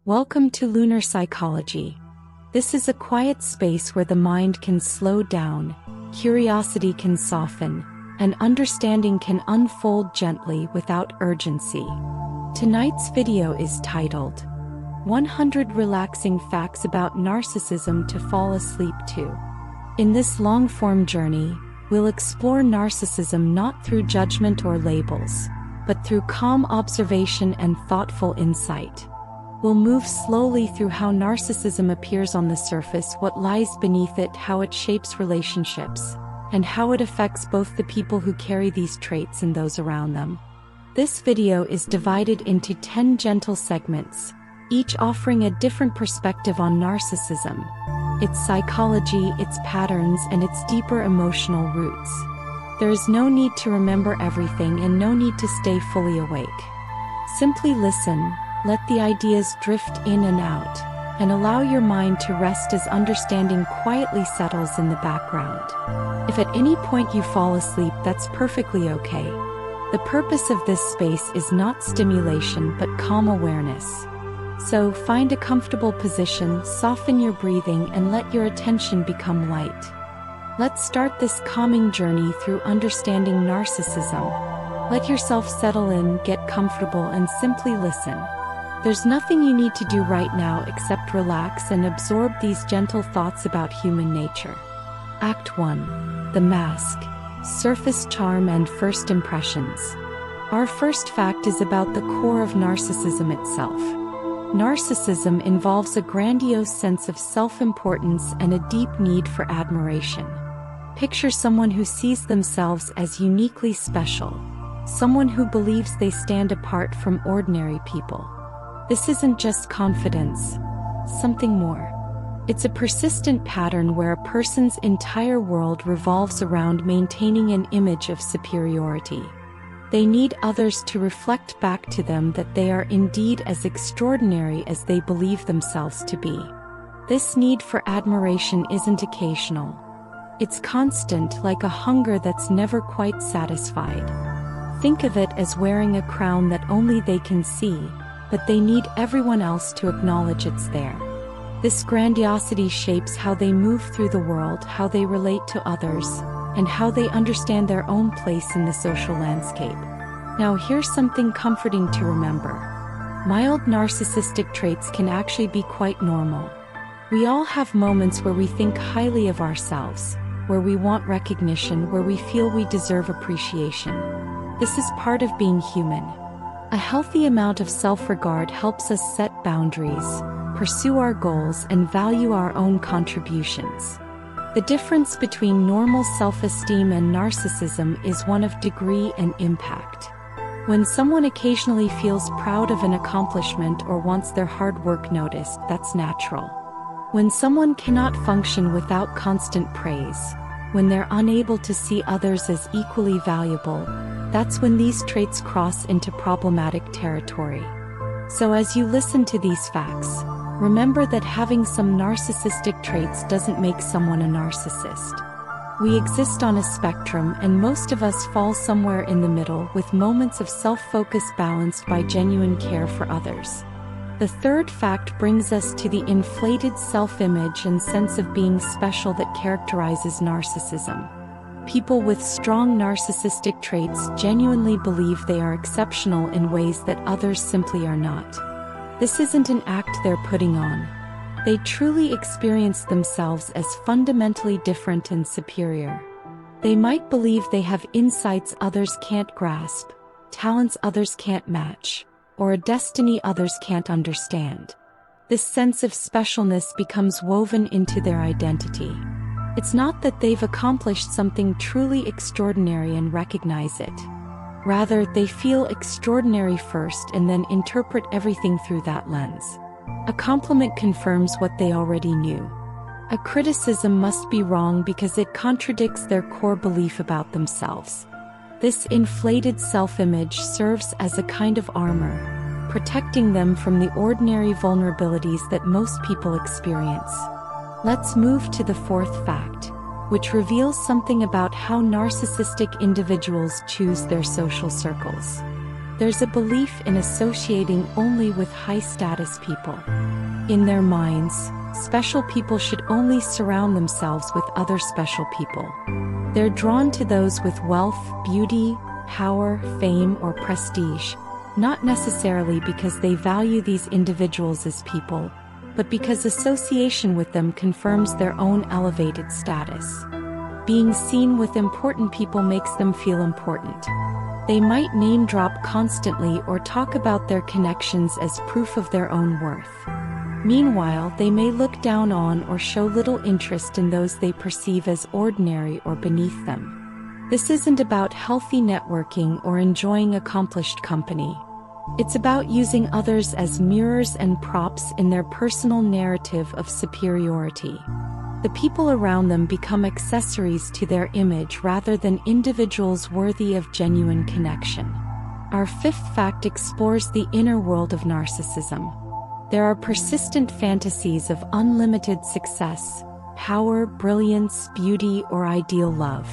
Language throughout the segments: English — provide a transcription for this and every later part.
Welcome to Lunar Psychology. This is a quiet space where the mind can slow down, curiosity can soften, and understanding can unfold gently without urgency. Tonight's video is titled, 100 Relaxing Facts About Narcissism to Fall Asleep To. In this long-form journey, we'll explore narcissism not through judgment or labels, but through calm observation and thoughtful insight. We'll move slowly through how narcissism appears on the surface, what lies beneath it, how it shapes relationships, and how it affects both the people who carry these traits and those around them. This video is divided into 10 gentle segments, each offering a different perspective on narcissism, its psychology, its patterns, and its deeper emotional roots. There is no need to remember everything and no need to stay fully awake. Simply listen, let the ideas drift in and out, and allow your mind to rest as understanding quietly settles in the background. If at any point you fall asleep, that's perfectly okay. The purpose of this space is not stimulation but calm awareness. So find a comfortable position, soften your breathing, and let your attention become light. Let's start this calming journey through understanding narcissism. Let yourself settle in, get comfortable, and simply listen. There's nothing you need to do right now except relax and absorb these gentle thoughts about human nature. Act 1. The Mask. Surface charm and first impressions. Our first fact is about the core of narcissism itself. Narcissism involves a grandiose sense of self-importance and a deep need for admiration. Picture someone who sees themselves as uniquely special, someone who believes they stand apart from ordinary people. This isn't just confidence, something more. It's a persistent pattern where a person's entire world revolves around maintaining an image of superiority. They need others to reflect back to them that they are indeed as extraordinary as they believe themselves to be. This need for admiration isn't occasional. It's constant, like a hunger that's never quite satisfied. Think of it as wearing a crown that only they can see, but they need everyone else to acknowledge it's there. This grandiosity shapes how they move through the world, how they relate to others, and how they understand their own place in the social landscape. Now here's something comforting to remember. Mild narcissistic traits can actually be quite normal. We all have moments where we think highly of ourselves, where we want recognition, where we feel we deserve appreciation. This is part of being human. A healthy amount of self-regard helps us set boundaries, pursue our goals, and value our own contributions. The difference between normal self-esteem and narcissism is one of degree and impact. When someone occasionally feels proud of an accomplishment or wants their hard work noticed, that's natural. When someone cannot function without constant praise, when they're unable to see others as equally valuable, that's when these traits cross into problematic territory. So as you listen to these facts, remember that having some narcissistic traits doesn't make someone a narcissist. We exist on a spectrum, and most of us fall somewhere in the middle, with moments of self-focus balanced by genuine care for others. The third fact brings us to the inflated self-image and sense of being special that characterizes narcissism. People with strong narcissistic traits genuinely believe they are exceptional in ways that others simply are not. This isn't an act they're putting on. They truly experience themselves as fundamentally different and superior. They might believe they have insights others can't grasp, talents others can't match, or a destiny others can't understand. This sense of specialness becomes woven into their identity. It's not that they've accomplished something truly extraordinary and recognize it. Rather, they feel extraordinary first and then interpret everything through that lens. A compliment confirms what they already knew. A criticism must be wrong because it contradicts their core belief about themselves. This inflated self-image serves as a kind of armor, protecting them from the ordinary vulnerabilities that most people experience. Let's move to the fourth fact, which reveals something about how narcissistic individuals choose their social circles. There's a belief in associating only with high-status people. In their minds, special people should only surround themselves with other special people. They're drawn to those with wealth, beauty, power, fame, or prestige, not necessarily because they value these individuals as people, but because association with them confirms their own elevated status. Being seen with important people makes them feel important. They might name-drop constantly or talk about their connections as proof of their own worth. Meanwhile, they may look down on or show little interest in those they perceive as ordinary or beneath them. This isn't about healthy networking or enjoying accomplished company. It's about using others as mirrors and props in their personal narrative of superiority. The people around them become accessories to their image rather than individuals worthy of genuine connection. Our fifth fact explores the inner world of narcissism. There are persistent fantasies of unlimited success, power, brilliance, beauty, or ideal love.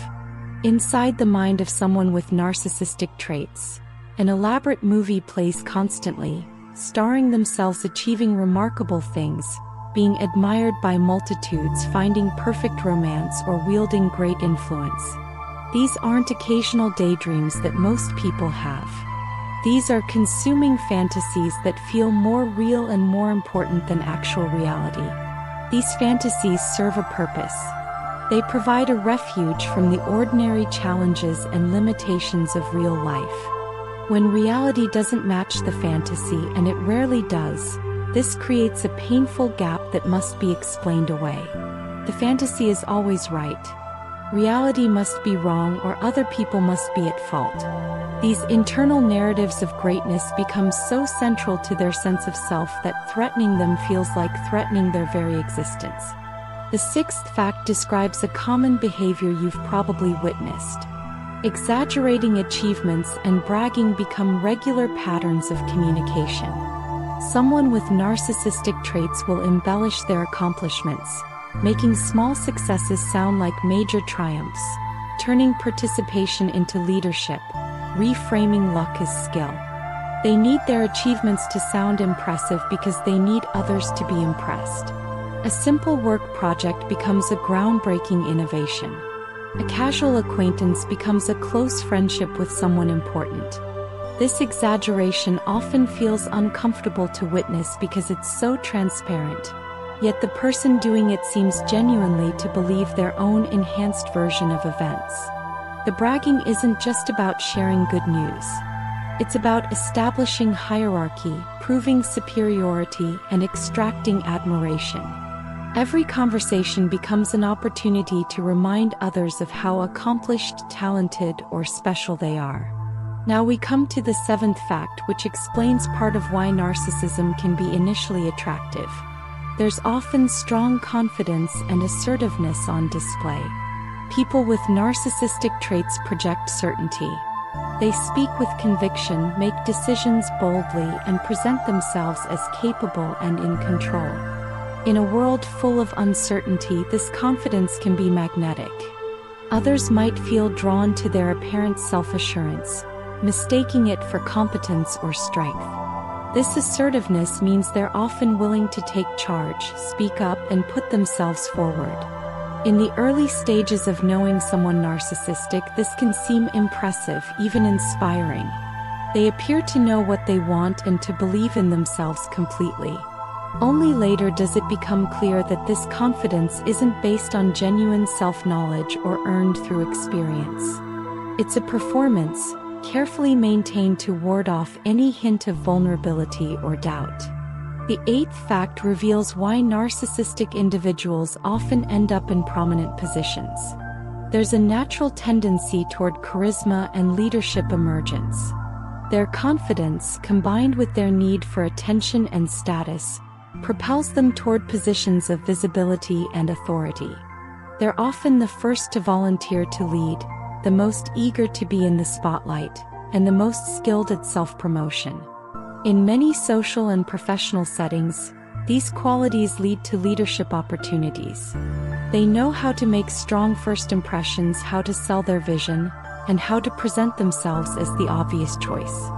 Inside the mind of someone with narcissistic traits, an elaborate movie plays constantly, starring themselves achieving remarkable things, being admired by multitudes, finding perfect romance, or wielding great influence. These aren't occasional daydreams that most people have. These are consuming fantasies that feel more real and more important than actual reality. These fantasies serve a purpose. They provide a refuge from the ordinary challenges and limitations of real life. When reality doesn't match the fantasy, and it rarely does, this creates a painful gap that must be explained away. The fantasy is always right. Reality must be wrong, or other people must be at fault. These internal narratives of greatness become so central to their sense of self that threatening them feels like threatening their very existence. The sixth fact describes a common behavior you've probably witnessed. Exaggerating achievements and bragging become regular patterns of communication. Someone with narcissistic traits will embellish their accomplishments, making small successes sound like major triumphs, turning participation into leadership, reframing luck as skill. They need their achievements to sound impressive because they need others to be impressed. A simple work project becomes a groundbreaking innovation. A casual acquaintance becomes a close friendship with someone important. This exaggeration often feels uncomfortable to witness because it's so transparent, yet the person doing it seems genuinely to believe their own enhanced version of events. The bragging isn't just about sharing good news. It's about establishing hierarchy, proving superiority, and extracting admiration. Every conversation becomes an opportunity to remind others of how accomplished, talented, or special they are. Now we come to the seventh fact, which explains part of why narcissism can be initially attractive. There's often strong confidence and assertiveness on display. People with narcissistic traits project certainty. They speak with conviction, make decisions boldly, and present themselves as capable and in control. In a world full of uncertainty, this confidence can be magnetic. Others might feel drawn to their apparent self-assurance, mistaking it for competence or strength. This assertiveness means they're often willing to take charge, speak up, and put themselves forward. In the early stages of knowing someone narcissistic, this can seem impressive, even inspiring. They appear to know what they want and to believe in themselves completely. Only later does it become clear that this confidence isn't based on genuine self-knowledge or earned through experience. It's a performance, carefully maintained to ward off any hint of vulnerability or doubt. The eighth fact reveals why narcissistic individuals often end up in prominent positions. There's a natural tendency toward charisma and leadership emergence. Their confidence, combined with their need for attention and status, propels them toward positions of visibility and authority. They're often the first to volunteer to lead, the most eager to be in the spotlight, and the most skilled at self-promotion. In many social and professional settings, these qualities lead to leadership opportunities. They know how to make strong first impressions, how to sell their vision, and how to present themselves as the obvious choice.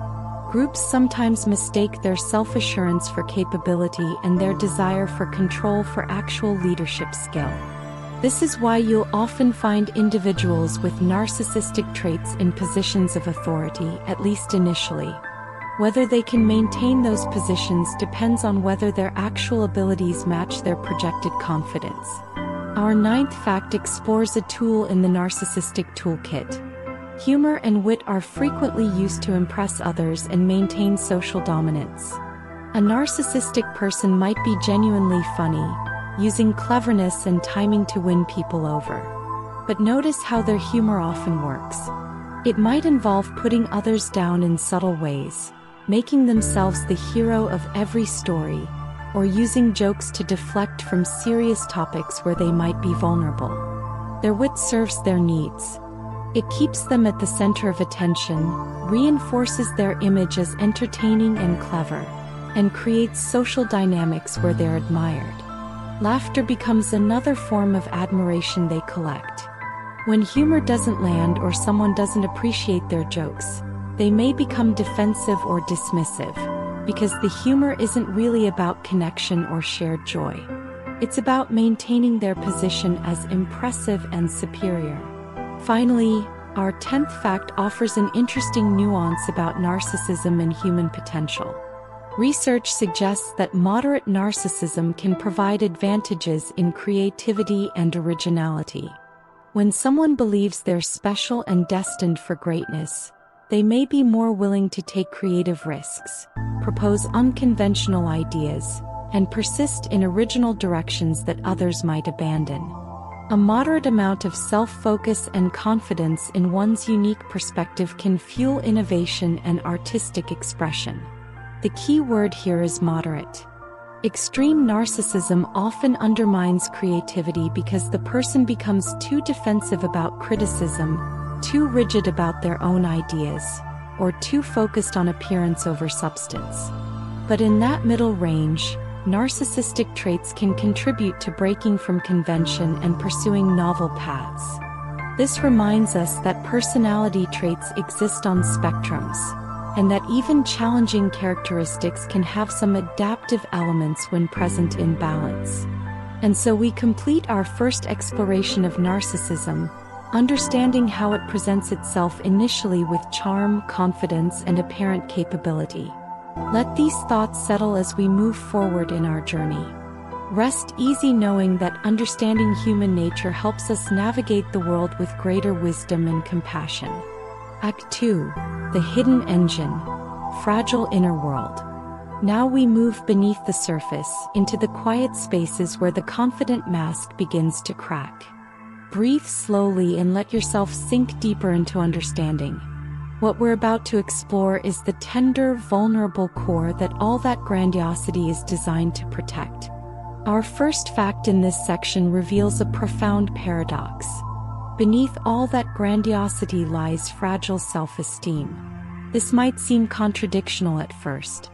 Groups sometimes mistake their self-assurance for capability and their desire for control for actual leadership skill. This is why you'll often find individuals with narcissistic traits in positions of authority, at least initially. Whether they can maintain those positions depends on whether their actual abilities match their projected confidence. Our ninth fact explores a tool in the narcissistic toolkit. Humor and wit are frequently used to impress others and maintain social dominance. A narcissistic person might be genuinely funny, using cleverness and timing to win people over. But notice how their humor often works. It might involve putting others down in subtle ways, making themselves the hero of every story, or using jokes to deflect from serious topics where they might be vulnerable. Their wit serves their needs. It keeps them at the center of attention, reinforces their image as entertaining and clever, and creates social dynamics where they're admired. Laughter becomes another form of admiration they collect. When humor doesn't land or someone doesn't appreciate their jokes, they may become defensive or dismissive, because the humor isn't really about connection or shared joy. It's about maintaining their position as impressive and superior. Finally, our 10th fact offers an interesting nuance about narcissism and human potential. Research suggests that moderate narcissism can provide advantages in creativity and originality. When someone believes they're special and destined for greatness, they may be more willing to take creative risks, propose unconventional ideas, and persist in original directions that others might abandon. A moderate amount of self-focus and confidence in one's unique perspective can fuel innovation and artistic expression. The key word here is moderate. Extreme narcissism often undermines creativity because the person becomes too defensive about criticism, too rigid about their own ideas, or too focused on appearance over substance. But in that middle range, narcissistic traits can contribute to breaking from convention and pursuing novel paths. This reminds us that personality traits exist on spectrums, and that even challenging characteristics can have some adaptive elements when present in balance. And so we complete our first exploration of narcissism, understanding how it presents itself initially with charm, confidence, and apparent capability. Let these thoughts settle as we move forward in our journey. Rest easy knowing that understanding human nature helps us navigate the world with greater wisdom and compassion. Act 2. The Hidden Engine. Fragile Inner World. Now we move beneath the surface, into the quiet spaces where the confident mask begins to crack. Breathe slowly and let yourself sink deeper into understanding. What we're about to explore is the tender, vulnerable core that all that grandiosity is designed to protect. Our first fact in this section reveals a profound paradox. Beneath all that grandiosity lies fragile self-esteem. This might seem contradictional at first.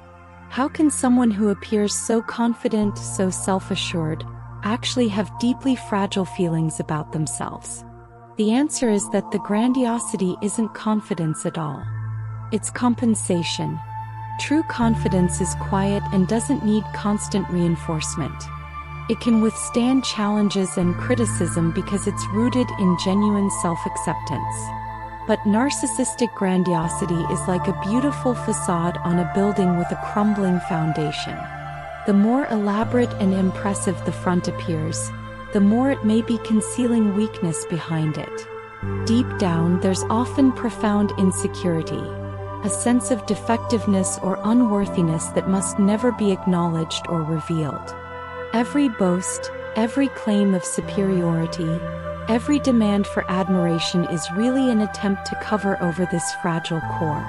How can someone who appears so confident, so self-assured, actually have deeply fragile feelings about themselves? The answer is that the grandiosity isn't confidence at all. It's compensation. True confidence is quiet and doesn't need constant reinforcement. It can withstand challenges and criticism because it's rooted in genuine self-acceptance. But narcissistic grandiosity is like a beautiful facade on a building with a crumbling foundation. The more elaborate and impressive the front appears, the more it may be concealing weakness behind it. Deep down, there's often profound insecurity, a sense of defectiveness or unworthiness that must never be acknowledged or revealed. Every boast, every claim of superiority, every demand for admiration is really an attempt to cover over this fragile core.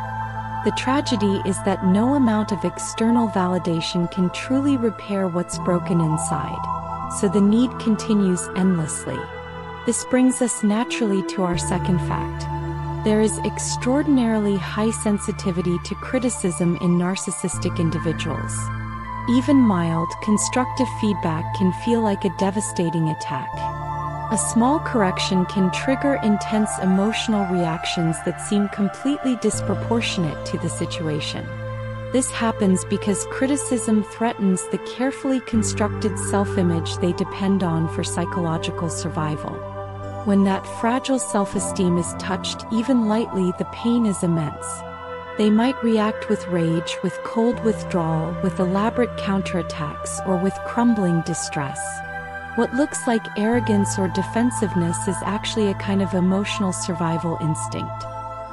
The tragedy is that no amount of external validation can truly repair what's broken inside, so the need continues endlessly. This brings us naturally to our second fact. There is extraordinarily high sensitivity to criticism in narcissistic individuals. Even mild, constructive feedback can feel like a devastating attack. A small correction can trigger intense emotional reactions that seem completely disproportionate to the situation. This happens because criticism threatens the carefully constructed self-image they depend on for psychological survival. When that fragile self-esteem is touched even lightly, the pain is immense. They might react with rage, with cold withdrawal, with elaborate counterattacks, or with crumbling distress. What looks like arrogance or defensiveness is actually a kind of emotional survival instinct.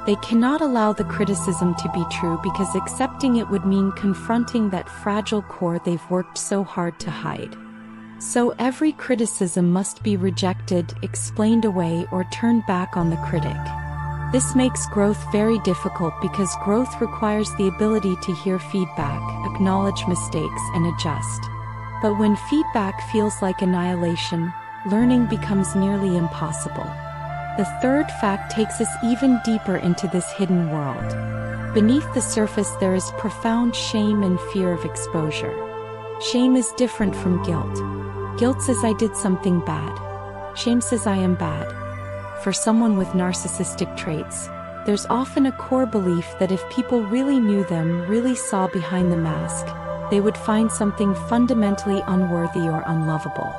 They cannot allow the criticism to be true because accepting it would mean confronting that fragile core they've worked so hard to hide. So every criticism must be rejected, explained away, or turned back on the critic. This makes growth very difficult because growth requires the ability to hear feedback, acknowledge mistakes, and adjust. But when feedback feels like annihilation, learning becomes nearly impossible. The third fact takes us even deeper into this hidden world. Beneath the surface there is profound shame and fear of exposure. Shame is different from guilt. Guilt says I did something bad. Shame says I am bad. For someone with narcissistic traits, there's often a core belief that if people really knew them, really saw behind the mask, they would find something fundamentally unworthy or unlovable.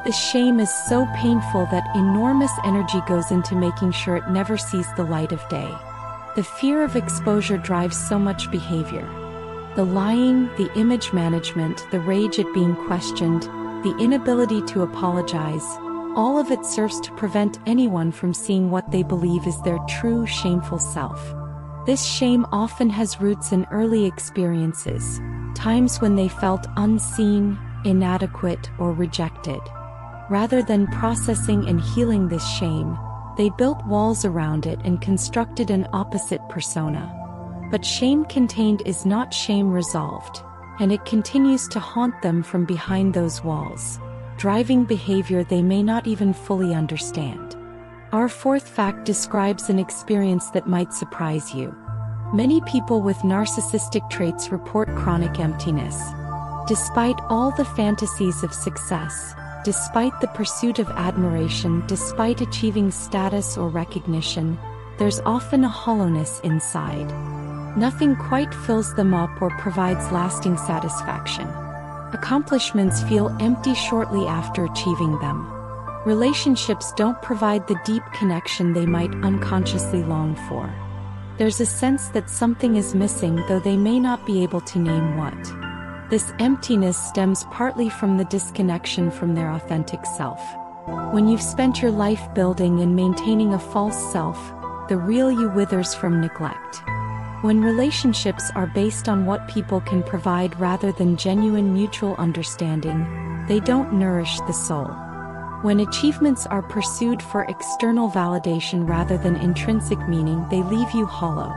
This shame is so painful that enormous energy goes into making sure it never sees the light of day. The fear of exposure drives so much behavior. The lying, the image management, the rage at being questioned, the inability to apologize, all of it serves to prevent anyone from seeing what they believe is their true shameful self. This shame often has roots in early experiences, times when they felt unseen, inadequate, or rejected. Rather than processing and healing this shame, they built walls around it and constructed an opposite persona. But shame contained is not shame resolved, and it continues to haunt them from behind those walls, driving behavior they may not even fully understand. Our fourth fact describes an experience that might surprise you. Many people with narcissistic traits report chronic emptiness. Despite all the fantasies of success, despite the pursuit of admiration, despite achieving status or recognition, there's often a hollowness inside. Nothing quite fills them up or provides lasting satisfaction. Accomplishments feel empty shortly after achieving them. Relationships don't provide the deep connection they might unconsciously long for. There's a sense that something is missing, though they may not be able to name what. This emptiness stems partly from the disconnection from their authentic self. When you've spent your life building and maintaining a false self, the real you withers from neglect. When relationships are based on what people can provide rather than genuine mutual understanding, they don't nourish the soul. When achievements are pursued for external validation rather than intrinsic meaning, they leave you hollow.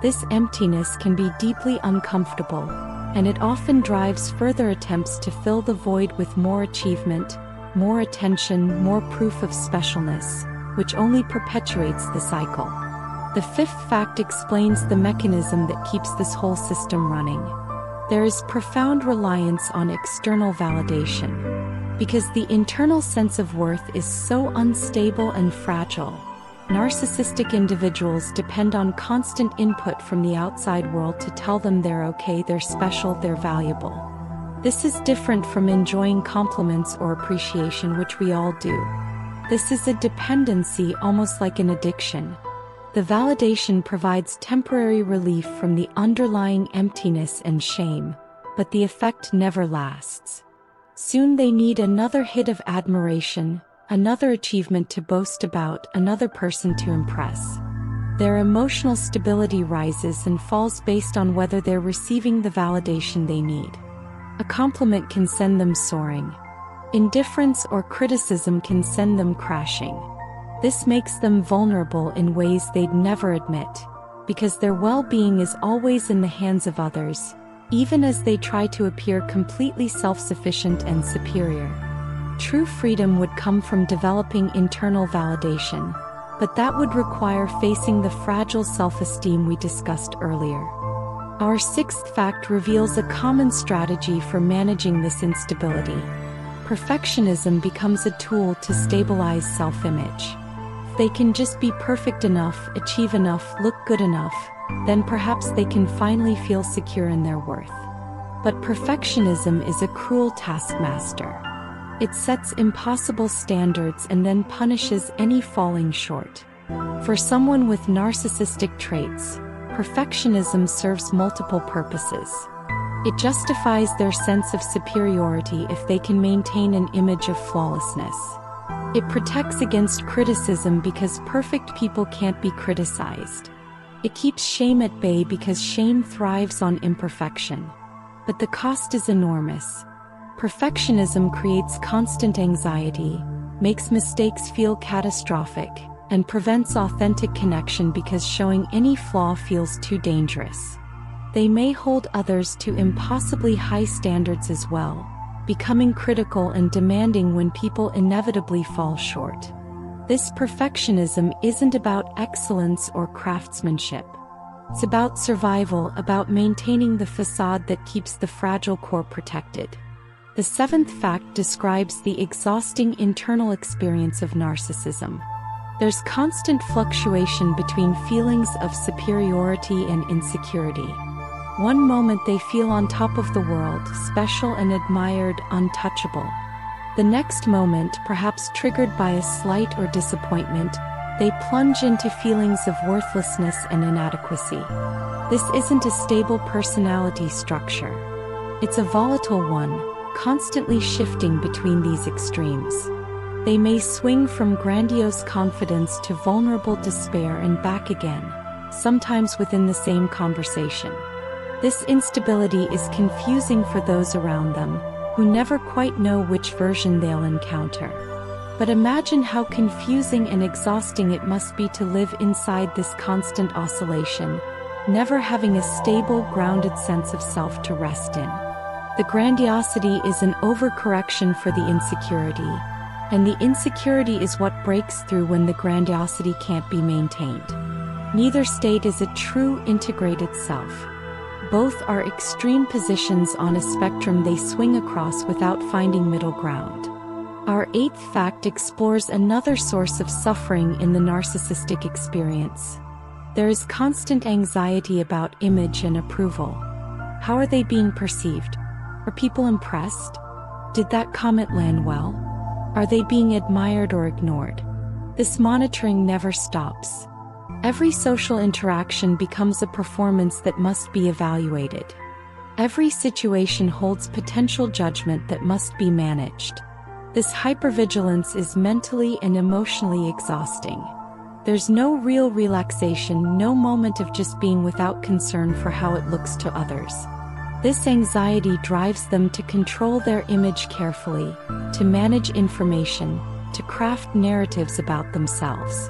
This emptiness can be deeply uncomfortable, and it often drives further attempts to fill the void with more achievement, more attention, more proof of specialness, which only perpetuates the cycle. The fifth fact explains the mechanism that keeps this whole system running. There is profound reliance on external validation. Because the internal sense of worth is so unstable and fragile, narcissistic individuals depend on constant input from the outside world to tell them they're okay, they're special, they're valuable. This is different from enjoying compliments or appreciation, which we all do. This is a dependency, almost like an addiction. The validation provides temporary relief from the underlying emptiness and shame, but the effect never lasts. Soon they need another hit of admiration, another achievement to boast about, another person to impress. Their emotional stability rises and falls based on whether they're receiving the validation they need. A compliment can send them soaring. Indifference or criticism can send them crashing. This makes them vulnerable in ways they'd never admit, because their well-being is always in the hands of others, even as they try to appear completely self-sufficient and superior. True freedom would come from developing internal validation, but that would require facing the fragile self-esteem we discussed earlier. Our sixth fact reveals a common strategy for managing this instability. perfectionism becomes a tool to stabilize self-image. If they can just be perfect enough, achieve enough, look good enough, then perhaps they can finally feel secure in their worth. But perfectionism is a cruel taskmaster. It sets impossible standards and then punishes any falling short. For someone with narcissistic traits, perfectionism serves multiple purposes. It justifies their sense of superiority if they can maintain an image of flawlessness. It protects against criticism because perfect people can't be criticized. It keeps shame at bay because shame thrives on imperfection. But the cost is enormous. Perfectionism creates constant anxiety, makes mistakes feel catastrophic, and prevents authentic connection because showing any flaw feels too dangerous. They may hold others to impossibly high standards as well, becoming critical and demanding when people inevitably fall short. This perfectionism isn't about excellence or craftsmanship. It's about survival, about maintaining the facade that keeps the fragile core protected. The seventh fact describes the exhausting internal experience of narcissism. There's constant fluctuation between feelings of superiority and insecurity. One moment they feel on top of the world, special and admired, untouchable. The next moment, perhaps triggered by a slight or disappointment, they plunge into feelings of worthlessness and inadequacy. This isn't a stable personality structure. It's a volatile one, constantly shifting between these extremes. They may swing from grandiose confidence to vulnerable despair and back again, sometimes within the same conversation. This instability is confusing for those around them, who never quite know which version they'll encounter. But imagine how confusing and exhausting it must be to live inside this constant oscillation, never having a stable, grounded sense of self to rest in. The grandiosity is an overcorrection for the insecurity, and the insecurity is what breaks through when the grandiosity can't be maintained. Neither state is a true integrated self. Both are extreme positions on a spectrum they swing across without finding middle ground. Our eighth fact explores another source of suffering in the narcissistic experience. There is constant anxiety about image and approval. How are they being perceived? Are people impressed? Did that comment land well? Are they being admired or ignored? This monitoring never stops. Every social interaction becomes a performance that must be evaluated. Every situation holds potential judgment that must be managed. This hypervigilance is mentally and emotionally exhausting. There's no real relaxation, no moment of just being without concern for how it looks to others. This anxiety drives them to control their image carefully, to manage information, to craft narratives about themselves.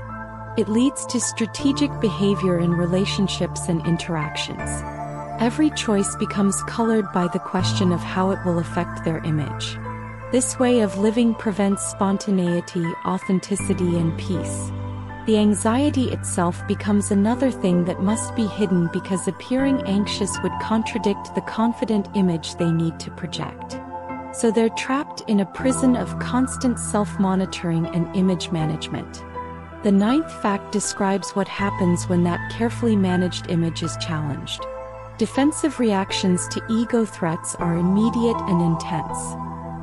It leads to strategic behavior in relationships and interactions. Every choice becomes colored by the question of how it will affect their image. This way of living prevents spontaneity, authenticity, and peace. The anxiety itself becomes another thing that must be hidden because appearing anxious would contradict the confident image they need to project. So they're trapped in a prison of constant self-monitoring and image management. The ninth fact describes what happens when that carefully managed image is challenged. Defensive reactions to ego threats are immediate and intense.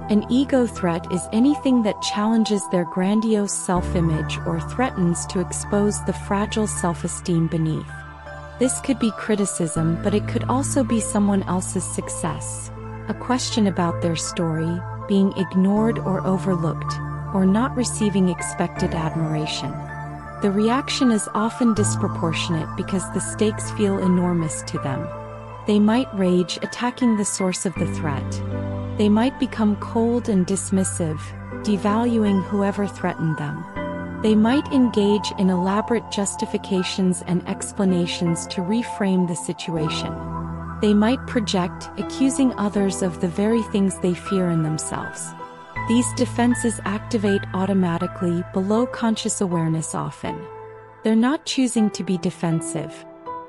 An ego threat is anything that challenges their grandiose self-image or threatens to expose the fragile self-esteem beneath. This could be criticism, but it could also be someone else's success, a question about their story, being ignored or overlooked, or not receiving expected admiration. The reaction is often disproportionate because the stakes feel enormous to them. They might rage, attacking the source of the threat. They might become cold and dismissive, devaluing whoever threatened them. They might engage in elaborate justifications and explanations to reframe the situation. They might project, accusing others of the very things they fear in themselves. These defenses activate automatically, below conscious awareness often. They're not choosing to be defensive.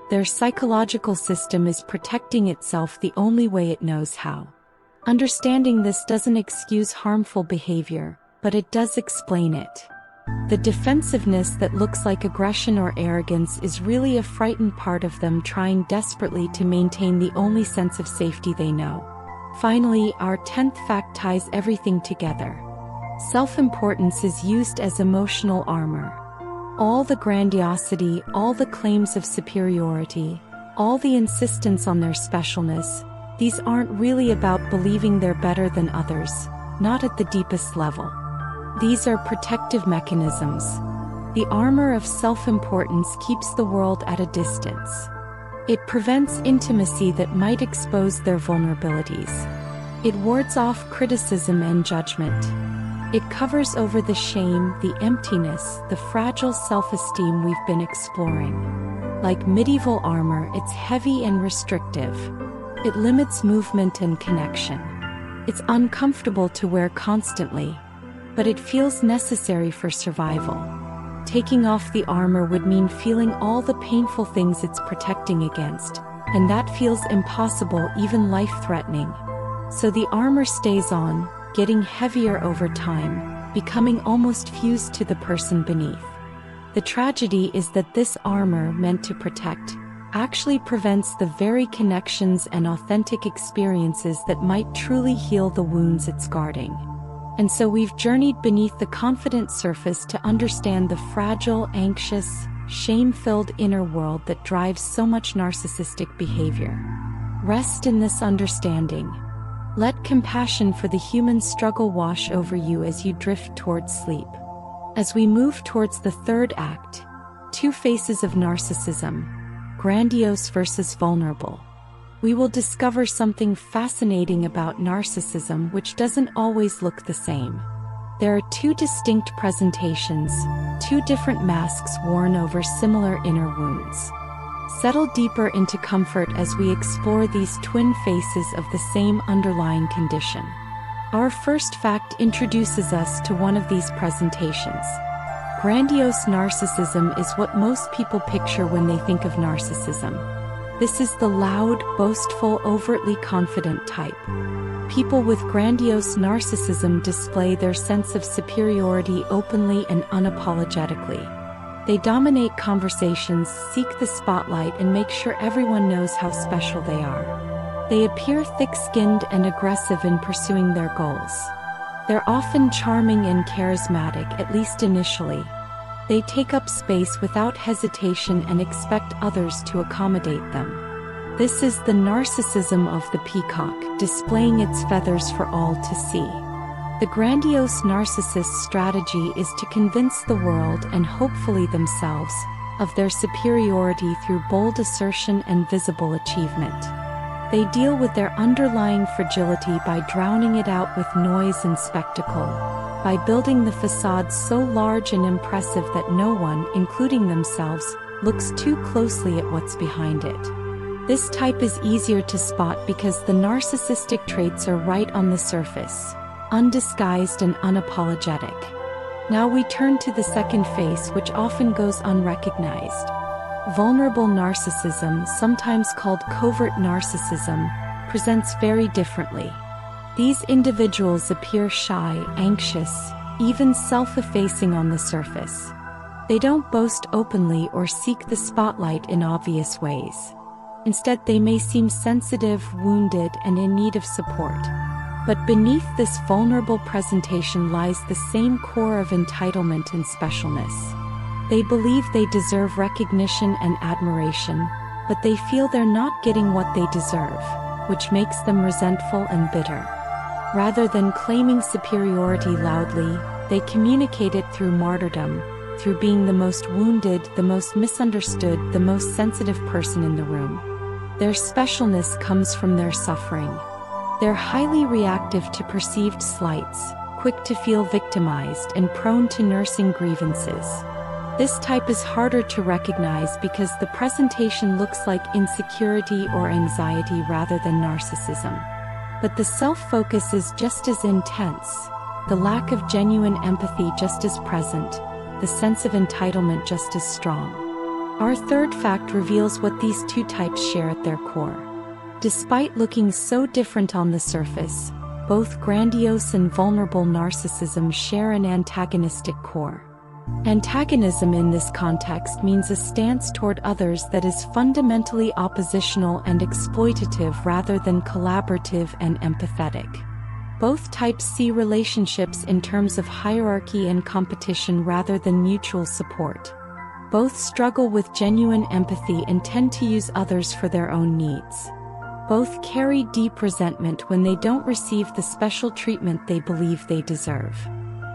Their psychological system is protecting itself the only way it knows how. Understanding this doesn't excuse harmful behavior, but it does explain it. The defensiveness that looks like aggression or arrogance is really a frightened part of them trying desperately to maintain the only sense of safety they know. Finally, our 10th fact ties everything together. Self-importance is used as emotional armor. All the grandiosity, all the claims of superiority, all the insistence on their specialness, these aren't really about believing they're better than others, not at the deepest level. These are protective mechanisms. The armor of self-importance keeps the world at a distance. It prevents intimacy that might expose their vulnerabilities. It wards off criticism and judgment. It covers over the shame, the emptiness, the fragile self-esteem we've been exploring. Like medieval armor, it's heavy and restrictive. It limits movement and connection. It's uncomfortable to wear constantly, but it feels necessary for survival. Taking off the armor would mean feeling all the painful things it's protecting against, and that feels impossible, even life-threatening. So the armor stays on, getting heavier over time, becoming almost fused to the person beneath. The tragedy is that this armor, meant to protect, actually prevents the very connections and authentic experiences that might truly heal the wounds it's guarding. And so we've journeyed beneath the confident surface to understand the fragile, anxious, shame-filled inner world that drives so much narcissistic behavior. Rest in this understanding. Let compassion for the human struggle wash over you as you drift towards sleep. As we move towards the third act, two faces of narcissism, grandiose versus vulnerable. We will discover something fascinating about narcissism which doesn't always look the same. There are two distinct presentations, two different masks worn over similar inner wounds. Settle deeper into comfort as we explore these twin faces of the same underlying condition. Our first fact introduces us to one of these presentations. Grandiose narcissism is what most people picture when they think of narcissism. This is the loud, boastful, overtly confident type. People with grandiose narcissism display their sense of superiority openly and unapologetically. They dominate conversations, seek the spotlight, and make sure everyone knows how special they are. They appear thick-skinned and aggressive in pursuing their goals. They're often charming and charismatic, at least initially. They take up space without hesitation and expect others to accommodate them. This is the narcissism of the peacock, displaying its feathers for all to see. The grandiose narcissist's strategy is to convince the world, and hopefully themselves, of their superiority through bold assertion and visible achievement. They deal with their underlying fragility by drowning it out with noise and spectacle, by building the facade so large and impressive that no one, including themselves, looks too closely at what's behind it. This type is easier to spot because the narcissistic traits are right on the surface, undisguised and unapologetic. Now we turn to the second face, which often goes unrecognized. Vulnerable narcissism, sometimes called covert narcissism, presents very differently. These individuals appear shy, anxious, even self-effacing on the surface. They don't boast openly or seek the spotlight in obvious ways. Instead, they may seem sensitive, wounded, and in need of support. But beneath this vulnerable presentation lies the same core of entitlement and specialness. They believe they deserve recognition and admiration, but they feel they're not getting what they deserve, which makes them resentful and bitter. Rather than claiming superiority loudly, they communicate it through martyrdom, through being the most wounded, the most misunderstood, the most sensitive person in the room. Their specialness comes from their suffering. They're highly reactive to perceived slights, quick to feel victimized, and prone to nursing grievances. This type is harder to recognize because the presentation looks like insecurity or anxiety rather than narcissism. But the self-focus is just as intense, the lack of genuine empathy just as present, the sense of entitlement just as strong. Our third fact reveals what these two types share at their core. Despite looking so different on the surface, both grandiose and vulnerable narcissism share an antagonistic core. Antagonism in this context means a stance toward others that is fundamentally oppositional and exploitative rather than collaborative and empathetic. Both types see relationships in terms of hierarchy and competition rather than mutual support. Both struggle with genuine empathy and tend to use others for their own needs. Both carry deep resentment when they don't receive the special treatment they believe they deserve.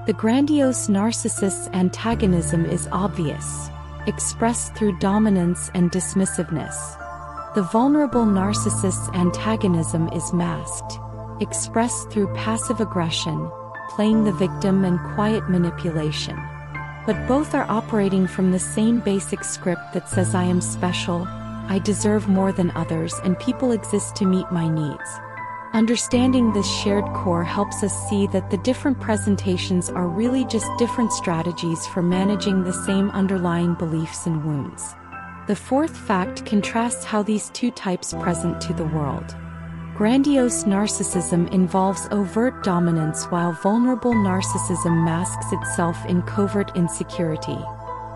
The grandiose narcissist's antagonism is obvious, expressed through dominance and dismissiveness. The vulnerable narcissist's antagonism is masked, expressed through passive aggression, playing the victim, and quiet manipulation. But both are operating from the same basic script that says I am special, I deserve more than others, and people exist to meet my needs. Understanding this shared core helps us see that the different presentations are really just different strategies for managing the same underlying beliefs and wounds. The fourth fact contrasts how these two types present to the world. Grandiose narcissism involves overt dominance, while vulnerable narcissism masks itself in covert insecurity.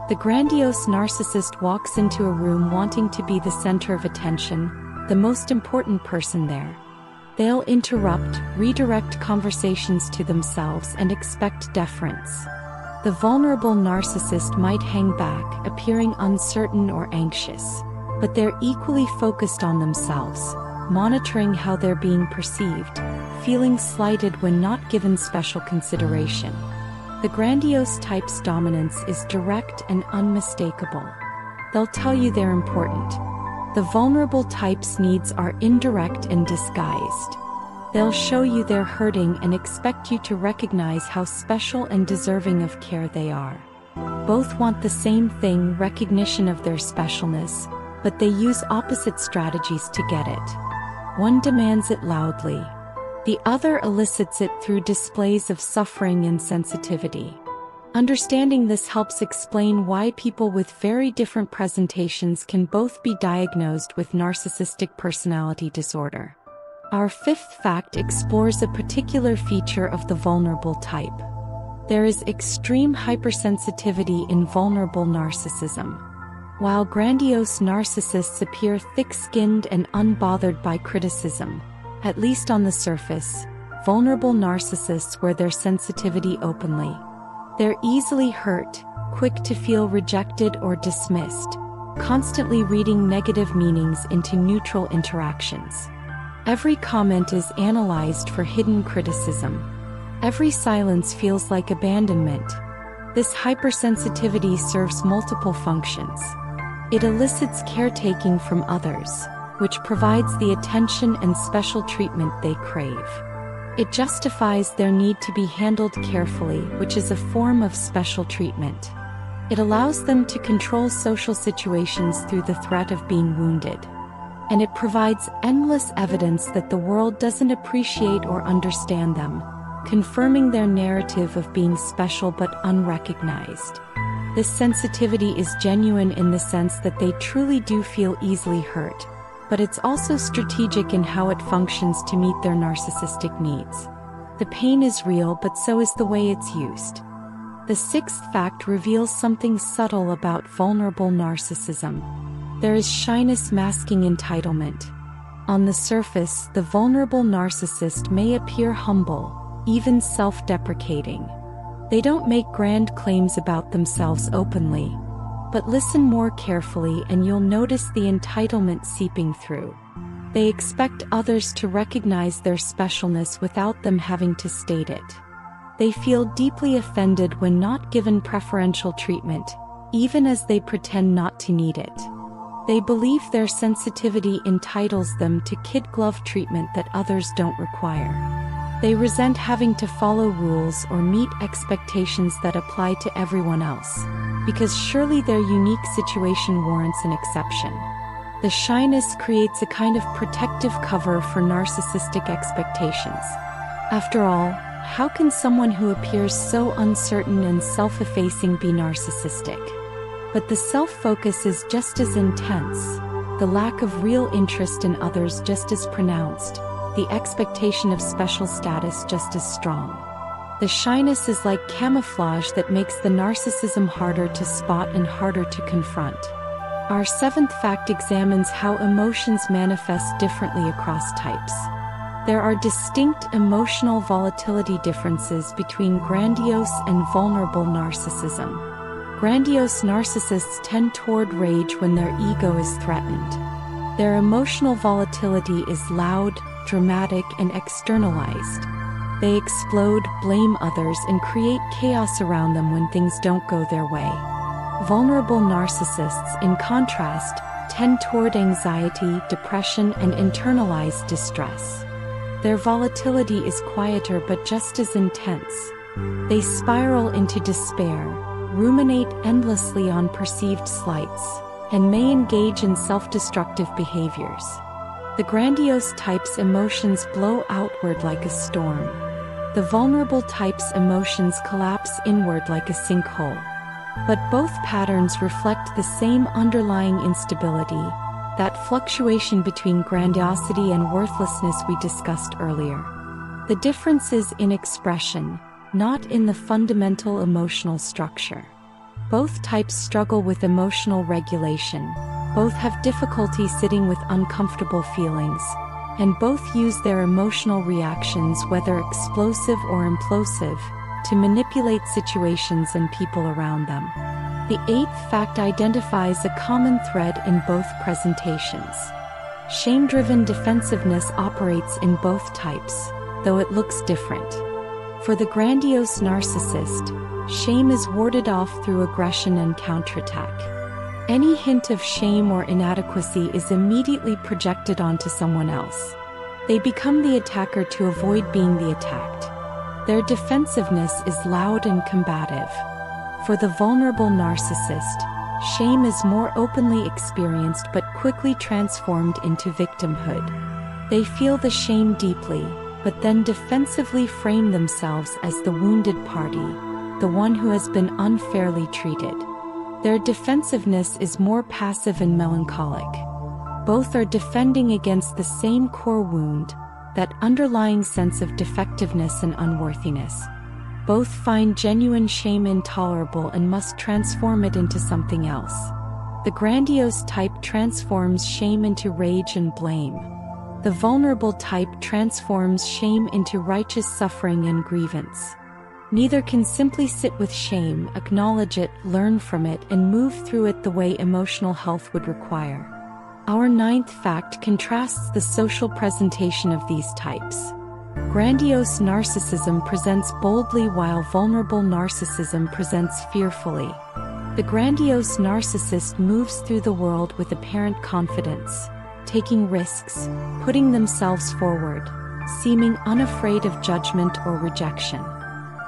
The grandiose narcissist walks into a room wanting to be the center of attention, the most important person there. They'll interrupt, redirect conversations to themselves, and expect deference. The vulnerable narcissist might hang back, appearing uncertain or anxious, but they're equally focused on themselves, monitoring how they're being perceived, feeling slighted when not given special consideration. The grandiose type's dominance is direct and unmistakable. They'll tell you they're important. The vulnerable type's needs are indirect and disguised. They'll show you they're hurting and expect you to recognize how special and deserving of care they are. Both want the same thing, recognition of their specialness, but they use opposite strategies to get it. One demands it loudly. The other elicits it through displays of suffering and sensitivity. Understanding this helps explain why people with very different presentations can both be diagnosed with narcissistic personality disorder. Our fifth fact explores a particular feature of the vulnerable type. There is extreme hypersensitivity in vulnerable narcissism. While grandiose narcissists appear thick-skinned and unbothered by criticism, at least on the surface, vulnerable narcissists wear their sensitivity openly. They're easily hurt, quick to feel rejected or dismissed, constantly reading negative meanings into neutral interactions. Every comment is analyzed for hidden criticism. Every silence feels like abandonment. This hypersensitivity serves multiple functions. It elicits caretaking from others, which provides the attention and special treatment they crave. It justifies their need to be handled carefully, which is a form of special treatment. It allows them to control social situations through the threat of being wounded. And it provides endless evidence that the world doesn't appreciate or understand them, confirming their narrative of being special but unrecognized. This sensitivity is genuine in the sense that they truly do feel easily hurt, but it's also strategic in how it functions to meet their narcissistic needs. The pain is real, but so is the way it's used. The sixth fact reveals something subtle about vulnerable narcissism. There is shyness masking entitlement. On the surface, the vulnerable narcissist may appear humble, even self-deprecating. They don't make grand claims about themselves openly, but listen more carefully and you'll notice the entitlement seeping through. They expect others to recognize their specialness without them having to state it. They feel deeply offended when not given preferential treatment, even as they pretend not to need it. They believe their sensitivity entitles them to kid-glove treatment that others don't require. They resent having to follow rules or meet expectations that apply to everyone else, because surely their unique situation warrants an exception. The shyness creates a kind of protective cover for narcissistic expectations. After all, how can someone who appears so uncertain and self-effacing be narcissistic? But the self-focus is just as intense. the lack of real interest in others just as pronounced, the expectation of special status just as strong. The shyness is like camouflage that makes the narcissism harder to spot and harder to confront. Our seventh fact examines how emotions manifest differently across types. There are distinct emotional volatility differences between grandiose and vulnerable narcissism. Grandiose narcissists tend toward rage when their ego is threatened. Their emotional volatility is loud, dramatic, and externalized. They explode, blame others, and create chaos around them when things don't go their way. Vulnerable narcissists, in contrast, tend toward anxiety, depression, and internalized distress. Their volatility is quieter but just as intense. They spiral into despair, ruminate endlessly on perceived slights, and may engage in self-destructive behaviors. The grandiose type's emotions blow outward like a storm. The vulnerable type's emotions collapse inward like a sinkhole. But both patterns reflect the same underlying instability, that fluctuation between grandiosity and worthlessness we discussed earlier. The difference is in expression, not in the fundamental emotional structure. Both types struggle with emotional regulation, both have difficulty sitting with uncomfortable feelings, and both use their emotional reactions, whether explosive or implosive, to manipulate situations and people around them. The eighth fact identifies a common thread in both presentations. Shame-driven defensiveness operates in both types, though it looks different. For the grandiose narcissist, shame is warded off through aggression and counterattack. Any hint of shame or inadequacy is immediately projected onto someone else. They become the attacker to avoid being the attacked. Their defensiveness is loud and combative. For the vulnerable narcissist, shame is more openly experienced but quickly transformed into victimhood. They feel the shame deeply, but then defensively frame themselves as the wounded party, the one who has been unfairly treated. Their defensiveness is more passive and melancholic. Both are defending against the same core wound, that underlying sense of defectiveness and unworthiness. Both find genuine shame intolerable and must transform it into something else. The grandiose type transforms shame into rage and blame. The vulnerable type transforms shame into righteous suffering and grievance. Neither can simply sit with shame, acknowledge it, learn from it, and move through it the way emotional health would require. Our ninth fact contrasts the social presentation of these types. Grandiose narcissism presents boldly while vulnerable narcissism presents fearfully. The grandiose narcissist moves through the world with apparent confidence, taking risks, putting themselves forward, seeming unafraid of judgment or rejection.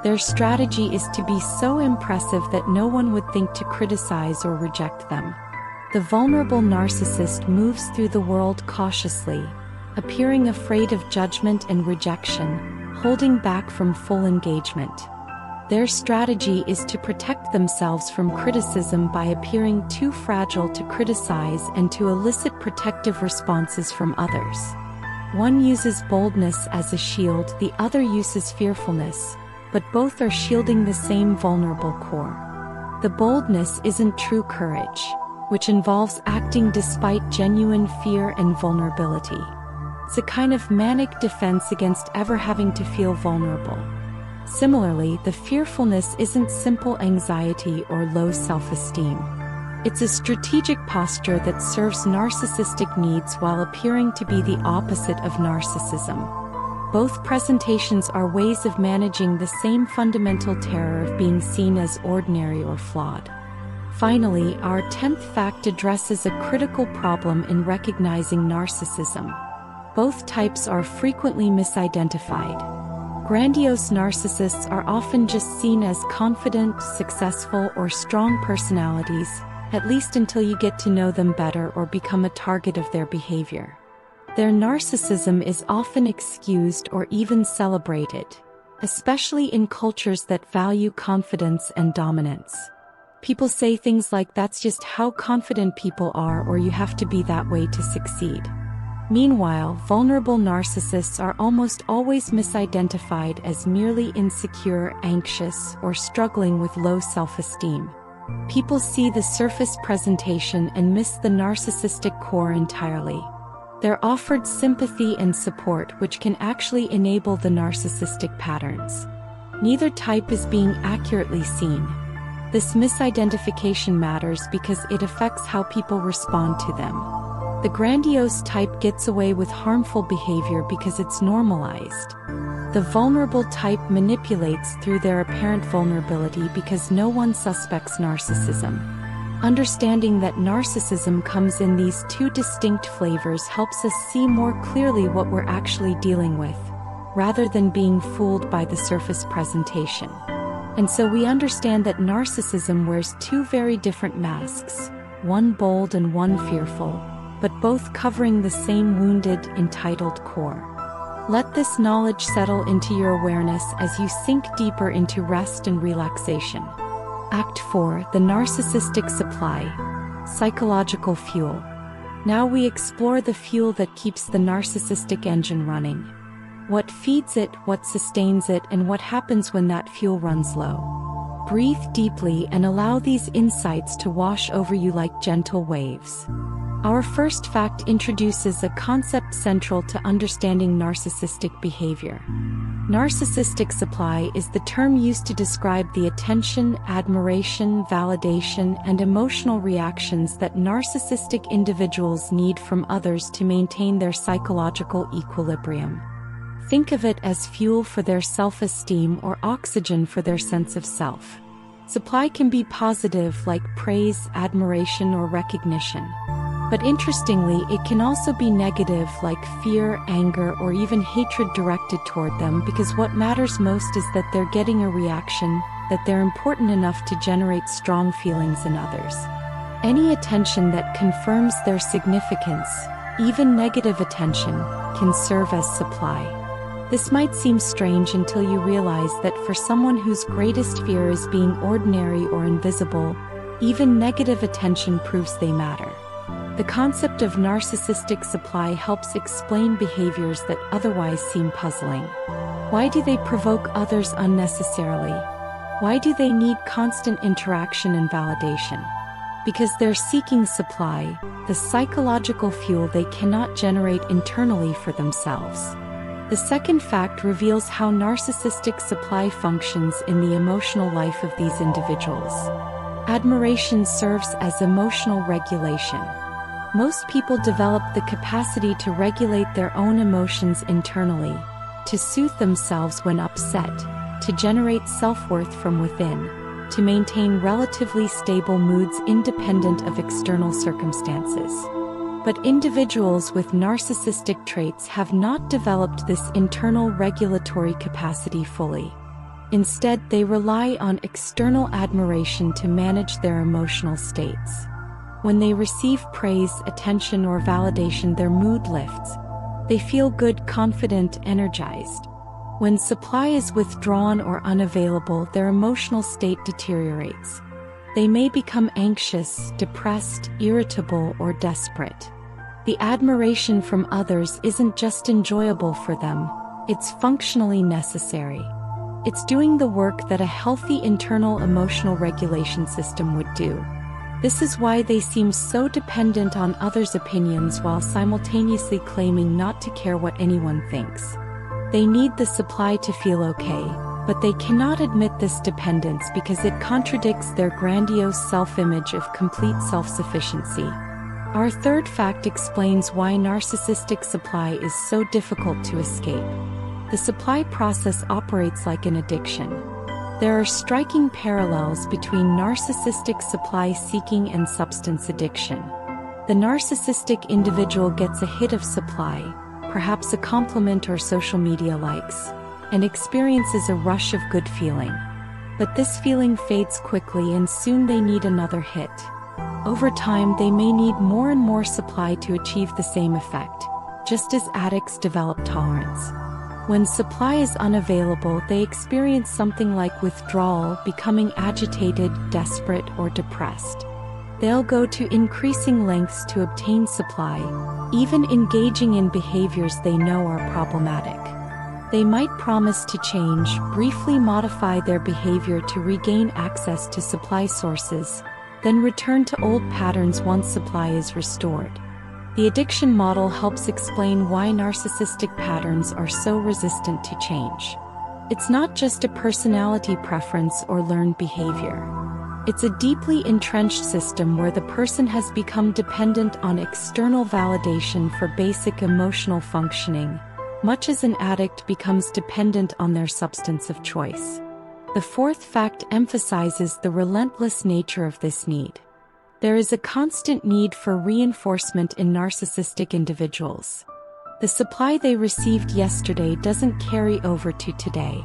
Their strategy is to be so impressive that no one would think to criticize or reject them. The vulnerable narcissist moves through the world cautiously, appearing afraid of judgment and rejection, holding back from full engagement. Their strategy is to protect themselves from criticism by appearing too fragile to criticize and to elicit protective responses from others. One uses boldness as a shield, the other uses fearfulness, but both are shielding the same vulnerable core. The boldness isn't true courage, which involves acting despite genuine fear and vulnerability. It's a kind of manic defense against ever having to feel vulnerable. Similarly, the fearfulness isn't simple anxiety or low self-esteem. It's a strategic posture that serves narcissistic needs while appearing to be the opposite of narcissism. Both presentations are ways of managing the same fundamental terror of being seen as ordinary or flawed. Finally, our 10th fact addresses a critical problem in recognizing narcissism. Both types are frequently misidentified. Grandiose narcissists are often just seen as confident, successful, or strong personalities, at least until you get to know them better or become a target of their behavior. Their narcissism is often excused or even celebrated, especially in cultures that value confidence and dominance. People say things like that's just how confident people are, or you have to be that way to succeed. Meanwhile, vulnerable narcissists are almost always misidentified as merely insecure, anxious, or struggling with low self-esteem. People see the surface presentation and miss the narcissistic core entirely. They're offered sympathy and support, which can actually enable the narcissistic patterns. Neither type is being accurately seen. This misidentification matters because it affects how people respond to them. The grandiose type gets away with harmful behavior because it's normalized. The vulnerable type manipulates through their apparent vulnerability because no one suspects narcissism. Understanding that narcissism comes in these two distinct flavors helps us see more clearly what we're actually dealing with, rather than being fooled by the surface presentation. And so we understand that narcissism wears two very different masks, one bold and one fearful, but both covering the same wounded, entitled core. Let this knowledge settle into your awareness as you sink deeper into rest and relaxation. Act 4: The Narcissistic Supply. Psychological Fuel. Now we explore the fuel that keeps the narcissistic engine running. What feeds it, what sustains it, and what happens when that fuel runs low. Breathe deeply and allow these insights to wash over you like gentle waves. Our first fact introduces a concept central to understanding narcissistic behavior. Narcissistic supply is the term used to describe the attention, admiration, validation, and emotional reactions that narcissistic individuals need from others to maintain their psychological equilibrium. Think of it as fuel for their self-esteem or oxygen for their sense of self. Supply can be positive, like praise, admiration, or recognition. But interestingly, it can also be negative, like fear, anger, or even hatred directed toward them, because what matters most is that they're getting a reaction, that they're important enough to generate strong feelings in others. Any attention that confirms their significance, even negative attention, can serve as supply. This might seem strange until you realize that for someone whose greatest fear is being ordinary or invisible, even negative attention proves they matter. The concept of narcissistic supply helps explain behaviors that otherwise seem puzzling. Why do they provoke others unnecessarily? Why do they need constant interaction and validation? Because they're seeking supply, the psychological fuel they cannot generate internally for themselves. The second fact reveals how narcissistic supply functions in the emotional life of these individuals. Admiration serves as emotional regulation. Most people develop the capacity to regulate their own emotions internally, to soothe themselves when upset, to generate self-worth from within, to maintain relatively stable moods independent of external circumstances. But individuals with narcissistic traits have not developed this internal regulatory capacity fully. Instead, they rely on external admiration to manage their emotional states. When they receive praise, attention, or validation, their mood lifts. They feel good, confident, energized. When supply is withdrawn or unavailable, their emotional state deteriorates. They may become anxious, depressed, irritable, or desperate. The admiration from others isn't just enjoyable for them, it's functionally necessary. It's doing the work that a healthy internal emotional regulation system would do. This is why they seem so dependent on others' opinions while simultaneously claiming not to care what anyone thinks. They need the supply to feel okay, but they cannot admit this dependence because it contradicts their grandiose self-image of complete self-sufficiency. Our third fact explains why narcissistic supply is so difficult to escape. The supply process operates like an addiction. There are striking parallels between narcissistic supply seeking and substance addiction. The narcissistic individual gets a hit of supply, perhaps a compliment or social media likes, and experiences a rush of good feeling. But this feeling fades quickly and soon they need another hit. Over time, they may need more and more supply to achieve the same effect, just as addicts develop tolerance. When supply is unavailable, they experience something like withdrawal, becoming agitated, desperate, or depressed. They'll go to increasing lengths to obtain supply, even engaging in behaviors they know are problematic. They might promise to change, briefly modify their behavior to regain access to supply sources, then return to old patterns once supply is restored. The addiction model helps explain why narcissistic patterns are so resistant to change. It's not just a personality preference or learned behavior. It's a deeply entrenched system where the person has become dependent on external validation for basic emotional functioning, much as an addict becomes dependent on their substance of choice. The fourth fact emphasizes the relentless nature of this need. There is a constant need for reinforcement in narcissistic individuals. The supply they received yesterday doesn't carry over to today.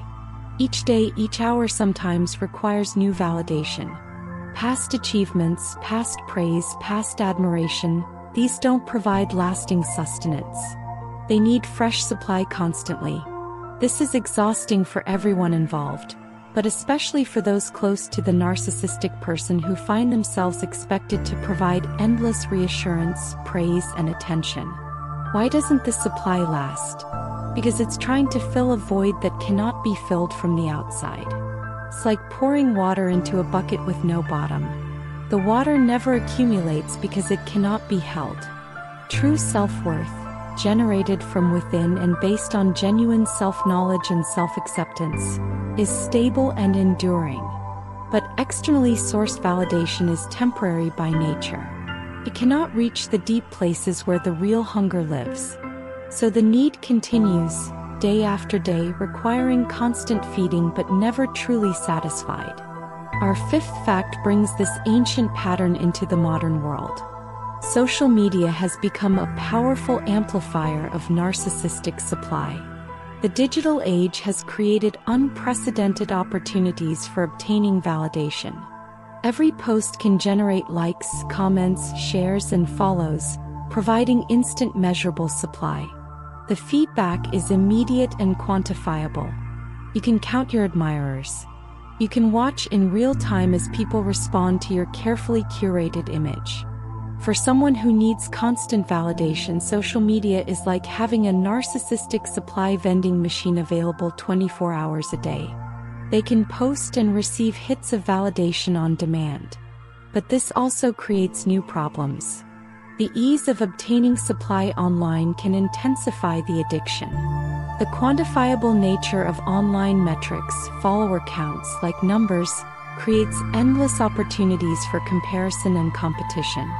Each day, each hour sometimes requires new validation. Past achievements, past praise, past admiration, these don't provide lasting sustenance. They need fresh supply constantly. This is exhausting for everyone involved, but especially for those close to the narcissistic person who find themselves expected to provide endless reassurance, praise, and attention. Why doesn't this supply last? Because it's trying to fill a void that cannot be filled from the outside. It's like pouring water into a bucket with no bottom. The water never accumulates because it cannot be held. True self-worth, generated from within and based on genuine self-knowledge and self-acceptance, is stable and enduring. But externally sourced validation is temporary by nature. It cannot reach the deep places where the real hunger lives. So the need continues, day after day, requiring constant feeding but never truly satisfied. Our fifth fact brings this ancient pattern into the modern world. Social media has become a powerful amplifier of narcissistic supply. The digital age has created unprecedented opportunities for obtaining validation. Every post can generate likes, comments, shares, and follows, providing instant measurable supply. The feedback is immediate and quantifiable. You can count your admirers. You can watch in real time as people respond to your carefully curated image. For someone who needs constant validation, social media is like having a narcissistic supply vending machine available 24 hours a day. They can post and receive hits of validation on demand. But this also creates new problems. The ease of obtaining supply online can intensify the addiction. The quantifiable nature of online metrics, follower counts like numbers, creates endless opportunities for comparison and competition.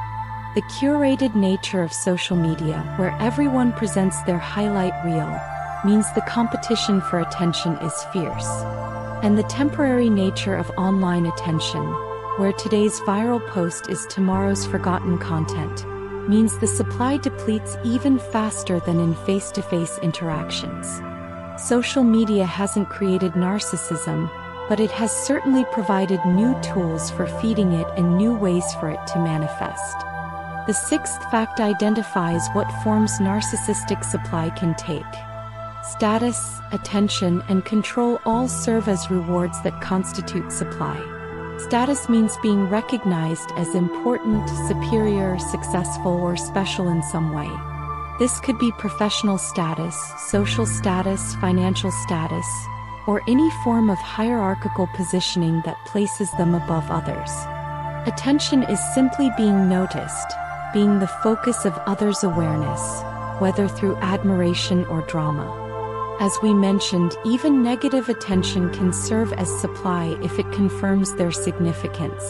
The curated nature of social media, where everyone presents their highlight reel, means the competition for attention is fierce. And the temporary nature of online attention, where today's viral post is tomorrow's forgotten content, means the supply depletes even faster than in face-to-face interactions. Social media hasn't created narcissism, but it has certainly provided new tools for feeding it and new ways for it to manifest. The sixth fact identifies what forms narcissistic supply can take. Status, attention, and control all serve as rewards that constitute supply. Status means being recognized as important, superior, successful, or special in some way. This could be professional status, social status, financial status, or any form of hierarchical positioning that places them above others. Attention is simply being noticed, being the focus of others' awareness, whether through admiration or drama. As we mentioned, even negative attention can serve as supply if it confirms their significance.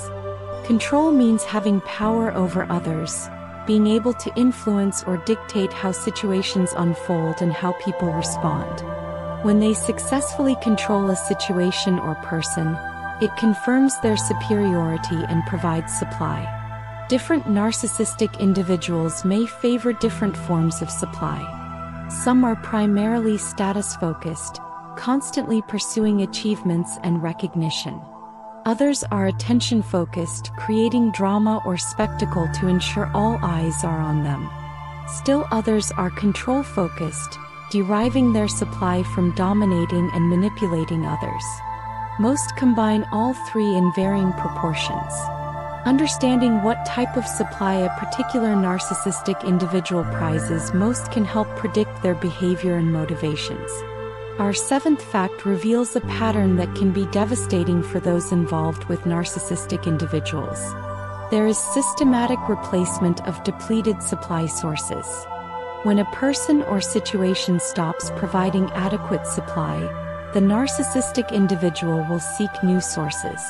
Control means having power over others, being able to influence or dictate how situations unfold and how people respond. When they successfully control a situation or person, it confirms their superiority and provides supply. Different narcissistic individuals may favor different forms of supply. Some are primarily status-focused, constantly pursuing achievements and recognition. Others are attention-focused, creating drama or spectacle to ensure all eyes are on them. Still others are control-focused, deriving their supply from dominating and manipulating others. Most combine all three in varying proportions. Understanding what type of supply a particular narcissistic individual prizes most can help predict their behavior and motivations. Our seventh fact reveals a pattern that can be devastating for those involved with narcissistic individuals. There is systematic replacement of depleted supply sources. When a person or situation stops providing adequate supply, the narcissistic individual will seek new sources.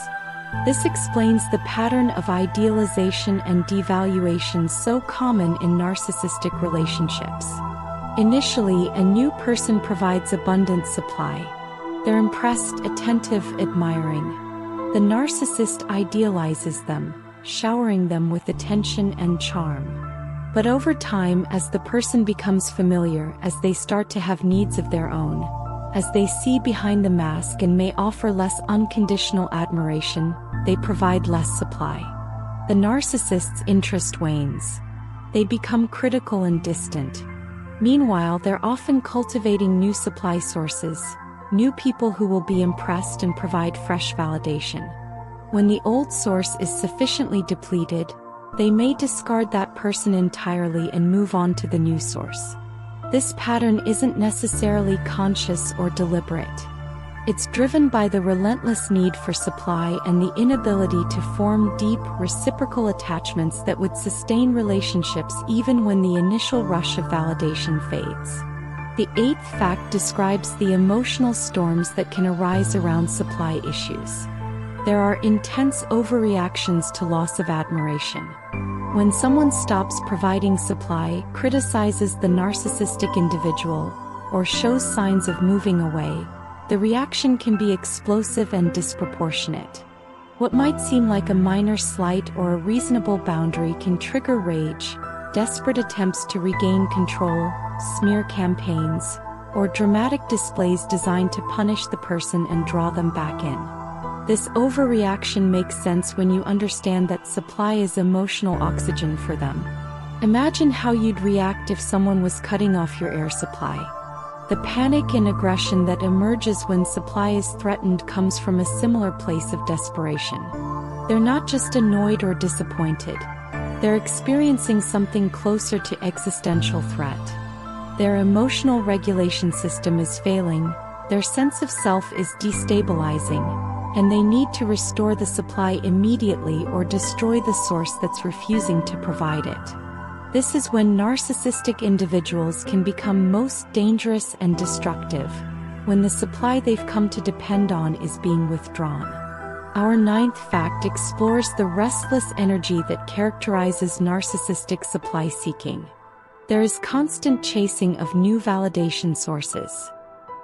This explains the pattern of idealization and devaluation so common in narcissistic relationships. Initially, a new person provides abundant supply. They're impressed, attentive, admiring. The narcissist idealizes them, showering them with attention and charm. But over time, as the person becomes familiar, as they start to have needs of their own, as they see behind the mask and may offer less unconditional admiration, they provide less supply. The narcissist's interest wanes. They become critical and distant. Meanwhile, they're often cultivating new supply sources, new people who will be impressed and provide fresh validation. When the old source is sufficiently depleted, they may discard that person entirely and move on to the new source. This pattern isn't necessarily conscious or deliberate. It's driven by the relentless need for supply and the inability to form deep, reciprocal attachments that would sustain relationships even when the initial rush of validation fades. The eighth fact describes the emotional storms that can arise around supply issues. There are intense overreactions to loss of admiration. When someone stops providing supply, criticizes the narcissistic individual, or shows signs of moving away, the reaction can be explosive and disproportionate. What might seem like a minor slight or a reasonable boundary can trigger rage, desperate attempts to regain control, smear campaigns, or dramatic displays designed to punish the person and draw them back in. This overreaction makes sense when you understand that supply is emotional oxygen for them. Imagine how you'd react if someone was cutting off your air supply. The panic and aggression that emerges when supply is threatened comes from a similar place of desperation. They're not just annoyed or disappointed. They're experiencing something closer to existential threat. Their emotional regulation system is failing, their sense of self is destabilizing, and they need to restore the supply immediately or destroy the source that's refusing to provide it. This is when narcissistic individuals can become most dangerous and destructive, when the supply they've come to depend on is being withdrawn. Our ninth fact explores the restless energy that characterizes narcissistic supply seeking. There is constant chasing of new validation sources.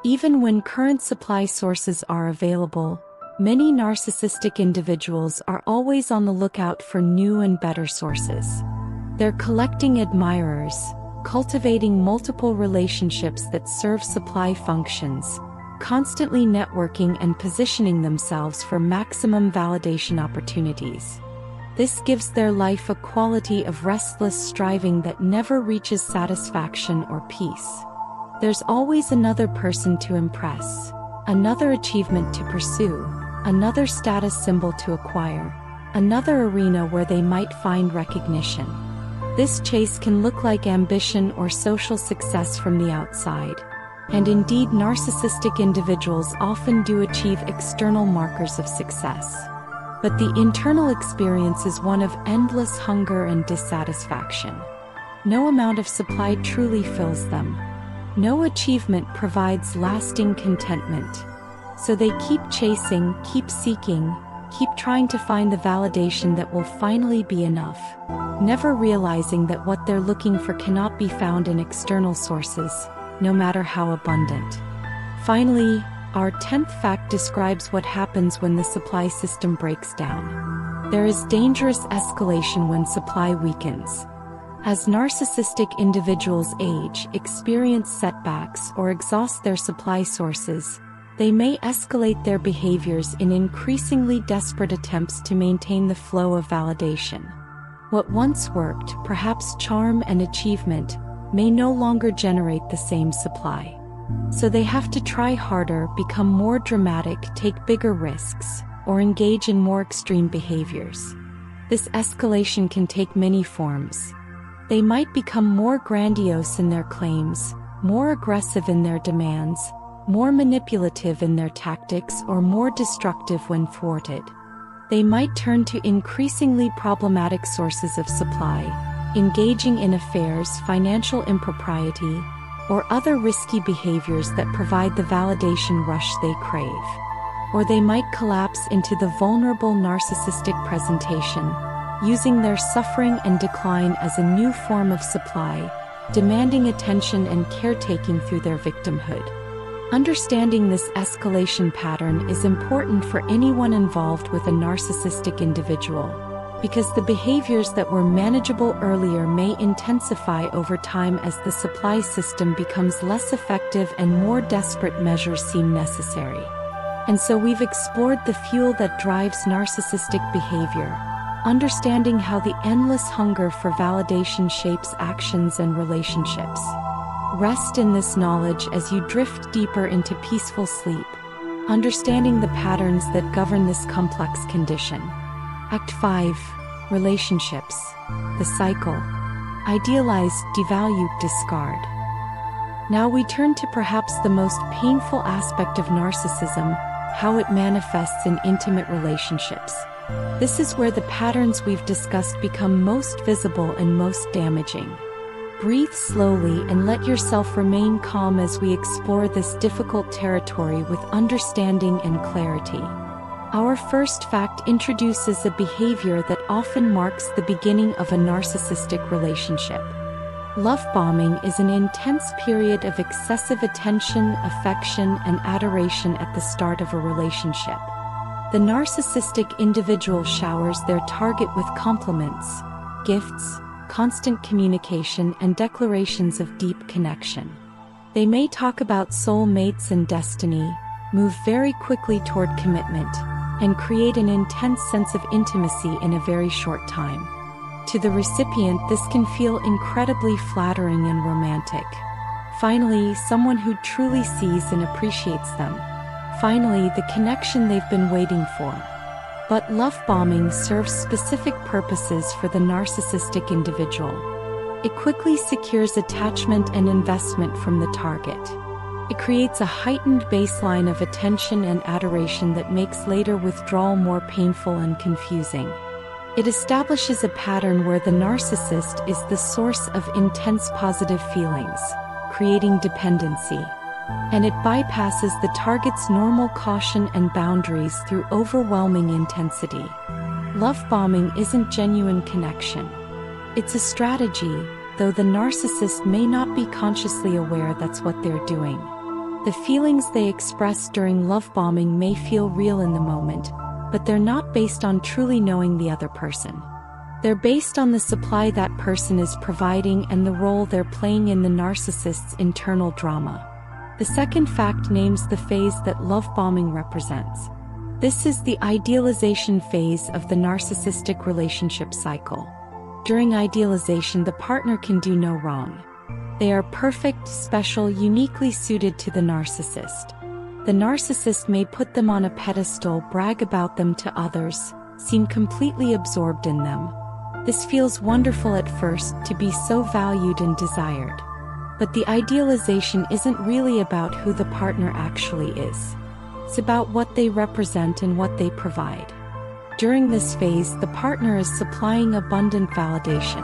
Even when current supply sources are available, many narcissistic individuals are always on the lookout for new and better sources. They're collecting admirers, cultivating multiple relationships that serve supply functions, constantly networking and positioning themselves for maximum validation opportunities. This gives their life a quality of restless striving that never reaches satisfaction or peace. There's always another person to impress, another achievement to pursue, another status symbol to acquire, another arena where they might find recognition. This chase can look like ambition or social success from the outside. And indeed, narcissistic individuals often do achieve external markers of success. But the internal experience is one of endless hunger and dissatisfaction. No amount of supply truly fills them. No achievement provides lasting contentment. So they keep chasing, keep seeking, keep trying to find the validation that will finally be enough, never realizing that what they're looking for cannot be found in external sources, no matter how abundant. Finally, our 10th fact describes what happens when the supply system breaks down. There is dangerous escalation when supply weakens. As narcissistic individuals age, experience setbacks, or exhaust their supply sources, they may escalate their behaviors in increasingly desperate attempts to maintain the flow of validation. What once worked, perhaps charm and achievement, may no longer generate the same supply. So they have to try harder, become more dramatic, take bigger risks, or engage in more extreme behaviors. This escalation can take many forms. They might become more grandiose in their claims, more aggressive in their demands, more manipulative in their tactics, or more destructive when thwarted. They might turn to increasingly problematic sources of supply, engaging in affairs, financial impropriety, or other risky behaviors that provide the validation rush they crave. Or they might collapse into the vulnerable narcissistic presentation, using their suffering and decline as a new form of supply, demanding attention and caretaking through their victimhood. Understanding this escalation pattern is important for anyone involved with a narcissistic individual, because the behaviors that were manageable earlier may intensify over time as the supply system becomes less effective and more desperate measures seem necessary. And so we've explored the fuel that drives narcissistic behavior, understanding how the endless hunger for validation shapes actions and relationships. Rest in this knowledge as you drift deeper into peaceful sleep, understanding the patterns that govern this complex condition. Act 5. Relationships. The cycle. Idealize, devalue, discard. Now we turn to perhaps the most painful aspect of narcissism, how it manifests in intimate relationships. This is where the patterns we've discussed become most visible and most damaging. Breathe slowly and let yourself remain calm as we explore this difficult territory with understanding and clarity. Our first fact introduces a behavior that often marks the beginning of a narcissistic relationship. Love bombing is an intense period of excessive attention, affection, and adoration at the start of a relationship. The narcissistic individual showers their target with compliments, gifts, constant communication, and declarations of deep connection. They may talk about soulmates and destiny, move very quickly toward commitment, and create an intense sense of intimacy in a very short time. To the recipient, this can feel incredibly flattering and romantic. Finally, someone who truly sees and appreciates them. Finally, the connection they've been waiting for. But love bombing serves specific purposes for the narcissistic individual. It quickly secures attachment and investment from the target. It creates a heightened baseline of attention and adoration that makes later withdrawal more painful and confusing. It establishes a pattern where the narcissist is the source of intense positive feelings, creating dependency. And it bypasses the target's normal caution and boundaries through overwhelming intensity. Love bombing isn't genuine connection. It's a strategy, though the narcissist may not be consciously aware that's what they're doing. The feelings they express during love bombing may feel real in the moment, but they're not based on truly knowing the other person. They're based on the supply that person is providing and the role they're playing in the narcissist's internal drama. The second fact names the phase that love bombing represents. This is the idealization phase of the narcissistic relationship cycle. During idealization, the partner can do no wrong. They are perfect, special, uniquely suited to the narcissist. The narcissist may put them on a pedestal, brag about them to others, seem completely absorbed in them. This feels wonderful at first, to be so valued and desired. But the idealization isn't really about who the partner actually is. It's about what they represent and what they provide. During this phase, the partner is supplying abundant validation.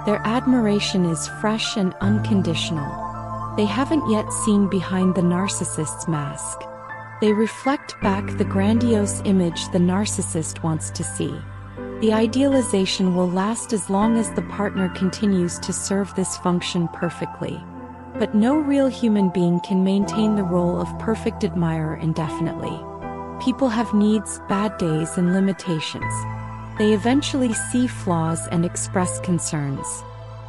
Their admiration is fresh and unconditional. They haven't yet seen behind the narcissist's mask. They reflect back the grandiose image the narcissist wants to see. The idealization will last as long as the partner continues to serve this function perfectly. But no real human being can maintain the role of perfect admirer indefinitely. People have needs, bad days, and limitations. They eventually see flaws and express concerns.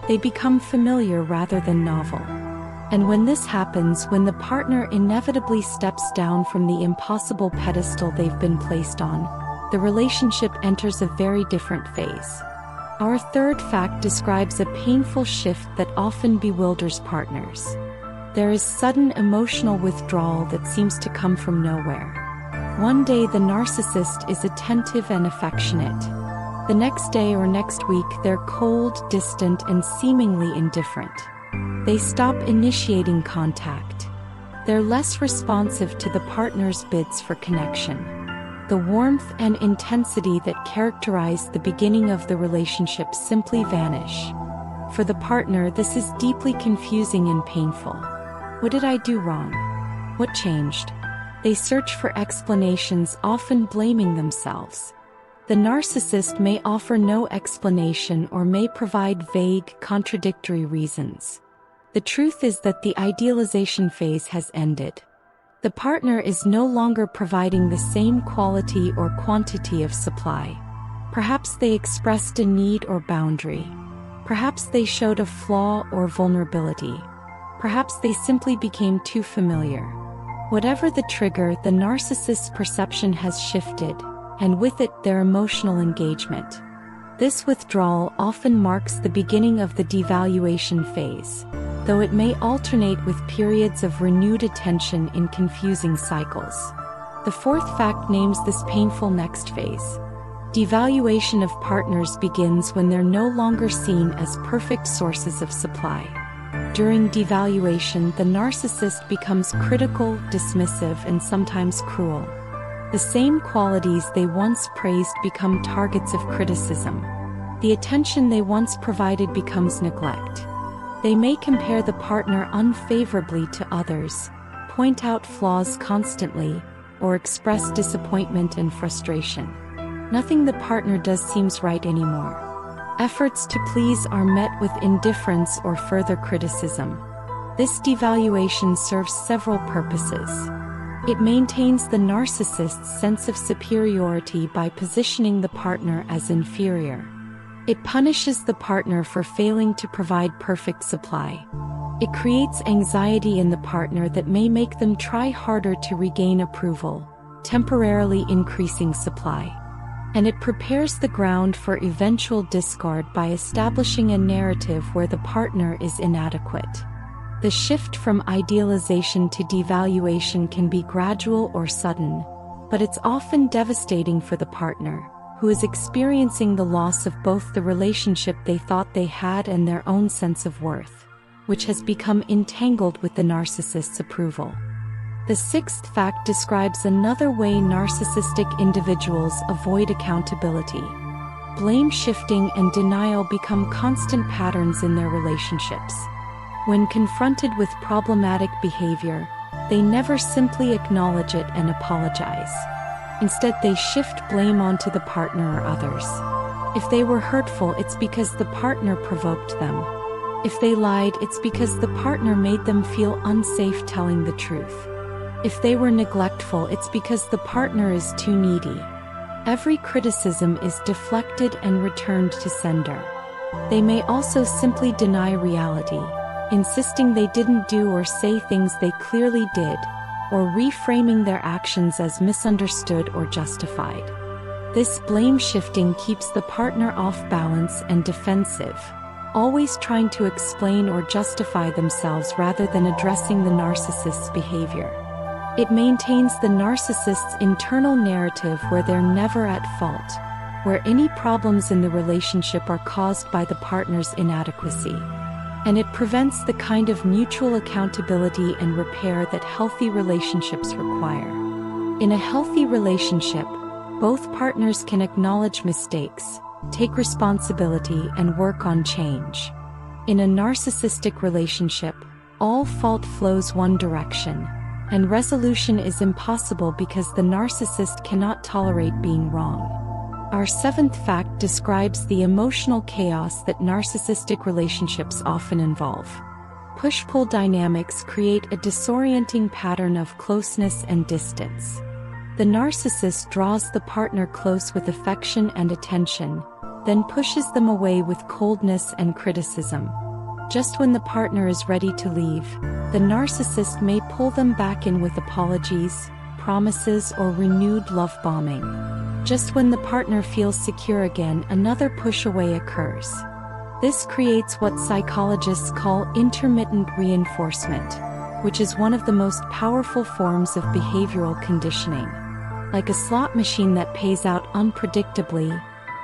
They become familiar rather than novel. And when this happens, when the partner inevitably steps down from the impossible pedestal they've been placed on, the relationship enters a very different phase. Our third fact describes a painful shift that often bewilders partners. There is sudden emotional withdrawal that seems to come from nowhere. One day the narcissist is attentive and affectionate. The next day or next week they're cold, distant, and seemingly indifferent. They stop initiating contact. They're less responsive to the partner's bids for connection. The warmth and intensity that characterize the beginning of the relationship simply vanish. For the partner, this is deeply confusing and painful. What did I do wrong? What changed? They search for explanations, often blaming themselves. The narcissist may offer no explanation or may provide vague, contradictory reasons. The truth is that the idealization phase has ended. The partner is no longer providing the same quality or quantity of supply. Perhaps they expressed a need or boundary. Perhaps they showed a flaw or vulnerability. Perhaps they simply became too familiar. Whatever the trigger, the narcissist's perception has shifted, and with it their emotional engagement. This withdrawal often marks the beginning of the devaluation phase, though it may alternate with periods of renewed attention in confusing cycles. The fourth fact names this painful next phase. Devaluation of partners begins when they're no longer seen as perfect sources of supply. During devaluation, the narcissist becomes critical, dismissive, and sometimes cruel. The same qualities they once praised become targets of criticism. The attention they once provided becomes neglect. They may compare the partner unfavorably to others, point out flaws constantly, or express disappointment and frustration. Nothing the partner does seems right anymore. Efforts to please are met with indifference or further criticism. This devaluation serves several purposes. It maintains the narcissist's sense of superiority by positioning the partner as inferior. It punishes the partner for failing to provide perfect supply. It creates anxiety in the partner that may make them try harder to regain approval, temporarily increasing supply. And it prepares the ground for eventual discard by establishing a narrative where the partner is inadequate. The shift from idealization to devaluation can be gradual or sudden, but it's often devastating for the partner, who is experiencing the loss of both the relationship they thought they had and their own sense of worth, which has become entangled with the narcissist's approval. The sixth fact describes another way narcissistic individuals avoid accountability. Blame shifting and denial become constant patterns in their relationships. When confronted with problematic behavior, they never simply acknowledge it and apologize. Instead, they shift blame onto the partner or others. If they were hurtful, it's because the partner provoked them. If they lied, it's because the partner made them feel unsafe telling the truth. If they were neglectful, it's because the partner is too needy. Every criticism is deflected and returned to sender. They may also simply deny reality, insisting they didn't do or say things they clearly did, or reframing their actions as misunderstood or justified. This blame shifting keeps the partner off balance and defensive, always trying to explain or justify themselves rather than addressing the narcissist's behavior. It maintains the narcissist's internal narrative where they're never at fault, where any problems in the relationship are caused by the partner's inadequacy. And it prevents the kind of mutual accountability and repair that healthy relationships require. In a healthy relationship, both partners can acknowledge mistakes, take responsibility, and work on change. In a narcissistic relationship, all fault flows one direction, and resolution is impossible because the narcissist cannot tolerate being wrong. Our seventh fact describes the emotional chaos that narcissistic relationships often involve. Push-pull dynamics create a disorienting pattern of closeness and distance. The narcissist draws the partner close with affection and attention, then pushes them away with coldness and criticism. Just when the partner is ready to leave, the narcissist may pull them back in with apologies, promises or renewed love bombing. Just when the partner feels secure again, another push away occurs. This creates what psychologists call intermittent reinforcement, which is one of the most powerful forms of behavioral conditioning. Like a slot machine that pays out unpredictably,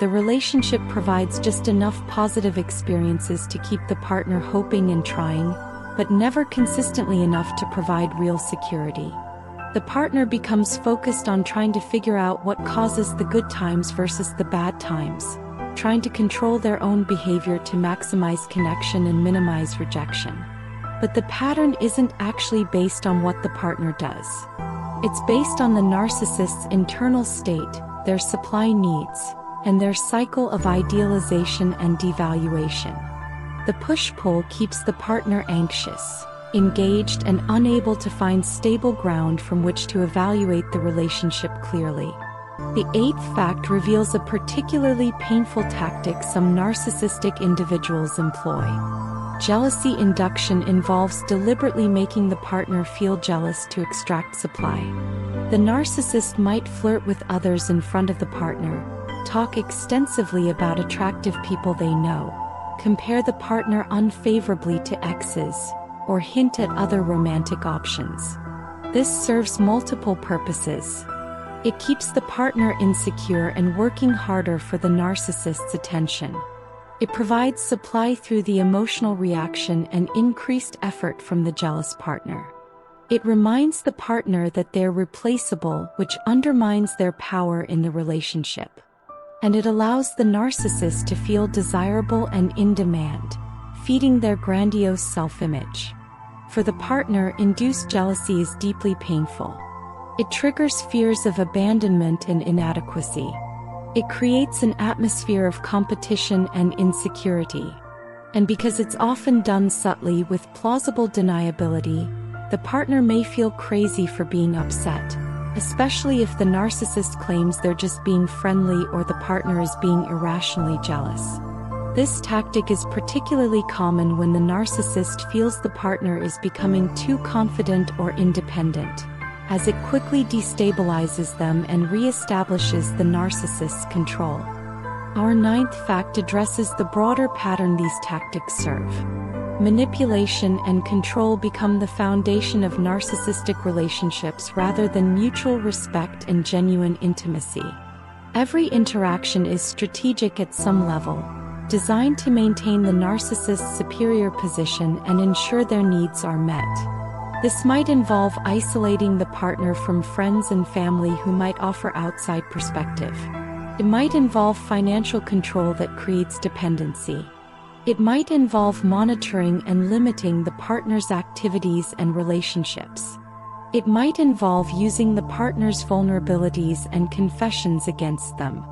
the relationship provides just enough positive experiences to keep the partner hoping and trying, but never consistently enough to provide real security. The partner becomes focused on trying to figure out what causes the good times versus the bad times, trying to control their own behavior to maximize connection and minimize rejection. But the pattern isn't actually based on what the partner does. It's based on the narcissist's internal state, their supply needs, and their cycle of idealization and devaluation. The push-pull keeps the partner anxious, engaged, and unable to find stable ground from which to evaluate the relationship clearly. The eighth fact reveals a particularly painful tactic some narcissistic individuals employ. Jealousy induction involves deliberately making the partner feel jealous to extract supply. The narcissist might flirt with others in front of the partner, talk extensively about attractive people they know, compare the partner unfavorably to exes, or hint at other romantic options. This serves multiple purposes. It keeps the partner insecure and working harder for the narcissist's attention. It provides supply through the emotional reaction and increased effort from the jealous partner. It reminds the partner that they're replaceable, which undermines their power in the relationship. And it allows the narcissist to feel desirable and in demand, feeding their grandiose self-image. For the partner, induced jealousy is deeply painful. It triggers fears of abandonment and inadequacy. It creates an atmosphere of competition and insecurity. And because it's often done subtly with plausible deniability, the partner may feel crazy for being upset, especially if the narcissist claims they're just being friendly or the partner is being irrationally jealous. This tactic is particularly common when the narcissist feels the partner is becoming too confident or independent, as it quickly destabilizes them and reestablishes the narcissist's control. Our ninth fact addresses the broader pattern these tactics serve. Manipulation and control become the foundation of narcissistic relationships rather than mutual respect and genuine intimacy. Every interaction is strategic at some level, designed to maintain the narcissist's superior position and ensure their needs are met. This might involve isolating the partner from friends and family who might offer outside perspective. It might involve financial control that creates dependency. It might involve monitoring and limiting the partner's activities and relationships. It might involve using the partner's vulnerabilities and confessions against them.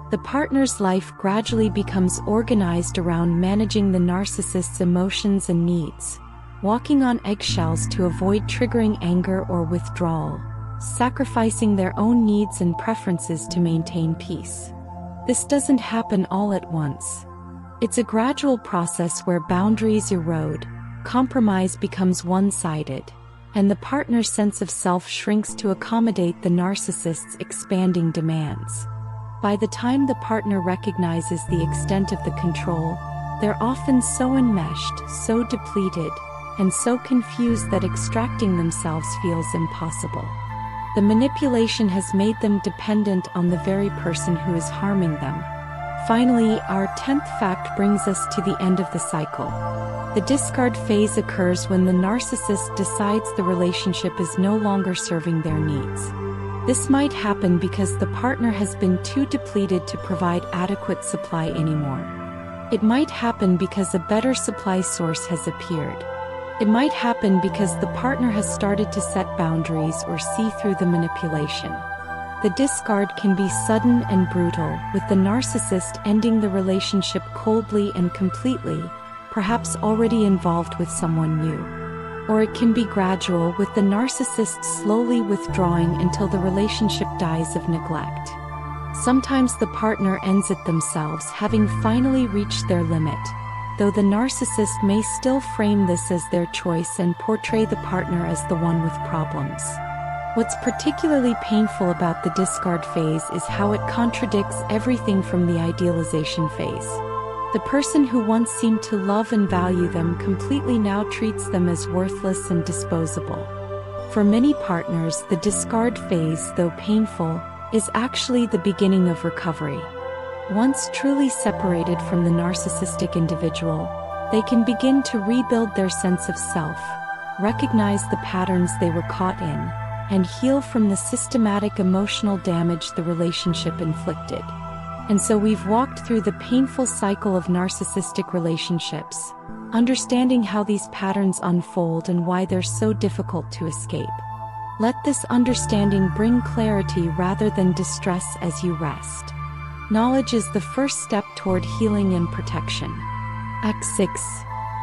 The partner's life gradually becomes organized around managing the narcissist's emotions and needs, walking on eggshells to avoid triggering anger or withdrawal, sacrificing their own needs and preferences to maintain peace. This doesn't happen all at once. It's a gradual process where boundaries erode, compromise becomes one-sided, and the partner's sense of self shrinks to accommodate the narcissist's expanding demands. By the time the partner recognizes the extent of the control, they're often so enmeshed, so depleted, and so confused that extracting themselves feels impossible. The manipulation has made them dependent on the very person who is harming them. Finally, our 10th fact brings us to the end of the cycle. The discard phase occurs when the narcissist decides the relationship is no longer serving their needs. This might happen because the partner has been too depleted to provide adequate supply anymore. It might happen because a better supply source has appeared. It might happen because the partner has started to set boundaries or see through the manipulation. The discard can be sudden and brutal, with the narcissist ending the relationship coldly and completely, perhaps already involved with someone new. Or it can be gradual, with the narcissist slowly withdrawing until the relationship dies of neglect. Sometimes the partner ends it themselves, having finally reached their limit, though the narcissist may still frame this as their choice and portray the partner as the one with problems. What's particularly painful about the discard phase is how it contradicts everything from the idealization phase. The person who once seemed to love and value them completely now treats them as worthless and disposable. For many partners, the discard phase, though painful, is actually the beginning of recovery. Once truly separated from the narcissistic individual, they can begin to rebuild their sense of self, recognize the patterns they were caught in, and heal from the systematic emotional damage the relationship inflicted. And so we've walked through the painful cycle of narcissistic relationships, understanding how these patterns unfold and why they're so difficult to escape. Let this understanding bring clarity rather than distress as you rest. Knowledge is the first step toward healing and protection. Act 6.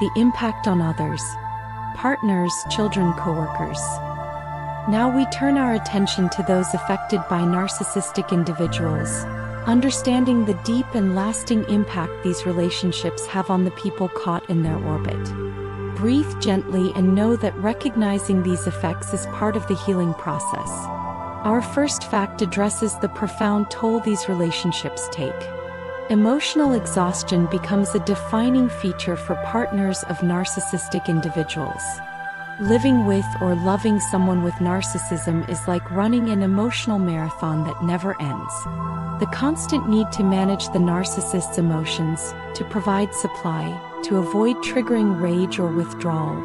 The impact on others. Partners, children, coworkers. Now we turn our attention to those affected by narcissistic individuals, understanding the deep and lasting impact these relationships have on the people caught in their orbit. Breathe gently and know that recognizing these effects is part of the healing process. Our first fact addresses the profound toll these relationships take. Emotional exhaustion becomes a defining feature for partners of narcissistic individuals. Living with or loving someone with narcissism is like running an emotional marathon that never ends. The constant need to manage the narcissist's emotions, to provide supply, to avoid triggering rage or withdrawal,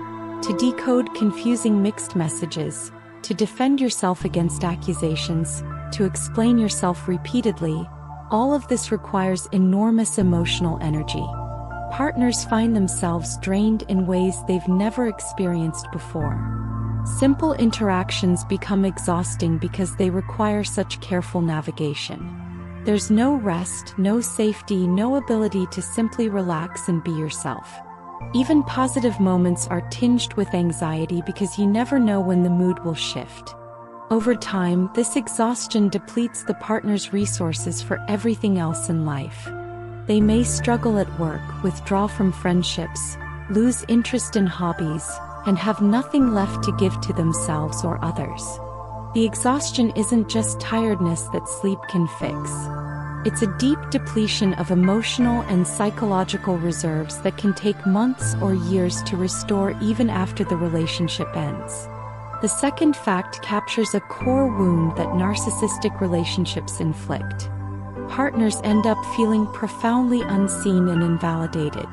to decode confusing mixed messages, to defend yourself against accusations, to explain yourself repeatedly, all of this requires enormous emotional energy. Partners find themselves drained in ways they've never experienced before. Simple interactions become exhausting because they require such careful navigation. There's no rest, no safety, no ability to simply relax and be yourself. Even positive moments are tinged with anxiety because you never know when the mood will shift. Over time, this exhaustion depletes the partner's resources for everything else in life. They may struggle at work, withdraw from friendships, lose interest in hobbies, and have nothing left to give to themselves or others. The exhaustion isn't just tiredness that sleep can fix. It's a deep depletion of emotional and psychological reserves that can take months or years to restore even after the relationship ends. The second fact captures a core wound that narcissistic relationships inflict. Partners end up feeling profoundly unseen and invalidated.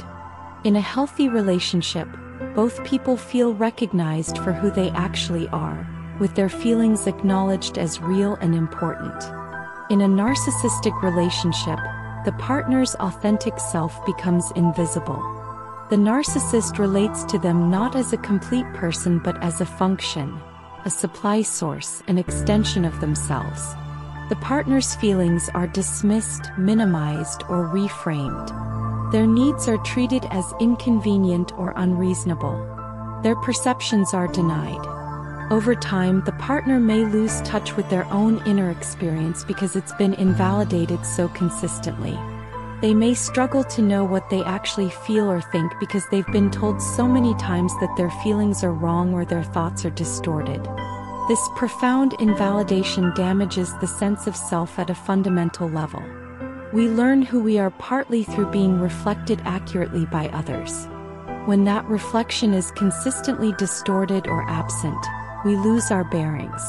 In a healthy relationship, both people feel recognized for who they actually are, with their feelings acknowledged as real and important. In a narcissistic relationship, the partner's authentic self becomes invisible. The narcissist relates to them not as a complete person but as a function, a supply source, an extension of themselves. The partner's feelings are dismissed, minimized, or reframed. Their needs are treated as inconvenient or unreasonable. Their perceptions are denied. Over time, the partner may lose touch with their own inner experience because it's been invalidated so consistently. They may struggle to know what they actually feel or think because they've been told so many times that their feelings are wrong or their thoughts are distorted. This profound invalidation damages the sense of self at a fundamental level. We learn who we are partly through being reflected accurately by others. When that reflection is consistently distorted or absent, we lose our bearings.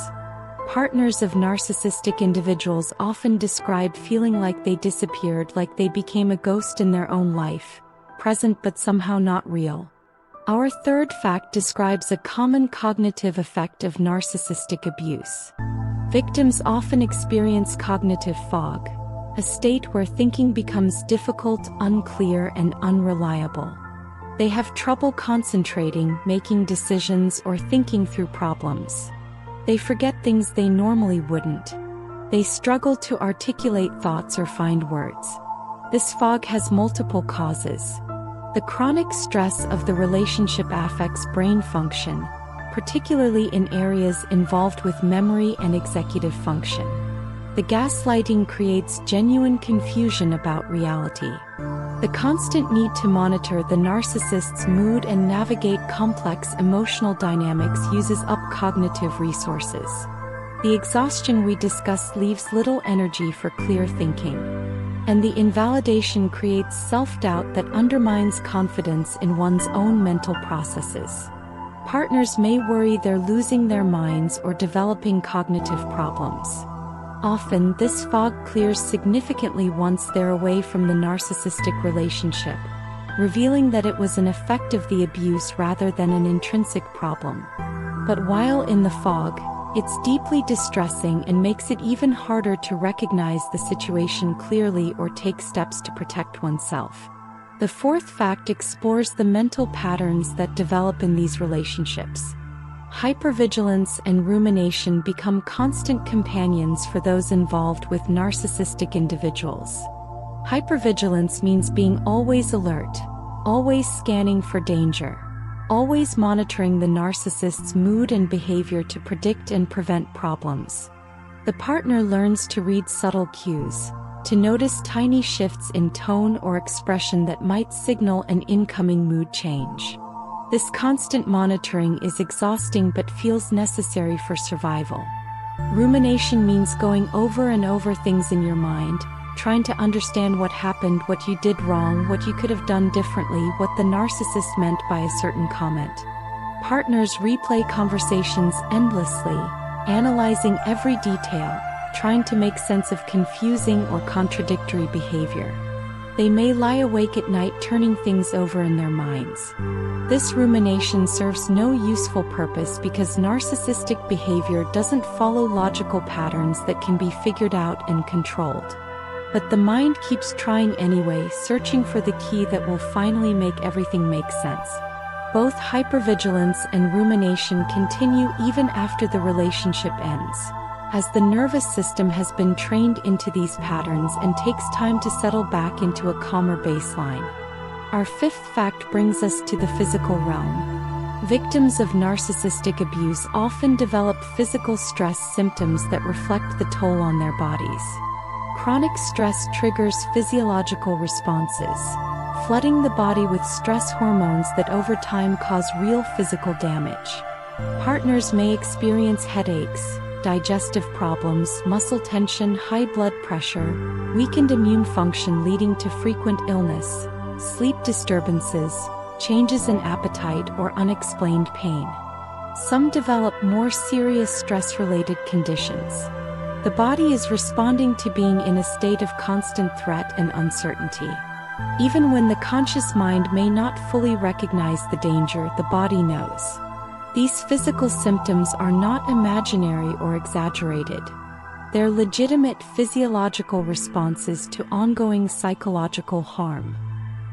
Partners of narcissistic individuals often describe feeling like they disappeared, like they became a ghost in their own life, present but somehow not real. Our third fact describes a common cognitive effect of narcissistic abuse. Victims often experience cognitive fog, a state where thinking becomes difficult, unclear, and unreliable. They have trouble concentrating, making decisions, or thinking through problems. They forget things they normally wouldn't. They struggle to articulate thoughts or find words. This fog has multiple causes. The chronic stress of the relationship affects brain function, particularly in areas involved with memory and executive function. The gaslighting creates genuine confusion about reality. The constant need to monitor the narcissist's mood and navigate complex emotional dynamics uses up cognitive resources. The exhaustion we discussed leaves little energy for clear thinking. And the invalidation creates self-doubt that undermines confidence in one's own mental processes. Partners may worry they're losing their minds or developing cognitive problems. Often, this fog clears significantly once they're away from the narcissistic relationship, revealing that it was an effect of the abuse rather than an intrinsic problem. But while in the fog, it's deeply distressing and makes it even harder to recognize the situation clearly or take steps to protect oneself. The fourth fact explores the mental patterns that develop in these relationships. Hypervigilance and rumination become constant companions for those involved with narcissistic individuals. Hypervigilance means being always alert, always scanning for danger, always monitoring the narcissist's mood and behavior to predict and prevent problems. The partner learns to read subtle cues, to notice tiny shifts in tone or expression that might signal an incoming mood change. This constant monitoring is exhausting but feels necessary for survival. Rumination means going over and over things in your mind, trying to understand what happened, what you did wrong, what you could have done differently, what the narcissist meant by a certain comment. Partners replay conversations endlessly, analyzing every detail, trying to make sense of confusing or contradictory behavior. They may lie awake at night turning things over in their minds. This rumination serves no useful purpose because narcissistic behavior doesn't follow logical patterns that can be figured out and controlled. But the mind keeps trying anyway, searching for the key that will finally make everything make sense. Both hypervigilance and rumination continue even after the relationship ends, as the nervous system has been trained into these patterns and takes time to settle back into a calmer baseline. Our fifth fact brings us to the physical realm. Victims of narcissistic abuse often develop physical stress symptoms that reflect the toll on their bodies. Chronic stress triggers physiological responses, flooding the body with stress hormones that over time cause real physical damage. Partners may experience headaches, digestive problems, muscle tension, high blood pressure, weakened immune function leading to frequent illness, sleep disturbances, changes in appetite, or unexplained pain. Some develop more serious stress-related conditions. The body is responding to being in a state of constant threat and uncertainty. Even when the conscious mind may not fully recognize the danger, the body knows. These physical symptoms are not imaginary or exaggerated. They're legitimate physiological responses to ongoing psychological harm.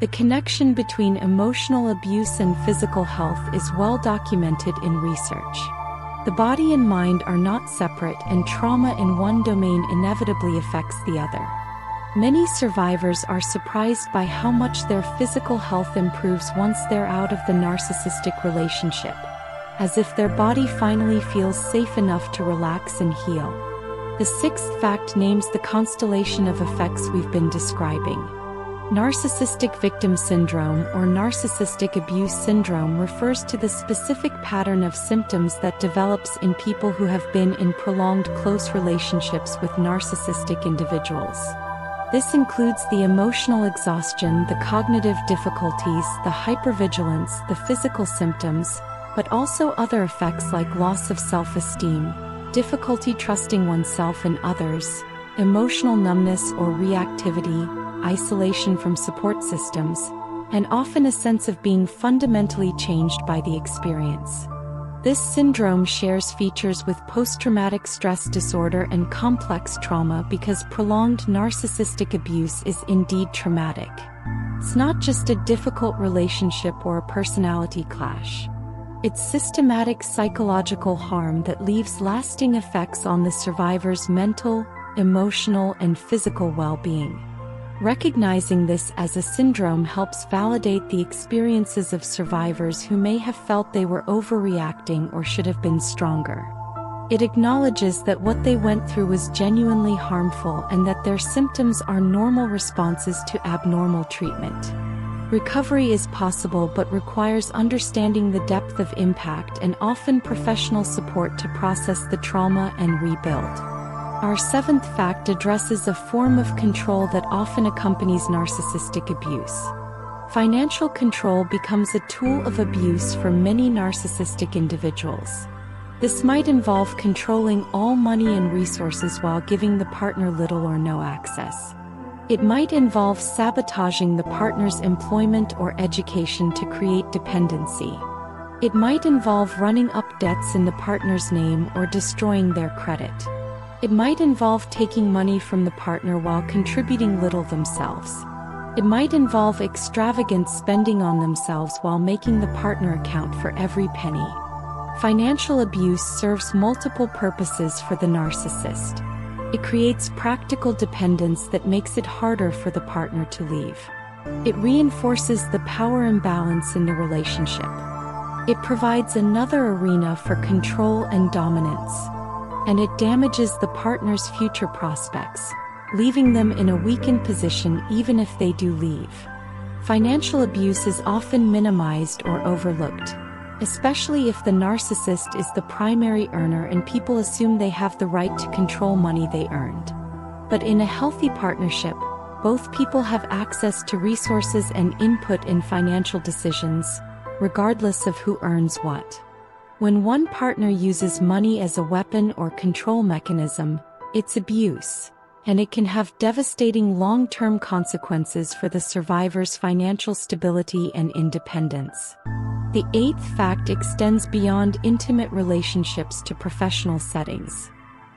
The connection between emotional abuse and physical health is well documented in research. The body and mind are not separate, and trauma in one domain inevitably affects the other. Many survivors are surprised by how much their physical health improves once they're out of the narcissistic relationship, as if their body finally feels safe enough to relax and heal. The sixth fact names the constellation of effects we've been describing. Narcissistic victim syndrome or narcissistic abuse syndrome refers to the specific pattern of symptoms that develops in people who have been in prolonged close relationships with narcissistic individuals. This includes the emotional exhaustion, the cognitive difficulties, the hypervigilance, the physical symptoms, but also other effects like loss of self-esteem, difficulty trusting oneself and others, emotional numbness or reactivity, isolation from support systems, and often a sense of being fundamentally changed by the experience. This syndrome shares features with post-traumatic stress disorder and complex trauma because prolonged narcissistic abuse is indeed traumatic. It's not just a difficult relationship or a personality clash. It's systematic psychological harm that leaves lasting effects on the survivor's mental, emotional, and physical well-being. Recognizing this as a syndrome helps validate the experiences of survivors who may have felt they were overreacting or should have been stronger. It acknowledges that what they went through was genuinely harmful and that their symptoms are normal responses to abnormal treatment. Recovery is possible but requires understanding the depth of impact and often professional support to process the trauma and rebuild. Our seventh fact addresses a form of control that often accompanies narcissistic abuse. Financial control becomes a tool of abuse for many narcissistic individuals. This might involve controlling all money and resources while giving the partner little or no access. It might involve sabotaging the partner's employment or education to create dependency. It might involve running up debts in the partner's name or destroying their credit. It might involve taking money from the partner while contributing little themselves. It might involve extravagant spending on themselves while making the partner account for every penny. Financial abuse serves multiple purposes for the narcissist. It creates practical dependence that makes it harder for the partner to leave. It reinforces the power imbalance in the relationship. It provides another arena for control and dominance. And it damages the partner's future prospects, leaving them in a weakened position even if they do leave. Financial abuse is often minimized or overlooked, especially if the narcissist is the primary earner and people assume they have the right to control money they earned. But in a healthy partnership, both people have access to resources and input in financial decisions, regardless of who earns what. When one partner uses money as a weapon or control mechanism, it's abuse, and it can have devastating long-term consequences for the survivor's financial stability and independence. The eighth fact extends beyond intimate relationships to professional settings.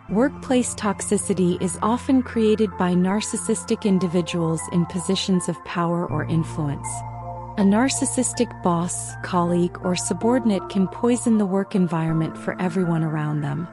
Workplace toxicity is often created by narcissistic individuals in positions of power or influence. A narcissistic boss, colleague, or subordinate can poison the work environment for everyone around them.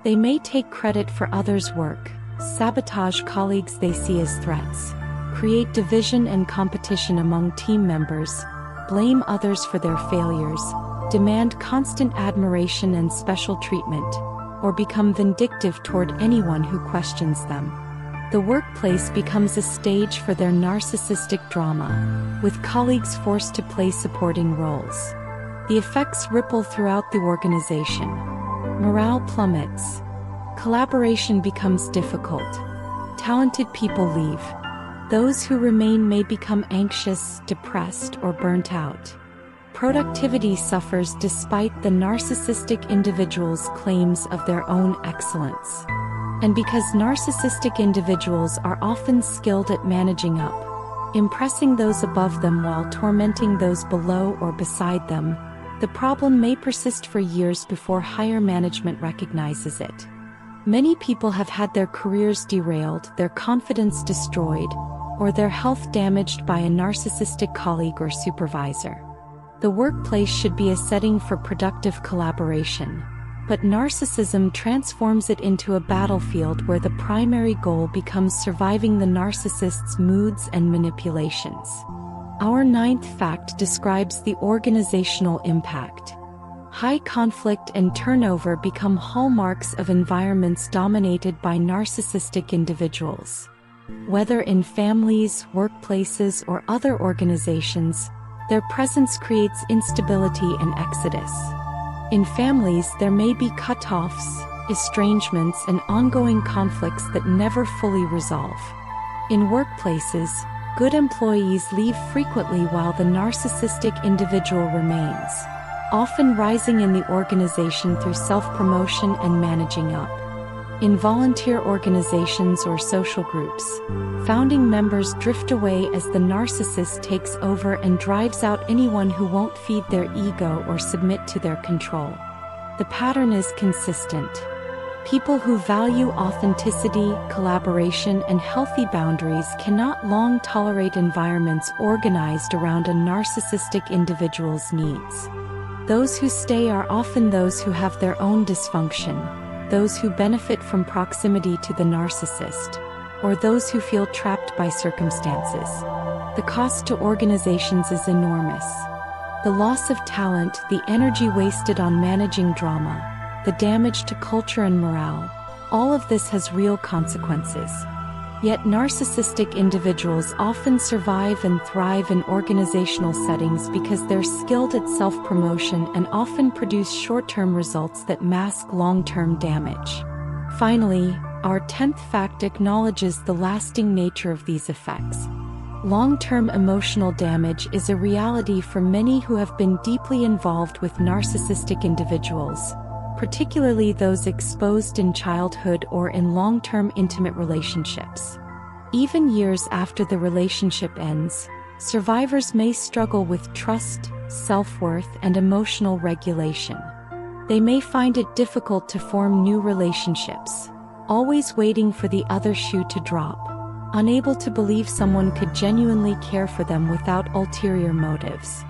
They may take credit for others' work, sabotage colleagues they see as threats, create division and competition among team members, blame others for their failures, demand constant admiration and special treatment, or become vindictive toward anyone who questions them. The workplace becomes a stage for their narcissistic drama, with colleagues forced to play supporting roles. The effects ripple throughout the organization. Morale plummets. Collaboration becomes difficult. Talented people leave. Those who remain may become anxious, depressed, or burnt out. Productivity suffers despite the narcissistic individual's claims of their own excellence. And because narcissistic individuals are often skilled at managing up, impressing those above them while tormenting those below or beside them, the problem may persist for years before higher management recognizes it. Many people have had their careers derailed, their confidence destroyed, or their health damaged by a narcissistic colleague or supervisor. The workplace should be a setting for productive collaboration, but narcissism transforms it into a battlefield where the primary goal becomes surviving the narcissist's moods and manipulations. Our ninth fact describes the organizational impact. High conflict and turnover become hallmarks of environments dominated by narcissistic individuals. Whether in families, workplaces, or other organizations, their presence creates instability and exodus. In families, there may be cutoffs, estrangements, and ongoing conflicts that never fully resolve. In workplaces, good employees leave frequently while the narcissistic individual remains, often rising in the organization through self-promotion and managing up. In volunteer organizations or social groups, founding members drift away as the narcissist takes over and drives out anyone who won't feed their ego or submit to their control. The pattern is consistent. People who value authenticity, collaboration, and healthy boundaries cannot long tolerate environments organized around a narcissistic individual's needs. Those who stay are often those who have their own dysfunction, those who benefit from proximity to the narcissist, or those who feel trapped by circumstances. The cost to organizations is enormous. The loss of talent, the energy wasted on managing drama, the damage to culture and morale, all of this has real consequences. Yet narcissistic individuals often survive and thrive in organizational settings because they're skilled at self-promotion and often produce short-term results that mask long-term damage. Finally, our 10th fact acknowledges the lasting nature of these effects. Long-term emotional damage is a reality for many who have been deeply involved with narcissistic individuals, particularly those exposed in childhood or in long-term intimate relationships. Even years after the relationship ends, survivors may struggle with trust, self-worth, and emotional regulation. They may find it difficult to form new relationships, always waiting for the other shoe to drop, unable to believe someone could genuinely care for them without ulterior motives.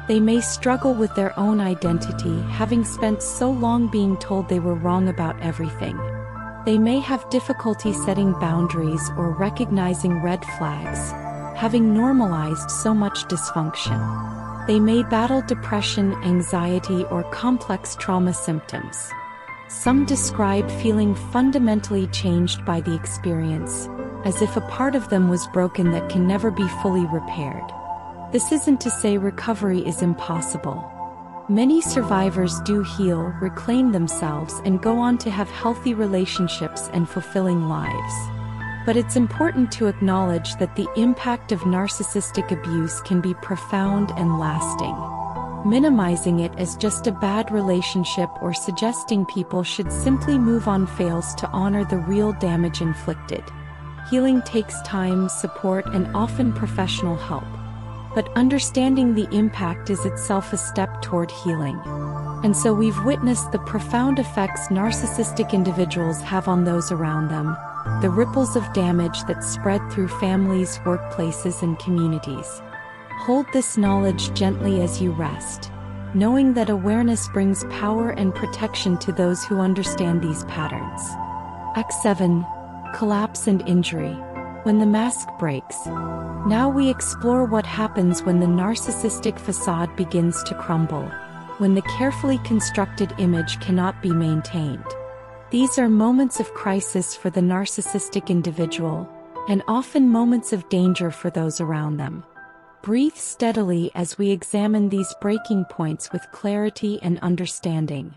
They may struggle with their own identity, having spent so long being told they were wrong about everything. They may have difficulty setting boundaries or recognizing red flags, having normalized so much dysfunction. They may battle depression, anxiety, or complex trauma symptoms. Some describe feeling fundamentally changed by the experience, as if a part of them was broken that can never be fully repaired. This isn't to say recovery is impossible. Many survivors do heal, reclaim themselves, and go on to have healthy relationships and fulfilling lives. But it's important to acknowledge that the impact of narcissistic abuse can be profound and lasting. Minimizing it as just a bad relationship or suggesting people should simply move on fails to honor the real damage inflicted. Healing takes time, support, and often professional help. But understanding the impact is itself a step toward healing. And so we've witnessed the profound effects narcissistic individuals have on those around them, the ripples of damage that spread through families, workplaces, and communities. Hold this knowledge gently as you rest, knowing that awareness brings power and protection to those who understand these patterns. Act 7. Collapse and injury. When the mask breaks. Now we explore what happens when the narcissistic facade begins to crumble, when the carefully constructed image cannot be maintained. These are moments of crisis for the narcissistic individual, and often moments of danger for those around them. Breathe steadily as we examine these breaking points with clarity and understanding.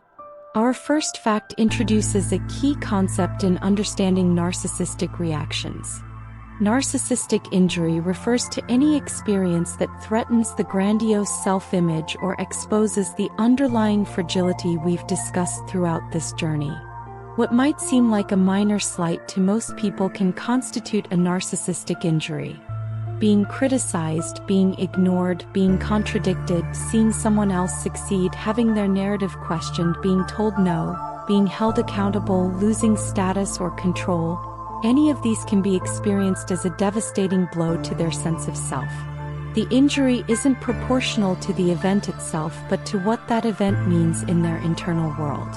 Our first fact introduces a key concept in understanding narcissistic reactions. Narcissistic injury refers to any experience that threatens the grandiose self-image or exposes the underlying fragility we've discussed throughout this journey. What might seem like a minor slight to most people can constitute a narcissistic injury. Being criticized, being ignored, being contradicted, seeing someone else succeed, having their narrative questioned, being told no, being held accountable, losing status or control. Any of these can be experienced as a devastating blow to their sense of self. The injury isn't proportional to the event itself, but to what that event means in their internal world.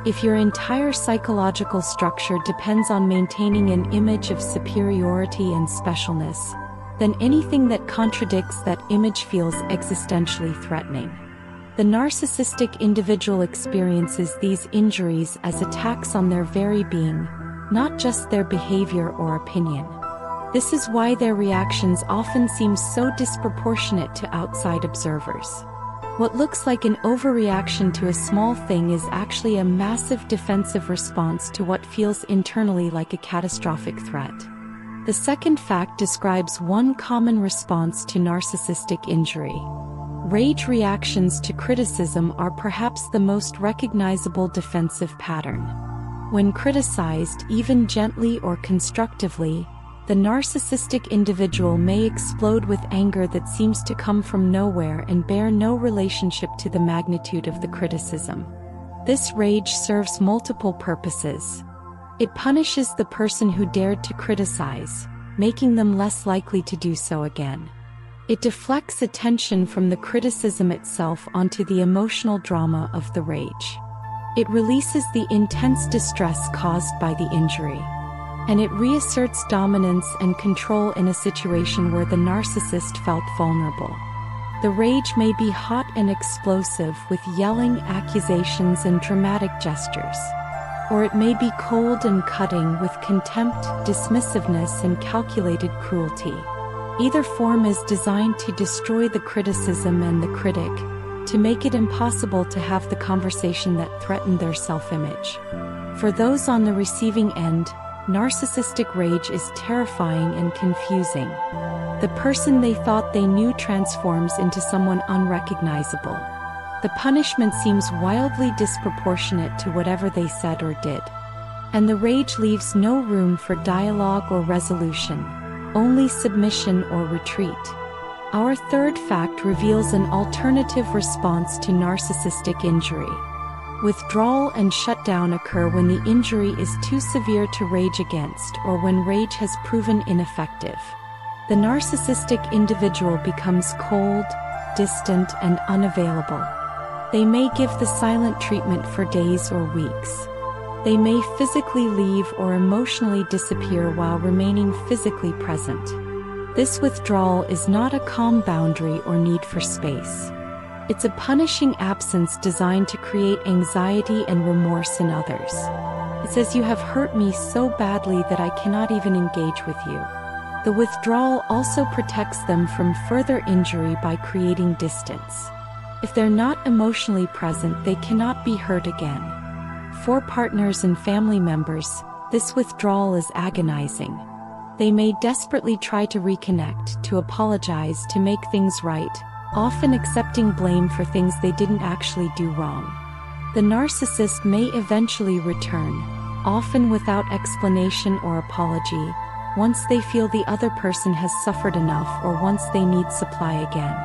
If your entire psychological structure depends on maintaining an image of superiority and specialness, then anything that contradicts that image feels existentially threatening. The narcissistic individual experiences these injuries as attacks on their very being, not just their behavior or opinion. This is why their reactions often seem so disproportionate to outside observers. What looks like an overreaction to a small thing is actually a massive defensive response to what feels internally like a catastrophic threat. The second fact describes one common response to narcissistic injury. Rage reactions to criticism are perhaps the most recognizable defensive pattern. When criticized, even gently or constructively, the narcissistic individual may explode with anger that seems to come from nowhere and bear no relationship to the magnitude of the criticism. This rage serves multiple purposes. It punishes the person who dared to criticize, making them less likely to do so again. It deflects attention from the criticism itself onto the emotional drama of the rage. It releases the intense distress caused by the injury. And it reasserts dominance and control in a situation where the narcissist felt vulnerable. The rage may be hot and explosive with yelling, accusations, and dramatic gestures. or it may be cold and cutting with contempt, dismissiveness, and calculated cruelty. Either form is designed to destroy the criticism and the critic, to make it impossible to have the conversation that threatened their self-image. For those on the receiving end, narcissistic rage is terrifying and confusing. The person they thought they knew transforms into someone unrecognizable. The punishment seems wildly disproportionate to whatever they said or did. And the rage leaves no room for dialogue or resolution, only submission or retreat. Our third fact reveals an alternative response to narcissistic injury. Withdrawal and shutdown occur when the injury is too severe to rage against or when rage has proven ineffective. The narcissistic individual becomes cold, distant, and unavailable. They may give the silent treatment for days or weeks. They may physically leave or emotionally disappear while remaining physically present. This withdrawal is not a calm boundary or need for space. It's a punishing absence designed to create anxiety and remorse in others. It says, "You have hurt me so badly that I cannot even engage with you." The withdrawal also protects them from further injury by creating distance. If they're not emotionally present, they cannot be hurt again. For partners and family members, this withdrawal is agonizing. They may desperately try to reconnect, to apologize, to make things right, often accepting blame for things they didn't actually do wrong. The narcissist may eventually return, often without explanation or apology, once they feel the other person has suffered enough or once they need supply again.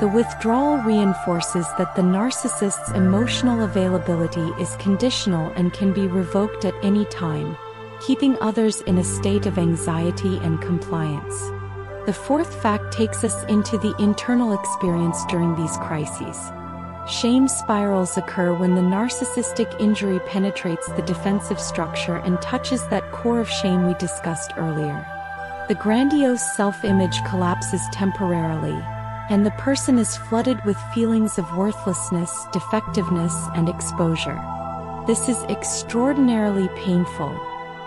The withdrawal reinforces that the narcissist's emotional availability is conditional and can be revoked at any time, keeping others in a state of anxiety and compliance. The fourth fact takes us into the internal experience during these crises. Shame spirals occur when the narcissistic injury penetrates the defensive structure and touches that core of shame we discussed earlier. The grandiose self-image collapses temporarily, and the person is flooded with feelings of worthlessness, defectiveness, and exposure. This is extraordinarily painful,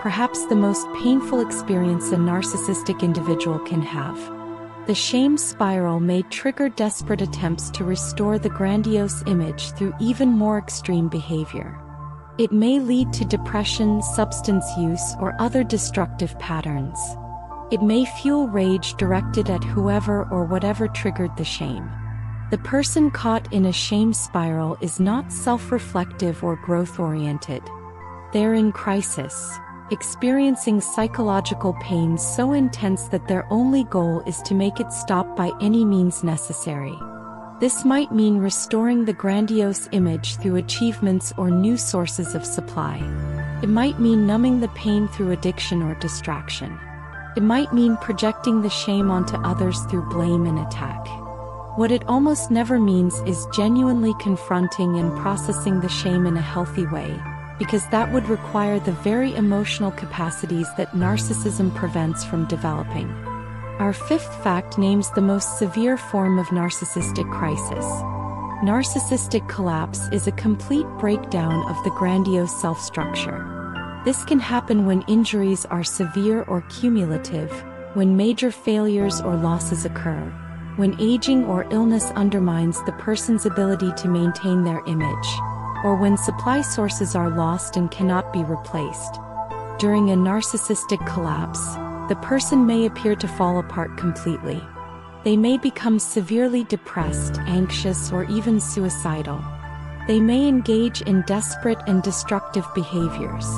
perhaps the most painful experience a narcissistic individual can have. The shame spiral may trigger desperate attempts to restore the grandiose image through even more extreme behavior. It may lead to depression, substance use, or other destructive patterns. It may fuel rage directed at whoever or whatever triggered the shame. The person caught in a shame spiral is not self-reflective or growth-oriented. They're in crisis, experiencing psychological pain so intense that their only goal is to make it stop by any means necessary. This might mean restoring the grandiose image through achievements or new sources of supply. It might mean numbing the pain through addiction or distraction. It might mean projecting the shame onto others through blame and attack. What it almost never means is genuinely confronting and processing the shame in a healthy way, because that would require the very emotional capacities that narcissism prevents from developing. Our fifth fact names the most severe form of narcissistic crisis. Narcissistic collapse is a complete breakdown of the grandiose self-structure. This can happen when injuries are severe or cumulative, when major failures or losses occur, when aging or illness undermines the person's ability to maintain their image, or when supply sources are lost and cannot be replaced. During a narcissistic collapse, the person may appear to fall apart completely. They may become severely depressed, anxious, or even suicidal. They may engage in desperate and destructive behaviors.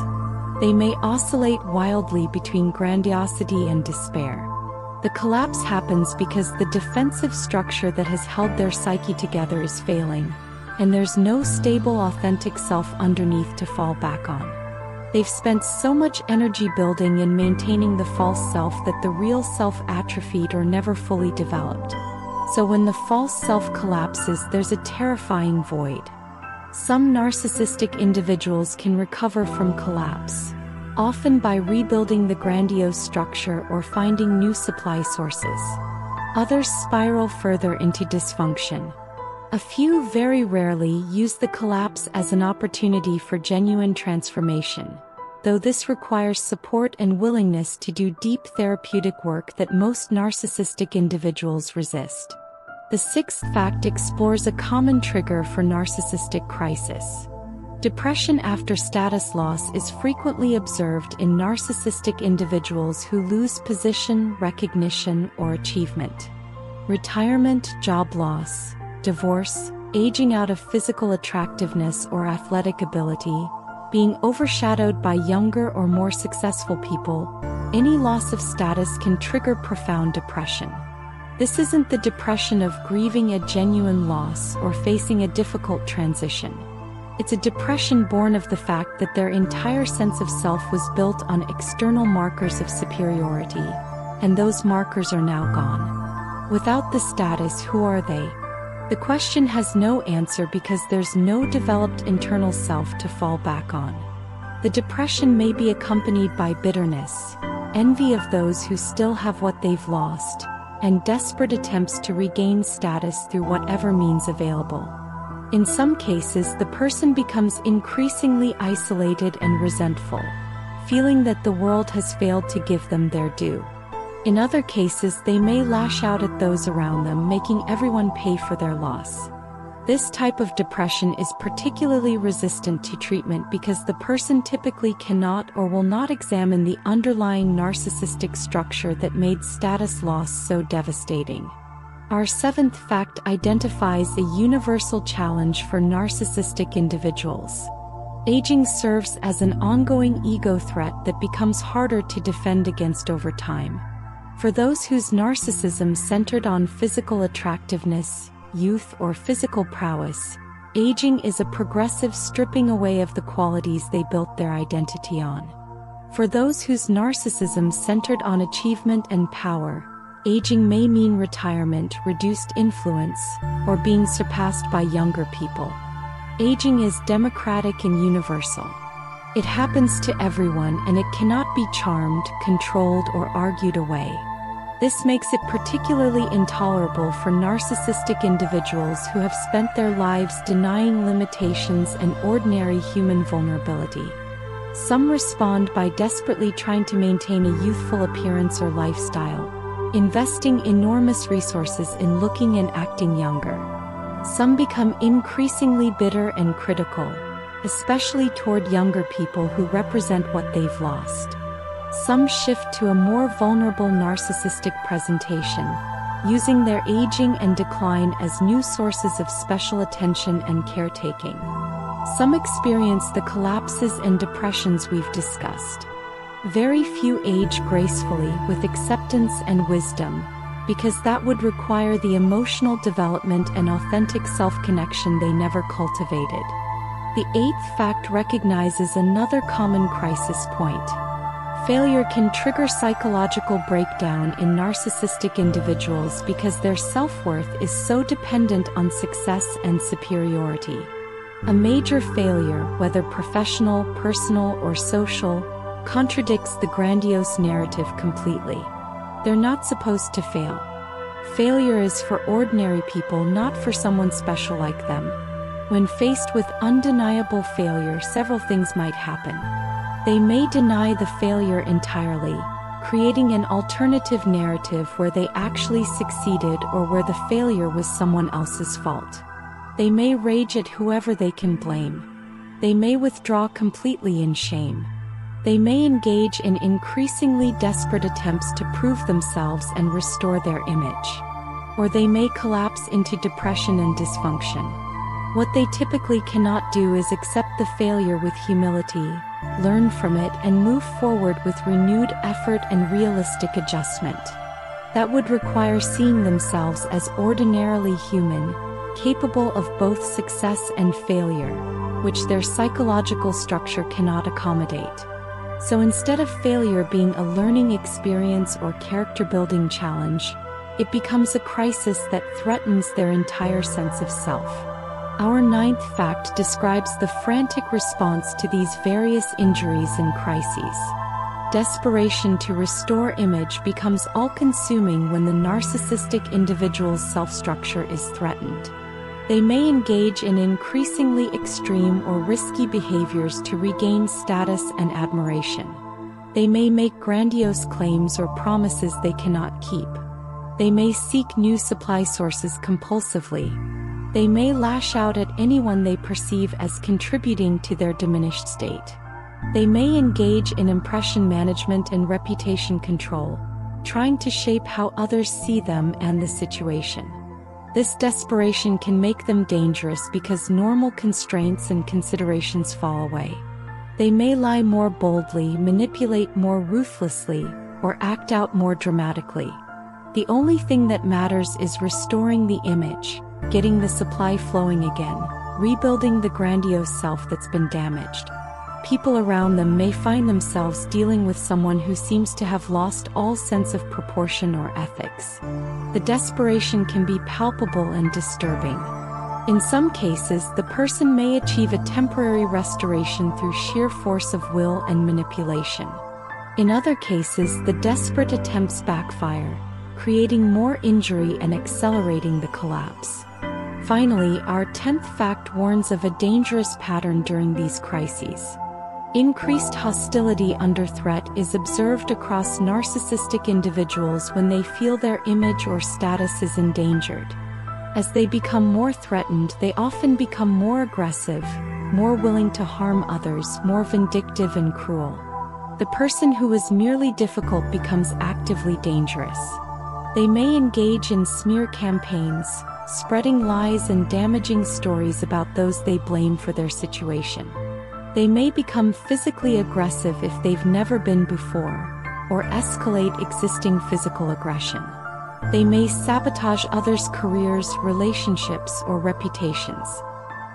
They may oscillate wildly between grandiosity and despair. The collapse happens because the defensive structure that has held their psyche together is failing, and there's no stable, authentic self underneath to fall back on. They've spent so much energy building and maintaining the false self that the real self atrophied or never fully developed. So when the false self collapses, there's a terrifying void. Some narcissistic individuals can recover from collapse, often by rebuilding the grandiose structure or finding new supply sources. Others spiral further into dysfunction. A few very rarely use the collapse as an opportunity for genuine transformation, though this requires support and willingness to do deep therapeutic work that most narcissistic individuals resist. The sixth fact explores a common trigger for narcissistic crisis. Depression after status loss is frequently observed in narcissistic individuals who lose position, recognition, or achievement. Retirement, job loss, divorce, aging out of physical attractiveness or athletic ability, being overshadowed by younger or more successful people, any loss of status can trigger profound depression. This isn't the depression of grieving a genuine loss or facing a difficult transition. It's a depression born of the fact that their entire sense of self was built on external markers of superiority, and those markers are now gone. Without the status, who are they? The question has no answer because there's no developed internal self to fall back on. The depression may be accompanied by bitterness, envy of those who still have what they've lost, and desperate attempts to regain status through whatever means available. In some cases, the person becomes increasingly isolated and resentful, feeling that the world has failed to give them their due. In other cases, they may lash out at those around them, making everyone pay for their loss. This type of depression is particularly resistant to treatment because the person typically cannot or will not examine the underlying narcissistic structure that made status loss so devastating. Our seventh fact identifies a universal challenge for narcissistic individuals. Aging serves as an ongoing ego threat that becomes harder to defend against over time. For those whose narcissism centered on physical attractiveness, youth, or physical prowess, aging is a progressive stripping away of the qualities they built their identity on. For those whose narcissism centered on achievement and power, aging may mean retirement, reduced influence, or being surpassed by younger people. Aging is democratic and universal. It happens to everyone, and it cannot be charmed, controlled, or argued away. This makes it particularly intolerable for narcissistic individuals who have spent their lives denying limitations and ordinary human vulnerability. Some respond by desperately trying to maintain a youthful appearance or lifestyle, investing enormous resources in looking and acting younger. Some become increasingly bitter and critical, especially toward younger people who represent what they've lost. Some shift to a more vulnerable narcissistic presentation, using their aging and decline as new sources of special attention and caretaking. Some experience the collapses and depressions we've discussed. Very few age gracefully with acceptance and wisdom, because that would require the emotional development and authentic self-connection they never cultivated. The eighth fact recognizes another common crisis point. Failure can trigger psychological breakdown in narcissistic individuals because their self-worth is so dependent on success and superiority. A major failure, whether professional, personal, or social, contradicts the grandiose narrative completely. They're not supposed to fail. Failure is for ordinary people, not for someone special like them. When faced with undeniable failure, several things might happen. They may deny the failure entirely, creating an alternative narrative where they actually succeeded or where the failure was someone else's fault. They may rage at whoever they can blame. They may withdraw completely in shame. They may engage in increasingly desperate attempts to prove themselves and restore their image. Or they may collapse into depression and dysfunction. What they typically cannot do is accept the failure with humility, learn from it, and move forward with renewed effort and realistic adjustment. That would require seeing themselves as ordinarily human, capable of both success and failure, which their psychological structure cannot accommodate. So instead of failure being a learning experience or character-building challenge, it becomes a crisis that threatens their entire sense of self. Our ninth fact describes the frantic response to these various injuries and crises. Desperation to restore image becomes all-consuming when the narcissistic individual's self-structure is threatened. They may engage in increasingly extreme or risky behaviors to regain status and admiration. They may make grandiose claims or promises they cannot keep. They may seek new supply sources compulsively. They may lash out at anyone they perceive as contributing to their diminished state. They may engage in impression management and reputation control, trying to shape how others see them and the situation. This desperation can make them dangerous because normal constraints and considerations fall away. They may lie more boldly, manipulate more ruthlessly, or act out more dramatically. The only thing that matters is restoring the image, getting the supply flowing again, rebuilding the grandiose self that's been damaged. People around them may find themselves dealing with someone who seems to have lost all sense of proportion or ethics. The desperation can be palpable and disturbing. In some cases, the person may achieve a temporary restoration through sheer force of will and manipulation. In other cases, the desperate attempts backfire, creating more injury and accelerating the collapse. Finally, our 10th fact warns of a dangerous pattern during these crises. Increased hostility under threat is observed across narcissistic individuals when they feel their image or status is endangered. As they become more threatened, they often become more aggressive, more willing to harm others, more vindictive and cruel. The person who is merely difficult becomes actively dangerous. They may engage in smear campaigns, spreading lies and damaging stories about those they blame for their situation. They may become physically aggressive if they've never been before, or escalate existing physical aggression. They may sabotage others' careers, relationships, or reputations.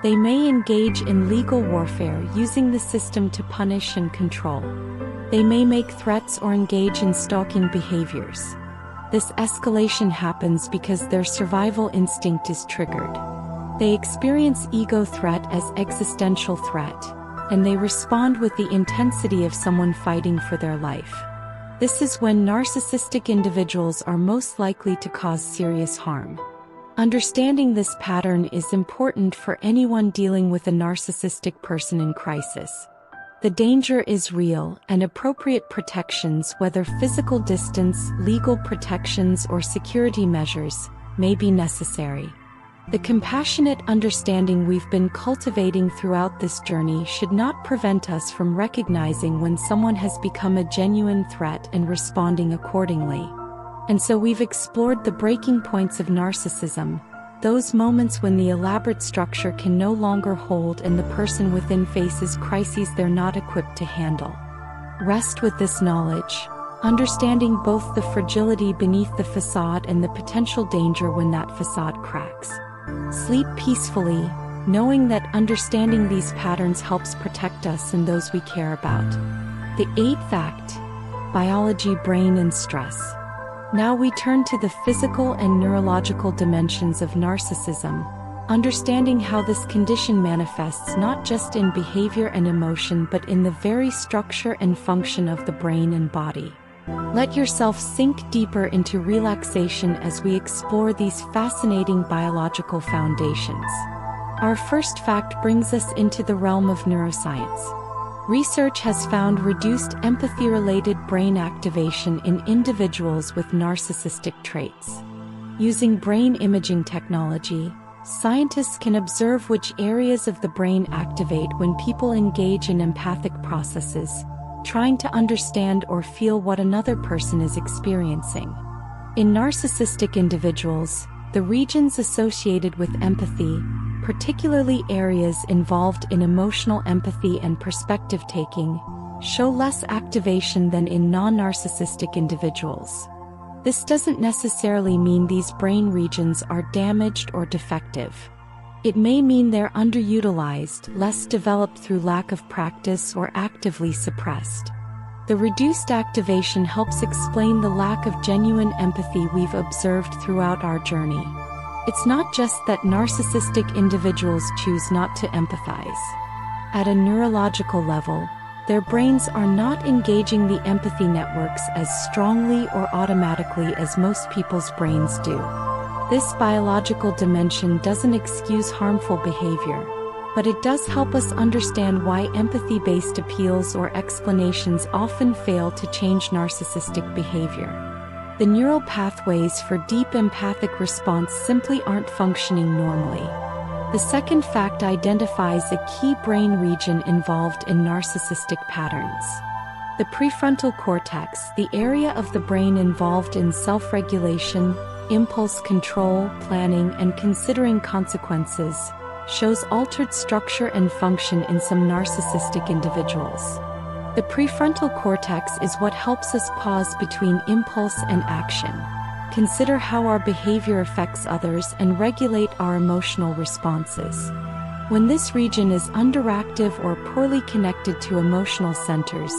They may engage in legal warfare, using the system to punish and control. They may make threats or engage in stalking behaviors. This escalation happens because their survival instinct is triggered. They experience ego threat as existential threat, and they respond with the intensity of someone fighting for their life. This is when narcissistic individuals are most likely to cause serious harm. Understanding this pattern is important for anyone dealing with a narcissistic person in crisis. The danger is real, and appropriate protections, whether physical distance, legal protections, or security measures, may be necessary. The compassionate understanding we've been cultivating throughout this journey should not prevent us from recognizing when someone has become a genuine threat and responding accordingly. And so we've explored the breaking points of narcissism, those moments when the elaborate structure can no longer hold and the person within faces crises they're not equipped to handle. Rest with this knowledge, understanding both the fragility beneath the facade and the potential danger when that facade cracks. Sleep peacefully, knowing that understanding these patterns helps protect us and those we care about. The 8th fact: biology, brain, and stress. Now we turn to the physical and neurological dimensions of narcissism, understanding how this condition manifests not just in behavior and emotion but in the very structure and function of the brain and body. Let yourself sink deeper into relaxation as we explore these fascinating biological foundations. Our first fact brings us into the realm of neuroscience. Research has found reduced empathy-related brain activation in individuals with narcissistic traits. Using brain imaging technology, scientists can observe which areas of the brain activate when people engage in empathic processes, trying to understand or feel what another person is experiencing. In narcissistic individuals, the regions associated with empathy, particularly areas involved in emotional empathy and perspective-taking, show less activation than in non-narcissistic individuals. This doesn't necessarily mean these brain regions are damaged or defective. It may mean they're underutilized, less developed through lack of practice, or actively suppressed. The reduced activation helps explain the lack of genuine empathy we've observed throughout our journey. It's not just that narcissistic individuals choose not to empathize. At a neurological level, their brains are not engaging the empathy networks as strongly or automatically as most people's brains do. This biological dimension doesn't excuse harmful behavior, but it does help us understand why empathy-based appeals or explanations often fail to change narcissistic behavior. The neural pathways for deep empathic response simply aren't functioning normally. The second fact identifies a key brain region involved in narcissistic patterns. The prefrontal cortex, the area of the brain involved in self-regulation, impulse control, planning, and considering consequences, shows altered structure and function in some narcissistic individuals. The prefrontal cortex is what helps us pause between impulse and action, consider how our behavior affects others, and regulate our emotional responses. When this region is underactive or poorly connected to emotional centers,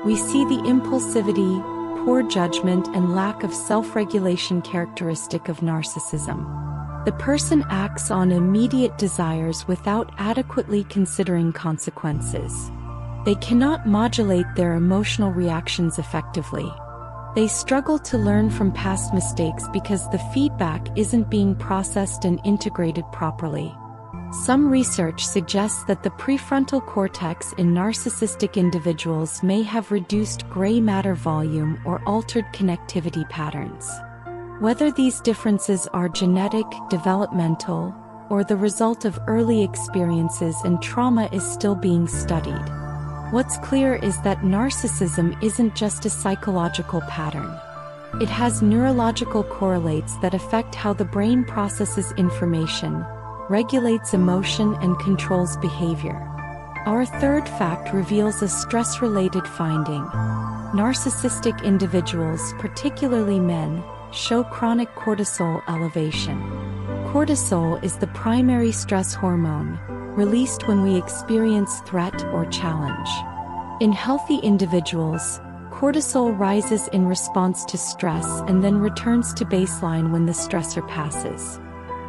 we see the impulsivity, poor judgment, and lack of self-regulation characteristic of narcissism. The person acts on immediate desires without adequately considering consequences. They cannot modulate their emotional reactions effectively. They struggle to learn from past mistakes because the feedback isn't being processed and integrated properly. Some research suggests that the prefrontal cortex in narcissistic individuals may have reduced gray matter volume or altered connectivity patterns. Whether these differences are genetic, developmental, or the result of early experiences and trauma is still being studied. What's clear is that narcissism isn't just a psychological pattern. It has neurological correlates that affect how the brain processes information, regulates emotion, and controls behavior. Our third fact reveals a stress-related finding. Narcissistic individuals, particularly men, show chronic cortisol elevation. Cortisol is the primary stress hormone, released when we experience threat or challenge. In healthy individuals, cortisol rises in response to stress and then returns to baseline when the stressor passes.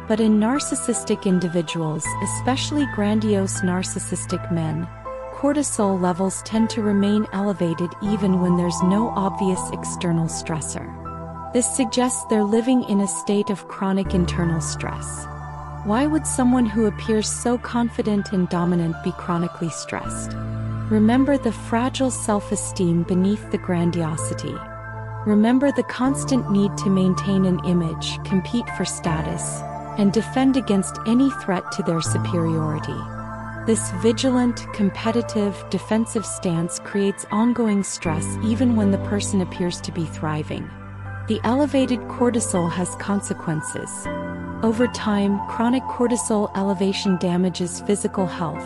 But in narcissistic individuals, especially grandiose narcissistic men, cortisol levels tend to remain elevated even when there's no obvious external stressor. This suggests they're living in a state of chronic internal stress. Why would someone who appears so confident and dominant be chronically stressed? Remember the fragile self-esteem beneath the grandiosity. Remember the constant need to maintain an image, compete for status, and defend against any threat to their superiority. This vigilant, competitive, defensive stance creates ongoing stress even when the person appears to be thriving. The elevated cortisol has consequences. Over time, chronic cortisol elevation damages physical health,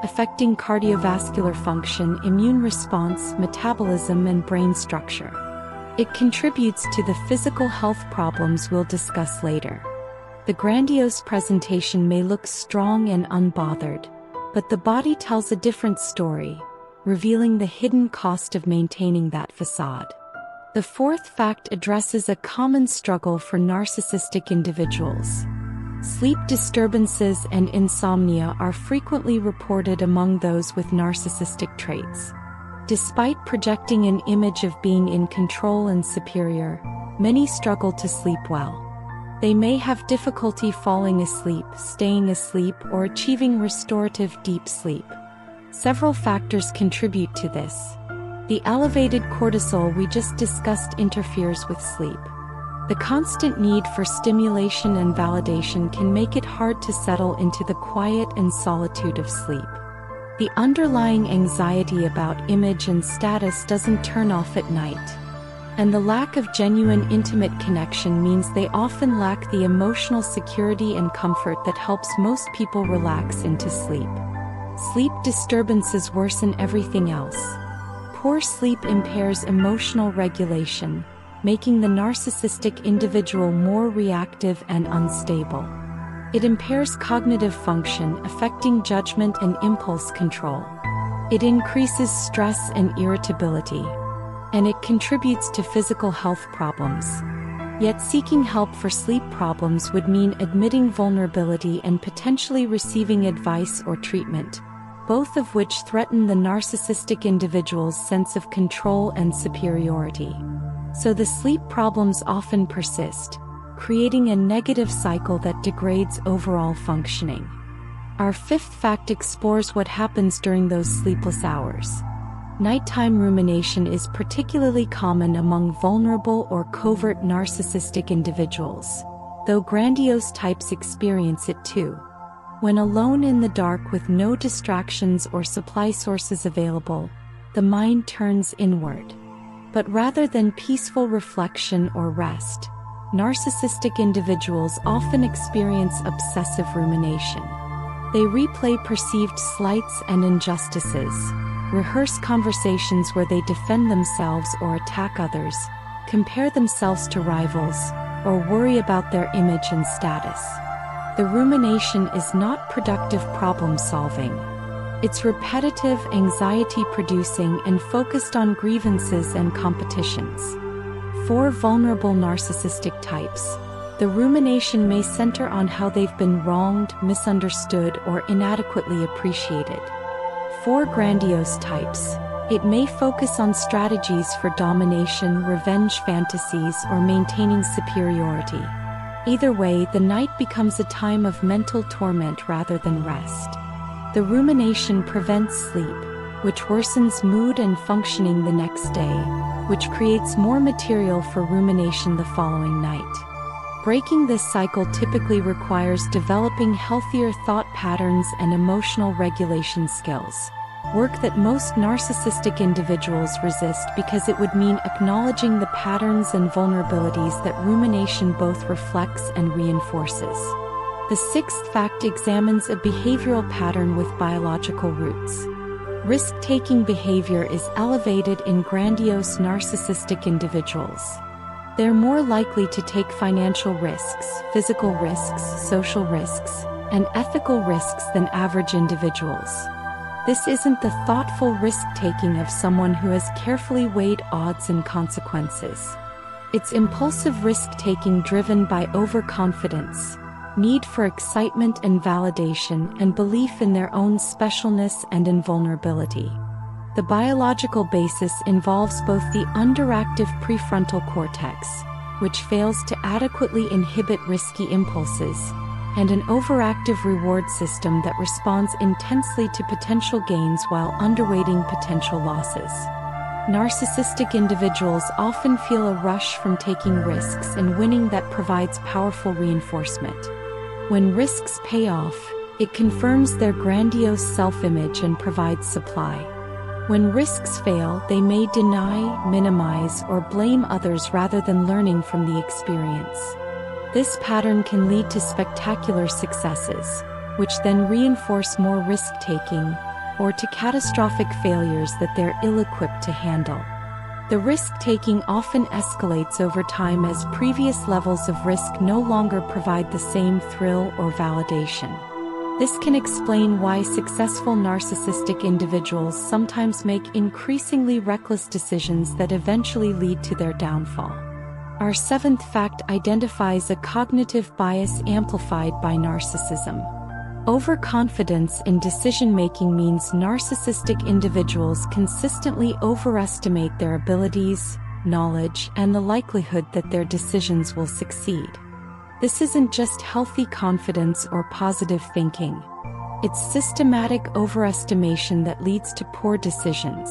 affecting cardiovascular function, immune response, metabolism, and brain structure. It contributes to the physical health problems we'll discuss later. The grandiose presentation may look strong and unbothered, but the body tells a different story, revealing the hidden cost of maintaining that facade. The fourth fact addresses a common struggle for narcissistic individuals. Sleep disturbances and insomnia are frequently reported among those with narcissistic traits. Despite projecting an image of being in control and superior, many struggle to sleep well. They may have difficulty falling asleep, staying asleep, or achieving restorative deep sleep. Several factors contribute to this. The elevated cortisol we just discussed interferes with sleep. The constant need for stimulation and validation can make it hard to settle into the quiet and solitude of sleep. The underlying anxiety about image and status doesn't turn off at night. And the lack of genuine intimate connection means they often lack the emotional security and comfort that helps most people relax into sleep. Sleep disturbances worsen everything else. Poor sleep impairs emotional regulation, making the narcissistic individual more reactive and unstable. It impairs cognitive function, affecting judgment and impulse control. It increases stress and irritability. And it contributes to physical health problems. Yet seeking help for sleep problems would mean admitting vulnerability and potentially receiving advice or treatment, both of which threaten the narcissistic individual's sense of control and superiority. So the sleep problems often persist, creating a negative cycle that degrades overall functioning. Our fifth fact explores what happens during those sleepless hours. Nighttime rumination is particularly common among vulnerable or covert narcissistic individuals, though grandiose types experience it too. When alone in the dark with no distractions or supply sources available, the mind turns inward. But rather than peaceful reflection or rest, narcissistic individuals often experience obsessive rumination. They replay perceived slights and injustices, rehearse conversations where they defend themselves or attack others, compare themselves to rivals, or worry about their image and status. The rumination is not productive problem-solving. It's repetitive, anxiety-producing, and focused on grievances and competitions. For vulnerable narcissistic types, the rumination may center on how they've been wronged, misunderstood, or inadequately appreciated. For grandiose types, it may focus on strategies for domination, revenge fantasies, or maintaining superiority. Either way, the night becomes a time of mental torment rather than rest. The rumination prevents sleep, which worsens mood and functioning the next day, which creates more material for rumination the following night. Breaking this cycle typically requires developing healthier thought patterns and emotional regulation skills, work that most narcissistic individuals resist because it would mean acknowledging the patterns and vulnerabilities that rumination both reflects and reinforces. The sixth fact examines a behavioral pattern with biological roots. Risk-taking behavior is elevated in grandiose narcissistic individuals. They're more likely to take financial risks, physical risks, social risks, and ethical risks than average individuals. This isn't the thoughtful risk-taking of someone who has carefully weighed odds and consequences. It's impulsive risk-taking driven by overconfidence, need for excitement and validation, and belief in their own specialness and invulnerability. The biological basis involves both the underactive prefrontal cortex, which fails to adequately inhibit risky impulses, and an overactive reward system that responds intensely to potential gains while underweighting potential losses. Narcissistic individuals often feel a rush from taking risks and winning that provides powerful reinforcement. When risks pay off, it confirms their grandiose self-image and provides supply. When risks fail, they may deny, minimize, or blame others rather than learning from the experience. This pattern can lead to spectacular successes, which then reinforce more risk-taking, or to catastrophic failures that they're ill-equipped to handle. The risk-taking often escalates over time as previous levels of risk no longer provide the same thrill or validation. This can explain why successful narcissistic individuals sometimes make increasingly reckless decisions that eventually lead to their downfall. Our seventh fact identifies a cognitive bias amplified by narcissism. Overconfidence in decision-making means narcissistic individuals consistently overestimate their abilities, knowledge, and the likelihood that their decisions will succeed. This isn't just healthy confidence or positive thinking. It's systematic overestimation that leads to poor decisions.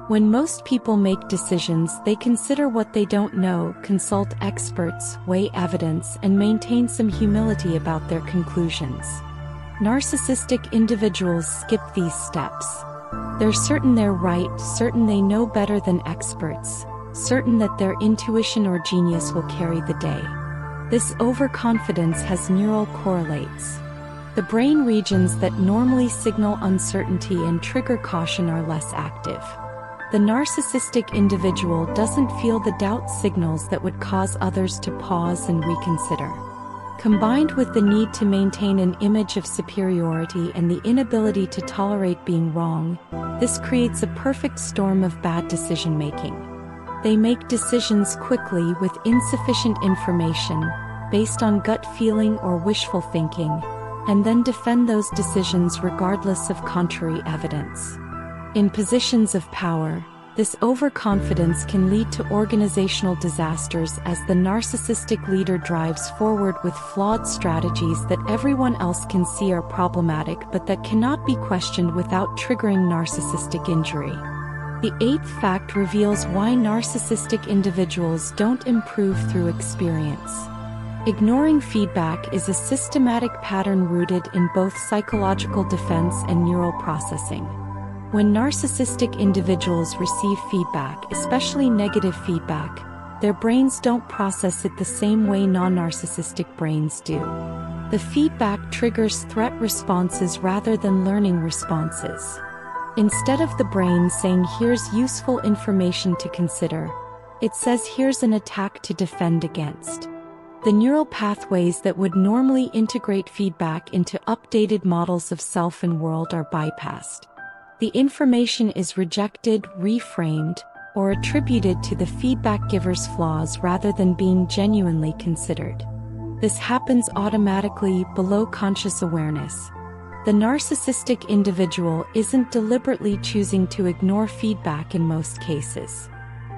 When most people make decisions, they consider what they don't know, consult experts, weigh evidence, and maintain some humility about their conclusions. Narcissistic individuals skip these steps. They're certain they're right, certain they know better than experts, certain that their intuition or genius will carry the day. This overconfidence has neural correlates. The brain regions that normally signal uncertainty and trigger caution are less active. The narcissistic individual doesn't feel the doubt signals that would cause others to pause and reconsider. Combined with the need to maintain an image of superiority and the inability to tolerate being wrong, this creates a perfect storm of bad decision-making. They make decisions quickly with insufficient information, based on gut feeling or wishful thinking, and then defend those decisions regardless of contrary evidence. In positions of power, This overconfidence can lead to organizational disasters as the narcissistic leader drives forward with flawed strategies that everyone else can see are problematic but that cannot be questioned without triggering narcissistic injury. The eighth fact reveals why narcissistic individuals don't improve through experience. Ignoring feedback is a systematic pattern rooted in both psychological defense and neural processing. When narcissistic individuals receive feedback, especially negative feedback, their brains don't process it the same way non-narcissistic brains do. The feedback triggers threat responses rather than learning responses. Instead of the brain saying here's useful information to consider, it says here's an attack to defend against. The neural pathways that would normally integrate feedback into updated models of self and world are bypassed. The information is rejected, reframed, or attributed to the feedback giver's flaws rather than being genuinely considered. This happens automatically below conscious awareness. The narcissistic individual isn't deliberately choosing to ignore feedback in most cases.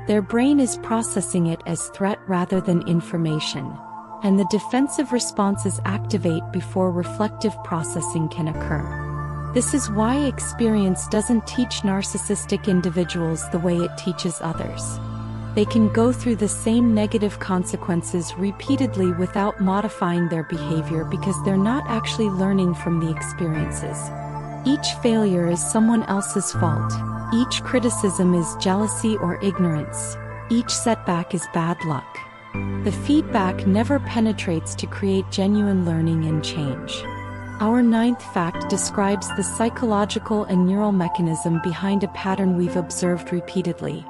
Their brain is processing it as threat rather than information, and the defensive responses activate before reflective processing can occur. This is why experience doesn't teach narcissistic individuals the way it teaches others. They can go through the same negative consequences repeatedly without modifying their behavior because they're not actually learning from the experiences. Each failure is someone else's fault. Each criticism is jealousy or ignorance. Each setback is bad luck. The feedback never penetrates to create genuine learning and change. Our ninth fact describes the psychological and neural mechanism behind a pattern we've observed repeatedly.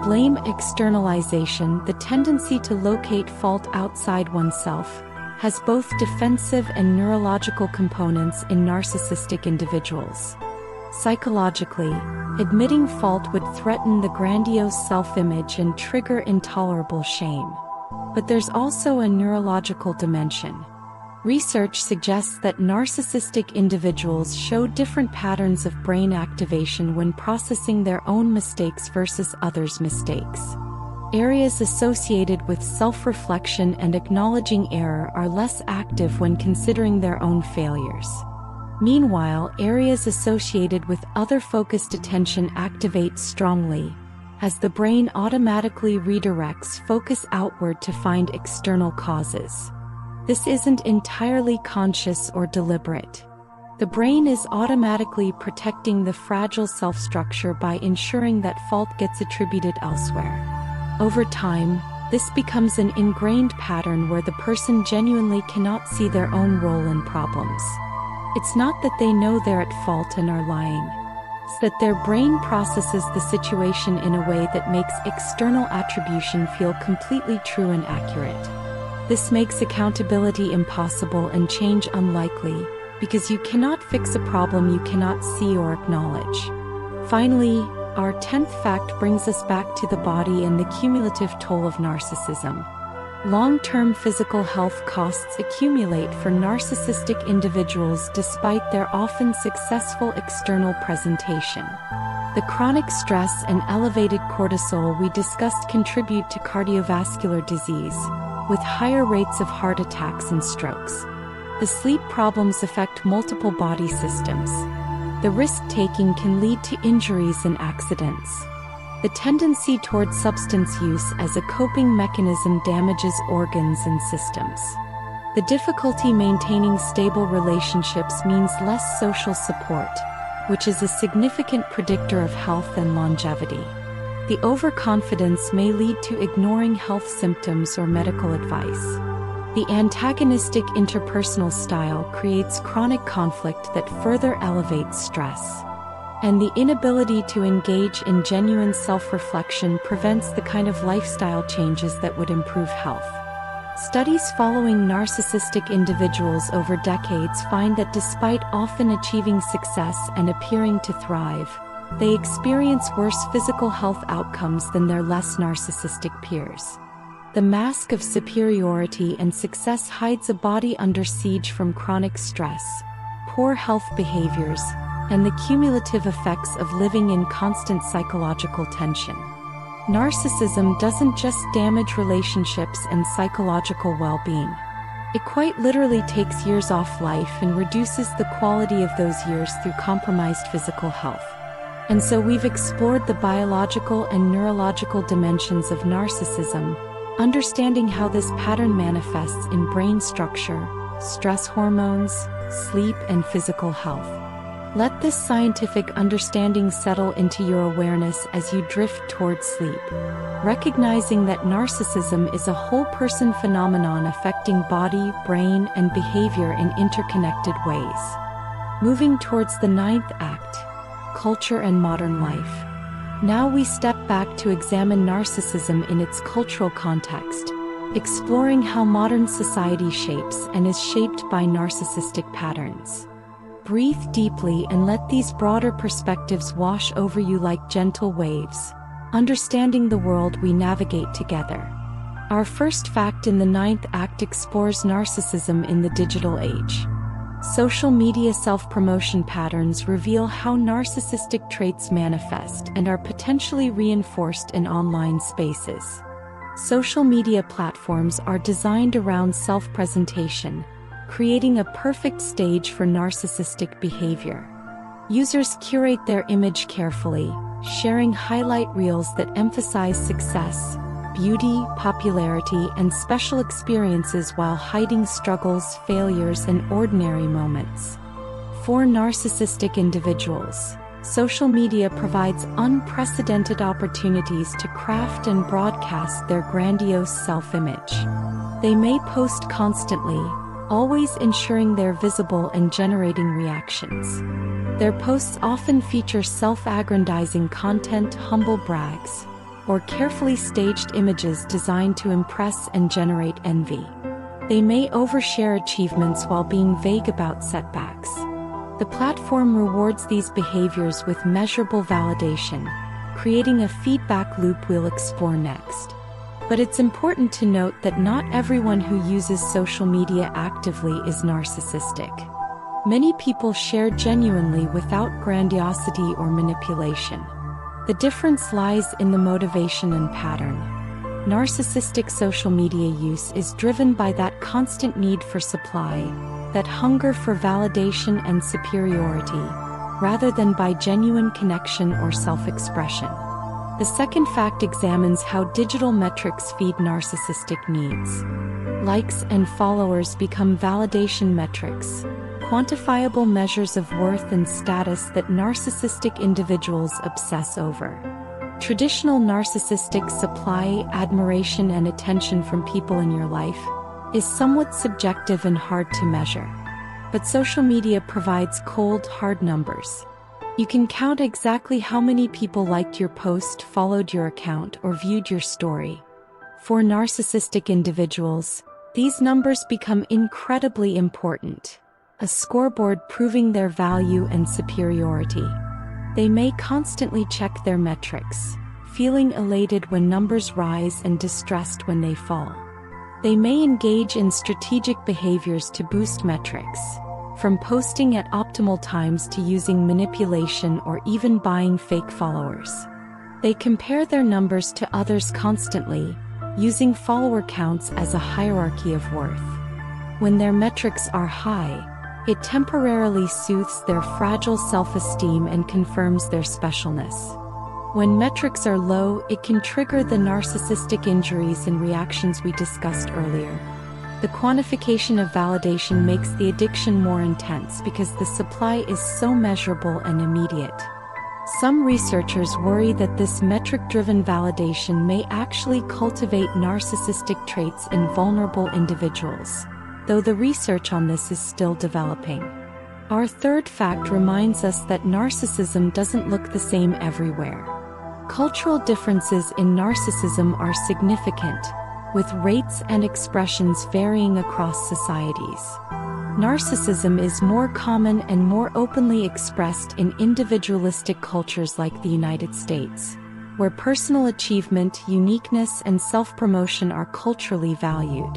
Blame externalization, the tendency to locate fault outside oneself, has both defensive and neurological components in narcissistic individuals. Psychologically, admitting fault would threaten the grandiose self-image and trigger intolerable shame. But there's also a neurological dimension. Research suggests that narcissistic individuals show different patterns of brain activation when processing their own mistakes versus others' mistakes. Areas associated with self-reflection and acknowledging error are less active when considering their own failures. Meanwhile, areas associated with other-focused attention activate strongly, as the brain automatically redirects focus outward to find external causes. This isn't entirely conscious or deliberate. The brain is automatically protecting the fragile self-structure by ensuring that fault gets attributed elsewhere. Over time, this becomes an ingrained pattern where the person genuinely cannot see their own role in problems. It's not that they know they're at fault and are lying. It's that their brain processes the situation in a way that makes external attribution feel completely true and accurate. This makes accountability impossible and change unlikely, because you cannot fix a problem you cannot see or acknowledge. Finally, our 10th fact brings us back to the body and the cumulative toll of narcissism. Long-term physical health costs accumulate for narcissistic individuals despite their often successful external presentation. The chronic stress and elevated cortisol we discussed contribute to cardiovascular disease, with higher rates of heart attacks and strokes. The sleep problems affect multiple body systems. The risk-taking can lead to injuries and accidents. The tendency toward substance use as a coping mechanism damages organs and systems. The difficulty maintaining stable relationships means less social support, which is a significant predictor of health and longevity. The overconfidence may lead to ignoring health symptoms or medical advice. The antagonistic interpersonal style creates chronic conflict that further elevates stress. And the inability to engage in genuine self-reflection prevents the kind of lifestyle changes that would improve health. Studies following narcissistic individuals over decades find that despite often achieving success and appearing to thrive, they experience worse physical health outcomes than their less narcissistic peers. The mask of superiority and success hides a body under siege from chronic stress, poor health behaviors, and the cumulative effects of living in constant psychological tension. Narcissism doesn't just damage relationships and psychological well-being. It quite literally takes years off life and reduces the quality of those years through compromised physical health. And so we've explored the biological and neurological dimensions of narcissism, understanding how this pattern manifests in brain structure, stress hormones, sleep, and physical health. Let this scientific understanding settle into your awareness as you drift towards sleep, recognizing that narcissism is a whole-person phenomenon affecting body, brain, and behavior in interconnected ways. Moving towards the ninth act, culture and modern life. Now we step back to examine narcissism in its cultural context, exploring how modern society shapes and is shaped by narcissistic patterns. Breathe deeply and let these broader perspectives wash over you like gentle waves, understanding the world we navigate together. Our first fact in the ninth act explores narcissism in the digital age. Social media self-promotion patterns reveal how narcissistic traits manifest and are potentially reinforced in online spaces. Social media platforms are designed around self-presentation, creating a perfect stage for narcissistic behavior. Users curate their image carefully, sharing highlight reels that emphasize success, beauty, popularity, and special experiences while hiding struggles, failures, and ordinary moments. For narcissistic individuals, social media provides unprecedented opportunities to craft and broadcast their grandiose self-image. They may post constantly, always ensuring they're visible and generating reactions. Their posts often feature self-aggrandizing content, humble brags, or carefully staged images designed to impress and generate envy. They may overshare achievements while being vague about setbacks. The platform rewards these behaviors with measurable validation, creating a feedback loop we'll explore next. But it's important to note that not everyone who uses social media actively is narcissistic. Many people share genuinely without grandiosity or manipulation. The difference lies in the motivation and pattern. Narcissistic social media use is driven by that constant need for supply, that hunger for validation and superiority, rather than by genuine connection or self-expression. The second fact examines how digital metrics feed narcissistic needs. Likes and followers become validation metrics, quantifiable measures of worth and status that narcissistic individuals obsess over. Traditional narcissistic supply, admiration, and attention from people in your life is somewhat subjective and hard to measure. But social media provides cold, hard numbers. You can count exactly how many people liked your post, followed your account, or viewed your story. For narcissistic individuals, these numbers become incredibly important, a scoreboard proving their value and superiority. They may constantly check their metrics, feeling elated when numbers rise and distressed when they fall. They may engage in strategic behaviors to boost metrics, from posting at optimal times to using manipulation or even buying fake followers. They compare their numbers to others constantly, using follower counts as a hierarchy of worth. When their metrics are high, it temporarily soothes their fragile self-esteem and confirms their specialness. When metrics are low, it can trigger the narcissistic injuries and reactions we discussed earlier. The quantification of validation makes the addiction more intense because the supply is so measurable and immediate. Some researchers worry that this metric-driven validation may actually cultivate narcissistic traits in vulnerable individuals, though the research on this is still developing. Our third fact reminds us that narcissism doesn't look the same everywhere. Cultural differences in narcissism are significant, with rates and expressions varying across societies. Narcissism is more common and more openly expressed in individualistic cultures like the United States, where personal achievement, uniqueness, and self-promotion are culturally valued.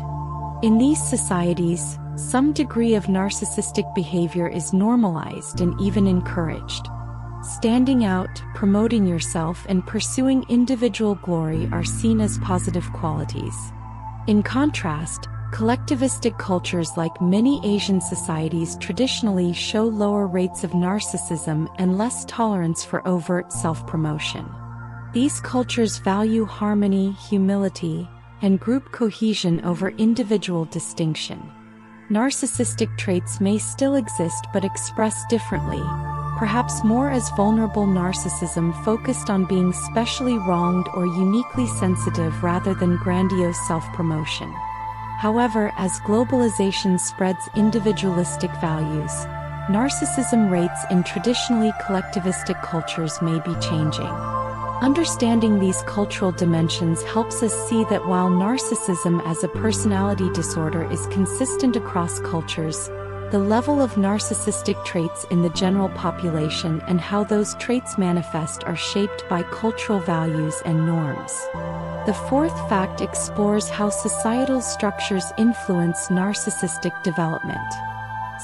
In these societies, Some degree of narcissistic behavior is normalized and even encouraged. Standing out, promoting yourself, and pursuing individual glory are seen as positive qualities. In contrast, collectivistic cultures like many Asian societies traditionally show lower rates of narcissism and less tolerance for overt self-promotion. These cultures value harmony, humility, and group cohesion over individual distinction. Narcissistic traits may still exist but expressed differently, perhaps more as vulnerable narcissism focused on being specially wronged or uniquely sensitive rather than grandiose self-promotion. However, as globalization spreads individualistic values, narcissism rates in traditionally collectivistic cultures may be changing. Understanding these cultural dimensions helps us see that while narcissism as a personality disorder is consistent across cultures, the level of narcissistic traits in the general population and how those traits manifest are shaped by cultural values and norms. The fourth fact explores how societal structures influence narcissistic development.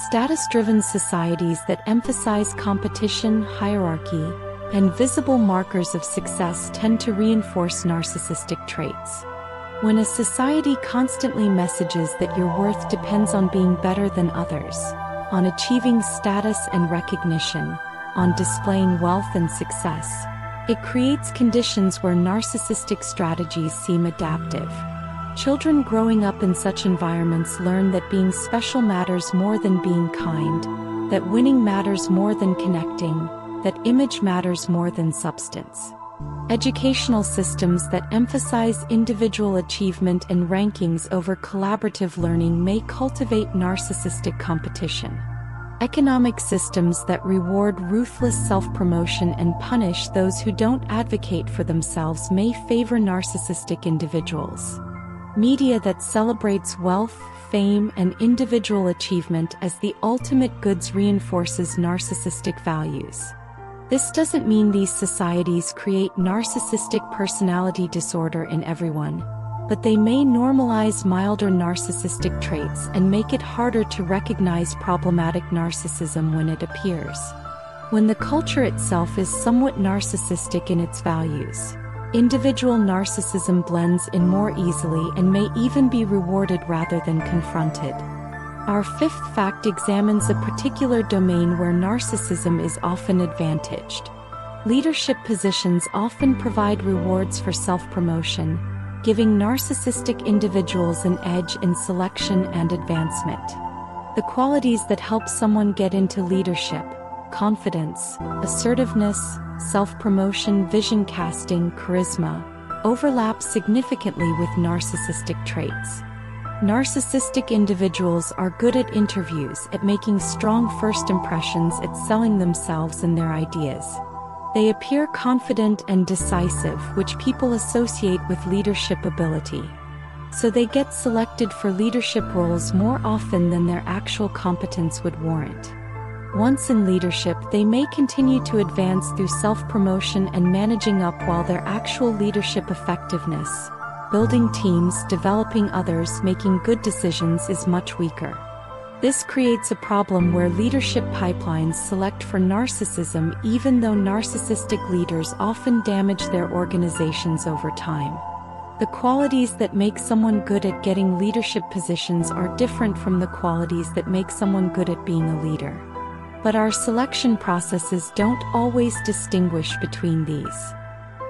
Status-driven societies that emphasize competition, hierarchy, and visible markers of success tend to reinforce narcissistic traits. When a society constantly messages that your worth depends on being better than others, on achieving status and recognition, on displaying wealth and success, it creates conditions where narcissistic strategies seem adaptive. Children growing up in such environments learn that being special matters more than being kind, that winning matters more than connecting, that image matters more than substance. Educational systems that emphasize individual achievement and rankings over collaborative learning may cultivate narcissistic competition. Economic systems that reward ruthless self-promotion and punish those who don't advocate for themselves may favor narcissistic individuals. Media that celebrates wealth, fame, and individual achievement as the ultimate goods reinforces narcissistic values. This doesn't mean these societies create narcissistic personality disorder in everyone, but they may normalize milder narcissistic traits and make it harder to recognize problematic narcissism when it appears. When the culture itself is somewhat narcissistic in its values, individual narcissism blends in more easily and may even be rewarded rather than confronted. Our fifth fact examines a particular domain where narcissism is often advantaged. Leadership positions often provide rewards for self-promotion, giving narcissistic individuals an edge in selection and advancement. The qualities that help someone get into leadership, confidence, assertiveness, self-promotion, vision casting, charisma, overlap significantly with narcissistic traits. Narcissistic individuals are good at interviews, at making strong first impressions, at selling themselves and their ideas. They appear confident and decisive, which people associate with leadership ability. So they get selected for leadership roles more often than their actual competence would warrant. Once in leadership, they may continue to advance through self-promotion and managing up, while their actual leadership effectiveness, building teams, developing others, making good decisions, is much weaker. This creates a problem where leadership pipelines select for narcissism, even though narcissistic leaders often damage their organizations over time. The qualities that make someone good at getting leadership positions are different from the qualities that make someone good at being a leader. But our selection processes don't always distinguish between these.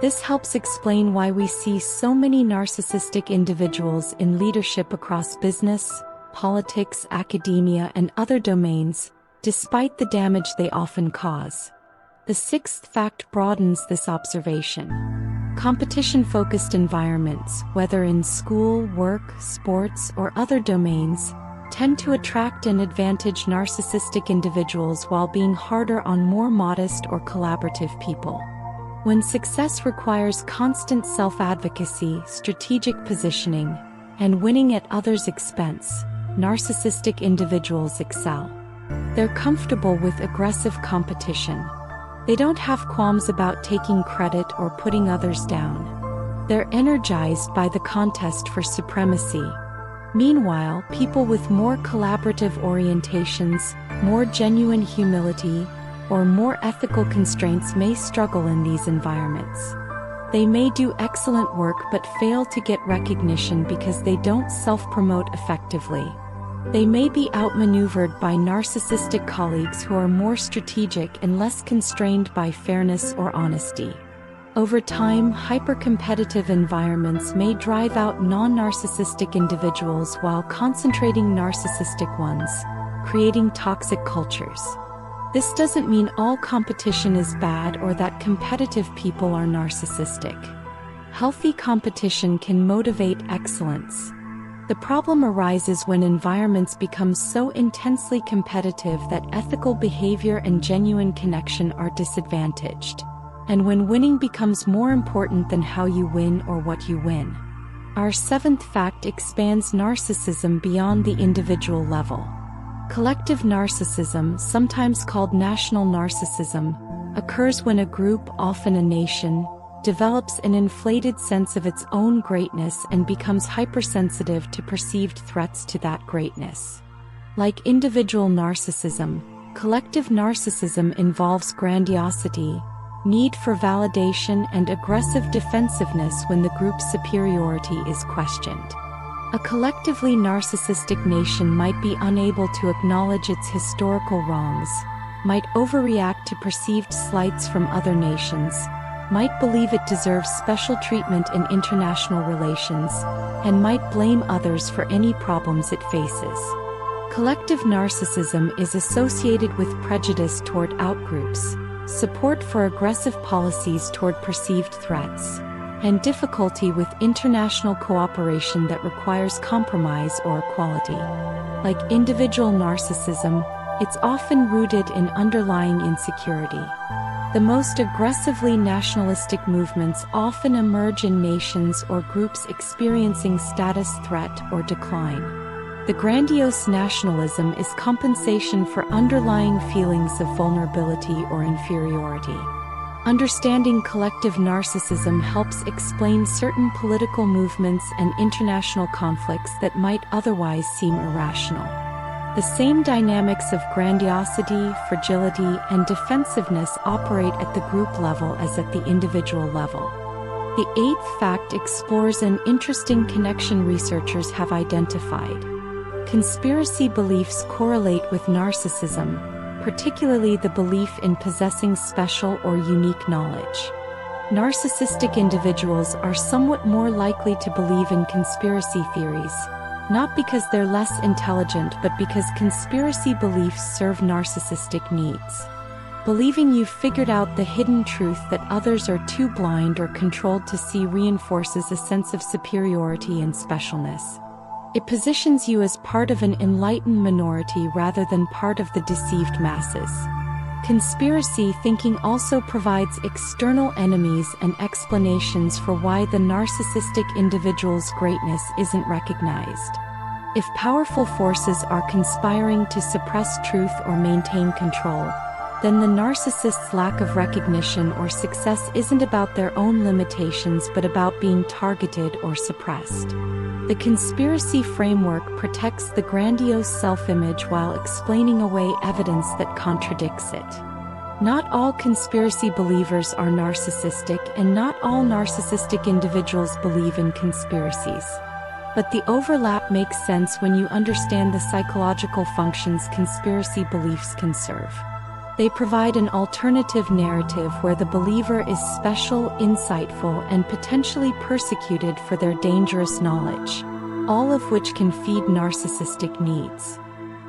This helps explain why we see so many narcissistic individuals in leadership across business, politics, academia, and other domains, despite the damage they often cause. The sixth fact broadens this observation. Competition-focused environments, whether in school, work, sports, or other domains, tend to attract and advantage narcissistic individuals while being harder on more modest or collaborative people. When success requires constant self-advocacy, strategic positioning, and winning at others' expense, narcissistic individuals excel. They're comfortable with aggressive competition. They don't have qualms about taking credit or putting others down. They're energized by the contest for supremacy. Meanwhile, people with more collaborative orientations, more genuine humility, or more ethical constraints may struggle in these environments. They may do excellent work but fail to get recognition because they don't self-promote effectively. They may be outmaneuvered by narcissistic colleagues who are more strategic and less constrained by fairness or honesty. Over time, hyper-competitive environments may drive out non-narcissistic individuals while concentrating narcissistic ones, creating toxic cultures. This doesn't mean all competition is bad or that competitive people are narcissistic. Healthy competition can motivate excellence. The problem arises when environments become so intensely competitive that ethical behavior and genuine connection are disadvantaged, and when winning becomes more important than how you win or what you win. Our seventh fact expands narcissism beyond the individual level. Collective narcissism, sometimes called national narcissism, occurs when a group, often a nation, develops an inflated sense of its own greatness and becomes hypersensitive to perceived threats to that greatness. Like individual narcissism, collective narcissism involves grandiosity, need for validation, and aggressive defensiveness when the group's superiority is questioned. A collectively narcissistic nation might be unable to acknowledge its historical wrongs, might overreact to perceived slights from other nations, might believe it deserves special treatment in international relations, and might blame others for any problems it faces. Collective narcissism is associated with prejudice toward outgroups, support for aggressive policies toward perceived threats, and difficulty with international cooperation that requires compromise or equality. Like individual narcissism, it's often rooted in underlying insecurity. The most aggressively nationalistic movements often emerge in nations or groups experiencing status threat or decline. The grandiose nationalism is compensation for underlying feelings of vulnerability or inferiority. Understanding collective narcissism helps explain certain political movements and international conflicts that might otherwise seem irrational. The same dynamics of grandiosity, fragility, and defensiveness operate at the group level as at the individual level. The eighth fact explores an interesting connection researchers have identified. Conspiracy beliefs correlate with narcissism, particularly the belief in possessing special or unique knowledge. Narcissistic individuals are somewhat more likely to believe in conspiracy theories, not because they're less intelligent but because conspiracy beliefs serve narcissistic needs. Believing you've figured out the hidden truth that others are too blind or controlled to see reinforces a sense of superiority and specialness. It positions you as part of an enlightened minority rather than part of the deceived masses. Conspiracy thinking also provides external enemies and explanations for why the narcissistic individual's greatness isn't recognized. If powerful forces are conspiring to suppress truth or maintain control, then the narcissist's lack of recognition or success isn't about their own limitations but about being targeted or suppressed. The conspiracy framework protects the grandiose self-image while explaining away evidence that contradicts it. Not all conspiracy believers are narcissistic, and not all narcissistic individuals believe in conspiracies. But the overlap makes sense when you understand the psychological functions conspiracy beliefs can serve. They provide an alternative narrative where the believer is special, insightful, and potentially persecuted for their dangerous knowledge, all of which can feed narcissistic needs.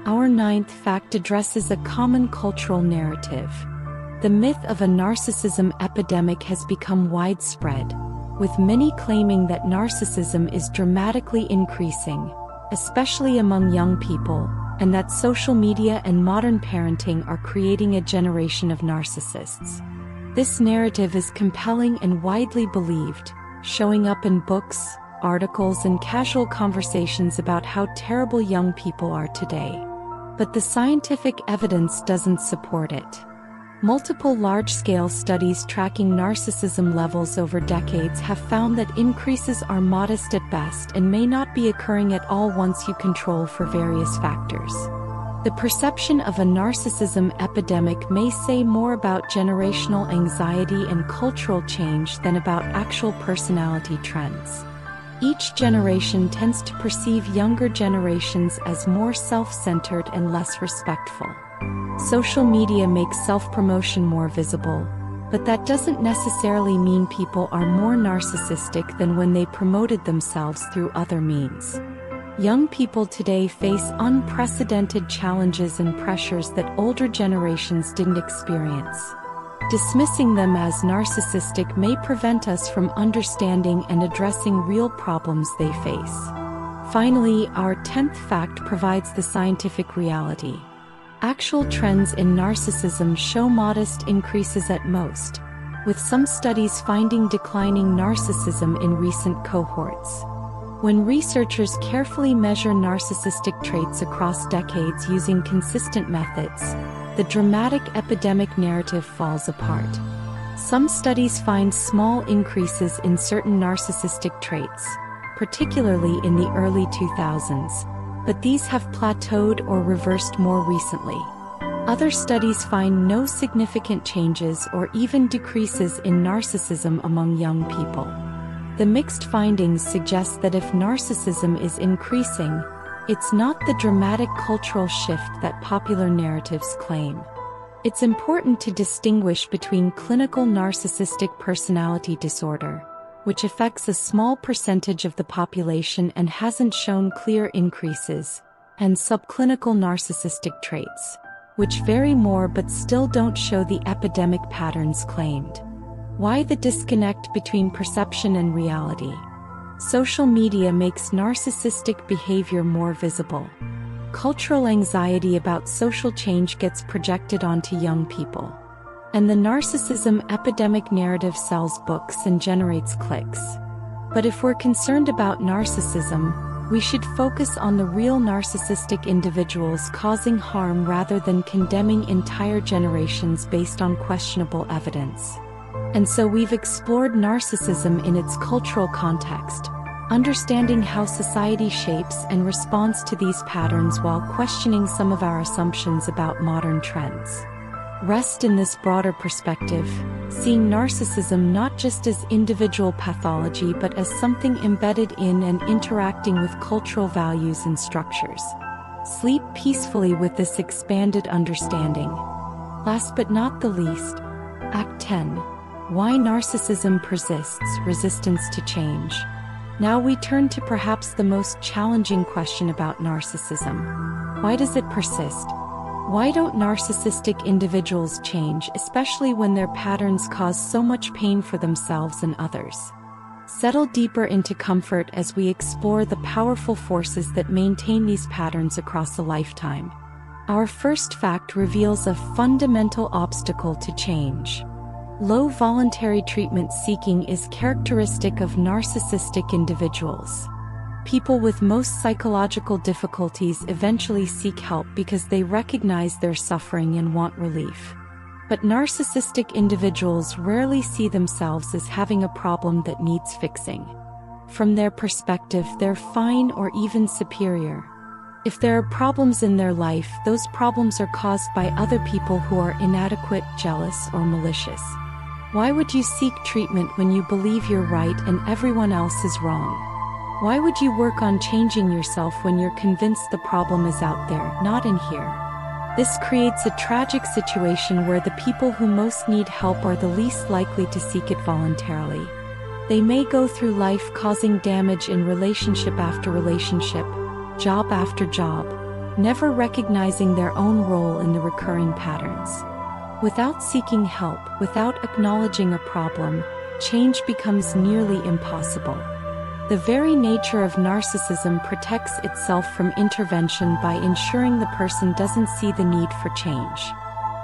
Our ninth fact addresses a common cultural narrative. The myth of a narcissism epidemic has become widespread, with many claiming that narcissism is dramatically increasing, especially among young people, and that social media and modern parenting are creating a generation of narcissists. This narrative is compelling and widely believed, showing up in books, articles, and casual conversations about how terrible young people are today. But the scientific evidence doesn't support it. Multiple large-scale studies tracking narcissism levels over decades have found that increases are modest at best and may not be occurring at all once you control for various factors. The perception of a narcissism epidemic may say more about generational anxiety and cultural change than about actual personality trends. Each generation tends to perceive younger generations as more self-centered and less respectful. Social media makes self-promotion more visible, but that doesn't necessarily mean people are more narcissistic than when they promoted themselves through other means. Young people today face unprecedented challenges and pressures that older generations didn't experience. Dismissing them as narcissistic may prevent us from understanding and addressing real problems they face. Finally, our 10th fact provides the scientific reality. Actual trends in narcissism show modest increases at most, with some studies finding declining narcissism in recent cohorts. When researchers carefully measure narcissistic traits across decades using consistent methods, the dramatic epidemic narrative falls apart. Some studies find small increases in certain narcissistic traits, particularly in the early 2000s, but these have plateaued or reversed more recently. Other studies find no significant changes or even decreases in narcissism among young people. The mixed findings suggest that if narcissism is increasing, it's not the dramatic cultural shift that popular narratives claim. It's important to distinguish between clinical narcissistic personality disorder, which affects a small percentage of the population and hasn't shown clear increases, and subclinical narcissistic traits, which vary more but still don't show the epidemic patterns claimed. Why the disconnect between perception and reality? Social media makes narcissistic behavior more visible. Cultural anxiety about social change gets projected onto young people. And the narcissism epidemic narrative sells books and generates clicks. But if we're concerned about narcissism, we should focus on the real narcissistic individuals causing harm rather than condemning entire generations based on questionable evidence. And so we've explored narcissism in its cultural context, understanding how society shapes and responds to these patterns while questioning some of our assumptions about modern trends. Rest in this broader perspective, seeing narcissism not just as individual pathology but as something embedded in and interacting with cultural values and structures. Sleep peacefully with this expanded understanding. Last but not the least, Act 10. Why narcissism persists, resistance to change. Now we turn to perhaps the most challenging question about narcissism. Why does it persist? Why don't narcissistic individuals change, especially when their patterns cause so much pain for themselves and others? Settle deeper into comfort as we explore the powerful forces that maintain these patterns across a lifetime. Our first fact reveals a fundamental obstacle to change. Low voluntary treatment seeking is characteristic of narcissistic individuals. People with most psychological difficulties eventually seek help because they recognize their suffering and want relief. But narcissistic individuals rarely see themselves as having a problem that needs fixing. From their perspective, they're fine or even superior. If there are problems in their life, those problems are caused by other people who are inadequate, jealous, or malicious. Why would you seek treatment when you believe you're right and everyone else is wrong? Why would you work on changing yourself when you're convinced the problem is out there, not in here? This creates a tragic situation where the people who most need help are the least likely to seek it voluntarily. They may go through life causing damage in relationship after relationship, job after job, never recognizing their own role in the recurring patterns. Without seeking help, without acknowledging a problem, change becomes nearly impossible. The very nature of narcissism protects itself from intervention by ensuring the person doesn't see the need for change.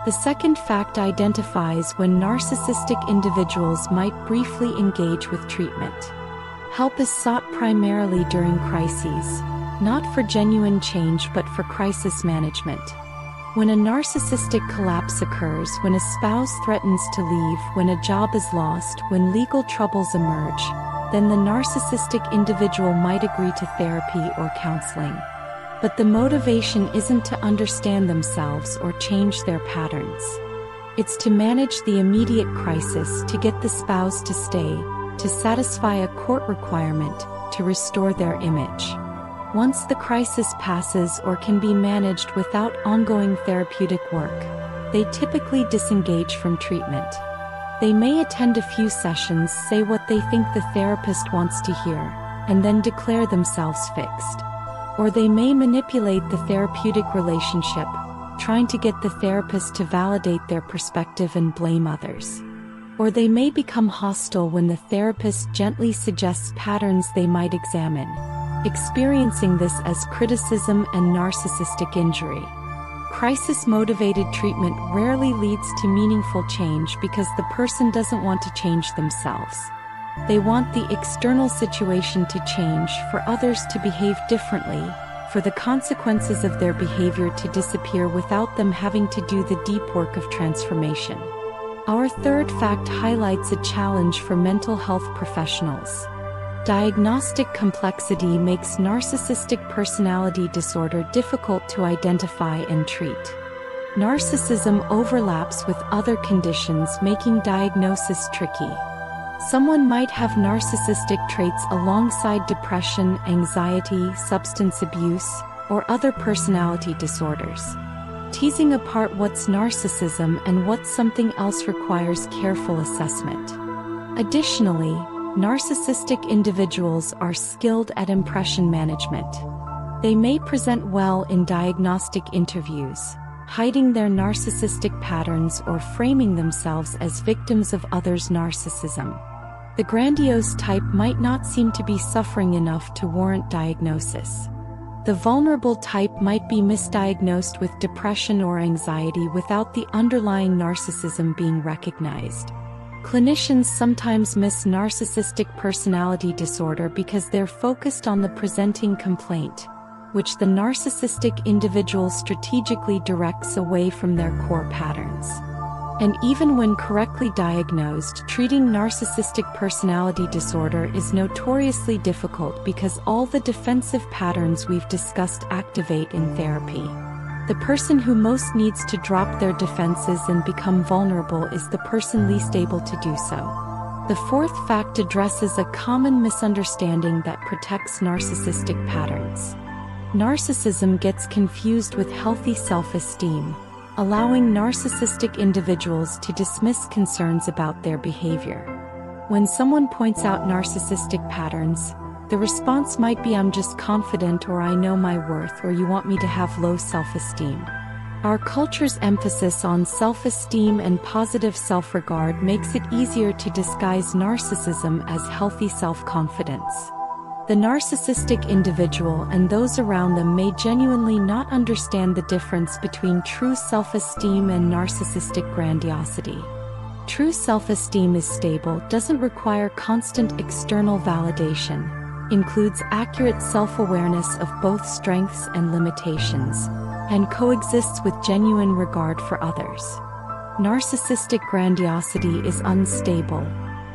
The second fact identifies when narcissistic individuals might briefly engage with treatment. Help is sought primarily during crises, not for genuine change but for crisis management. When a narcissistic collapse occurs, when a spouse threatens to leave, when a job is lost, when legal troubles emerge, then the narcissistic individual might agree to therapy or counseling. But the motivation isn't to understand themselves or change their patterns. It's to manage the immediate crisis, to get the spouse to stay, to satisfy a court requirement, to restore their image. Once the crisis passes or can be managed without ongoing therapeutic work, they typically disengage from treatment. They may attend a few sessions, say what they think the therapist wants to hear, and then declare themselves fixed. Or they may manipulate the therapeutic relationship, trying to get the therapist to validate their perspective and blame others. Or they may become hostile when the therapist gently suggests patterns they might examine, experiencing this as criticism and narcissistic injury. Crisis-motivated treatment rarely leads to meaningful change because the person doesn't want to change themselves. They want the external situation to change, for others to behave differently, for the consequences of their behavior to disappear without them having to do the deep work of transformation. Our third fact highlights a challenge for mental health professionals. Diagnostic complexity makes narcissistic personality disorder difficult to identify and treat. Narcissism overlaps with other conditions, making diagnosis tricky. Someone might have narcissistic traits alongside depression, anxiety, substance abuse, or other personality disorders. Teasing apart what's narcissism and what's something else requires careful assessment. Additionally, narcissistic individuals are skilled at impression management. They may present well in diagnostic interviews, hiding their narcissistic patterns or framing themselves as victims of others' narcissism. The grandiose type might not seem to be suffering enough to warrant diagnosis. The vulnerable type might be misdiagnosed with depression or anxiety without the underlying narcissism being recognized. Clinicians sometimes miss narcissistic personality disorder because they're focused on the presenting complaint, which the narcissistic individual strategically directs away from their core patterns. And even when correctly diagnosed, treating narcissistic personality disorder is notoriously difficult because all the defensive patterns we've discussed activate in therapy. The person who most needs to drop their defenses and become vulnerable is the person least able to do so. The fourth fact addresses a common misunderstanding that protects narcissistic patterns. Narcissism gets confused with healthy self-esteem, allowing narcissistic individuals to dismiss concerns about their behavior. When someone points out narcissistic patterns, the response might be, "I'm just confident," or "I know my worth," or "you want me to have low self-esteem." Our culture's emphasis on self-esteem and positive self-regard makes it easier to disguise narcissism as healthy self-confidence. The narcissistic individual and those around them may genuinely not understand the difference between true self-esteem and narcissistic grandiosity. True self-esteem is stable, doesn't require constant external validation, includes accurate self-awareness of both strengths and limitations, and coexists with genuine regard for others. Narcissistic grandiosity is unstable,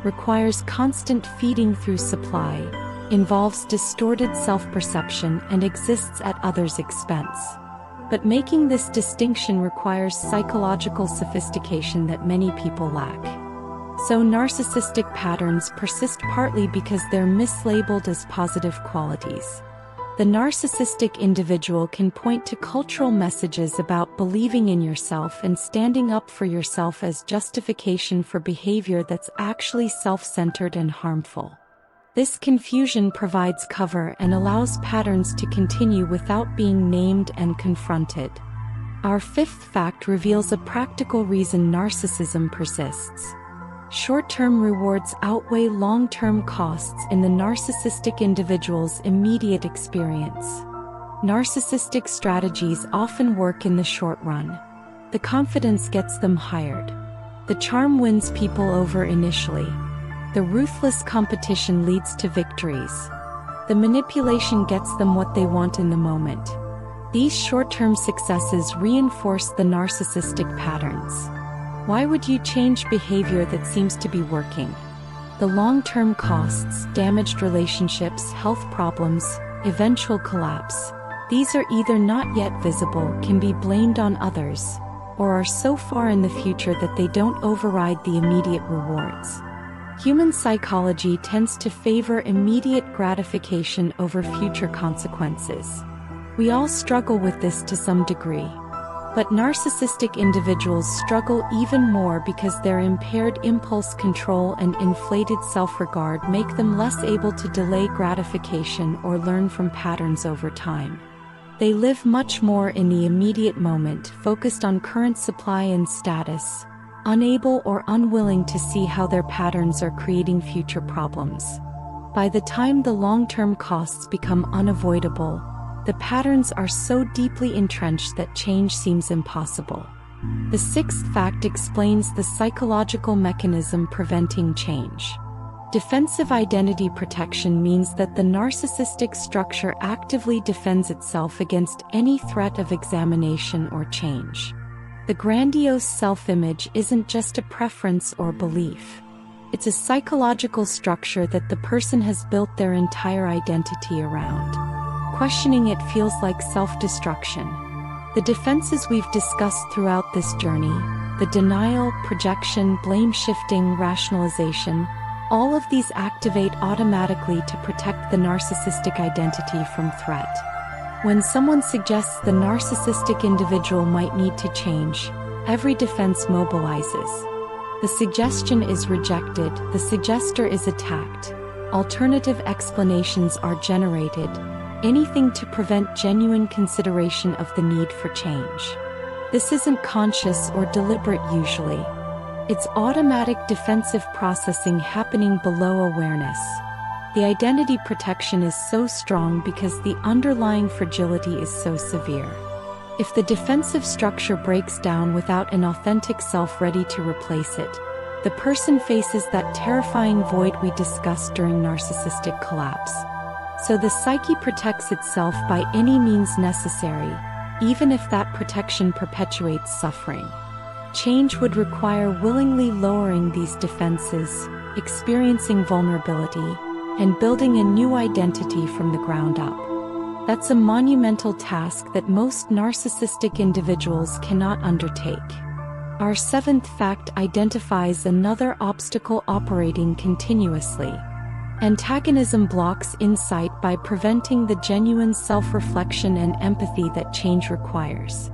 requires constant feeding through supply, involves distorted self-perception, and exists at others' expense. But making this distinction requires psychological sophistication that many people lack. So narcissistic patterns persist partly because they're mislabeled as positive qualities. The narcissistic individual can point to cultural messages about believing in yourself and standing up for yourself as justification for behavior that's actually self-centered and harmful. This confusion provides cover and allows patterns to continue without being named and confronted. Our fifth fact reveals a practical reason narcissism persists. Short-term rewards outweigh long-term costs in the narcissistic individual's immediate experience. Narcissistic strategies often work in the short run. The confidence gets them hired. The charm wins people over initially. The ruthless competition leads to victories. The manipulation gets them what they want in the moment. These short-term successes reinforce the narcissistic patterns. Why would you change behavior that seems to be working? The long-term costs, damaged relationships, health problems, eventual collapse. These are either not yet visible, can be blamed on others, or are so far in the future that they don't override the immediate rewards. Human psychology tends to favor immediate gratification over future consequences. We all struggle with this to some degree. But narcissistic individuals struggle even more because their impaired impulse control and inflated self-regard make them less able to delay gratification or learn from patterns over time. They live much more in the immediate moment, focused on current supply and status, unable or unwilling to see how their patterns are creating future problems. By the time the long-term costs become unavoidable, the patterns are so deeply entrenched that change seems impossible. The sixth fact explains the psychological mechanism preventing change. Defensive identity protection means that the narcissistic structure actively defends itself against any threat of examination or change. The grandiose self-image isn't just a preference or belief. It's a psychological structure that the person has built their entire identity around. Questioning it feels like self-destruction. The defenses we've discussed throughout this journey, the denial, projection, blame-shifting, rationalization, all of these activate automatically to protect the narcissistic identity from threat. When someone suggests the narcissistic individual might need to change, every defense mobilizes. The suggestion is rejected, the suggester is attacked, alternative explanations are generated, anything to prevent genuine consideration of the need for change. This isn't conscious or deliberate usually. It's automatic defensive processing happening below awareness. The identity protection is so strong because the underlying fragility is so severe. If the defensive structure breaks down without an authentic self ready to replace it, the person faces that terrifying void we discussed during narcissistic collapse. So the psyche protects itself by any means necessary, even if that protection perpetuates suffering. Change would require willingly lowering these defenses, experiencing vulnerability, and building a new identity from the ground up. That's a monumental task that most narcissistic individuals cannot undertake. Our seventh fact identifies another obstacle operating continuously. Antagonism blocks insight by preventing the genuine self-reflection and empathy that change requires.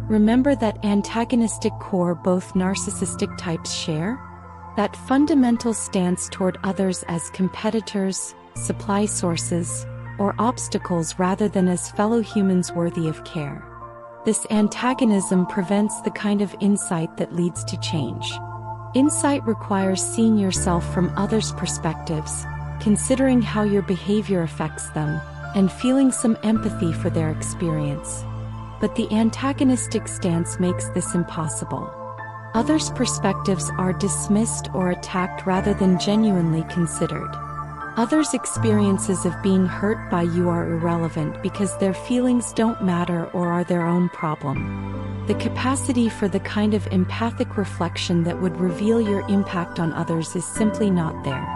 Remember that antagonistic core both narcissistic types share? That fundamental stance toward others as competitors, supply sources, or obstacles rather than as fellow humans worthy of care. This antagonism prevents the kind of insight that leads to change. Insight requires seeing yourself from others' perspectives, considering how your behavior affects them, and feeling some empathy for their experience. But the antagonistic stance makes this impossible. Others' perspectives are dismissed or attacked rather than genuinely considered. Others' experiences of being hurt by you are irrelevant because their feelings don't matter or are their own problem. The capacity for the kind of empathic reflection that would reveal your impact on others is simply not there.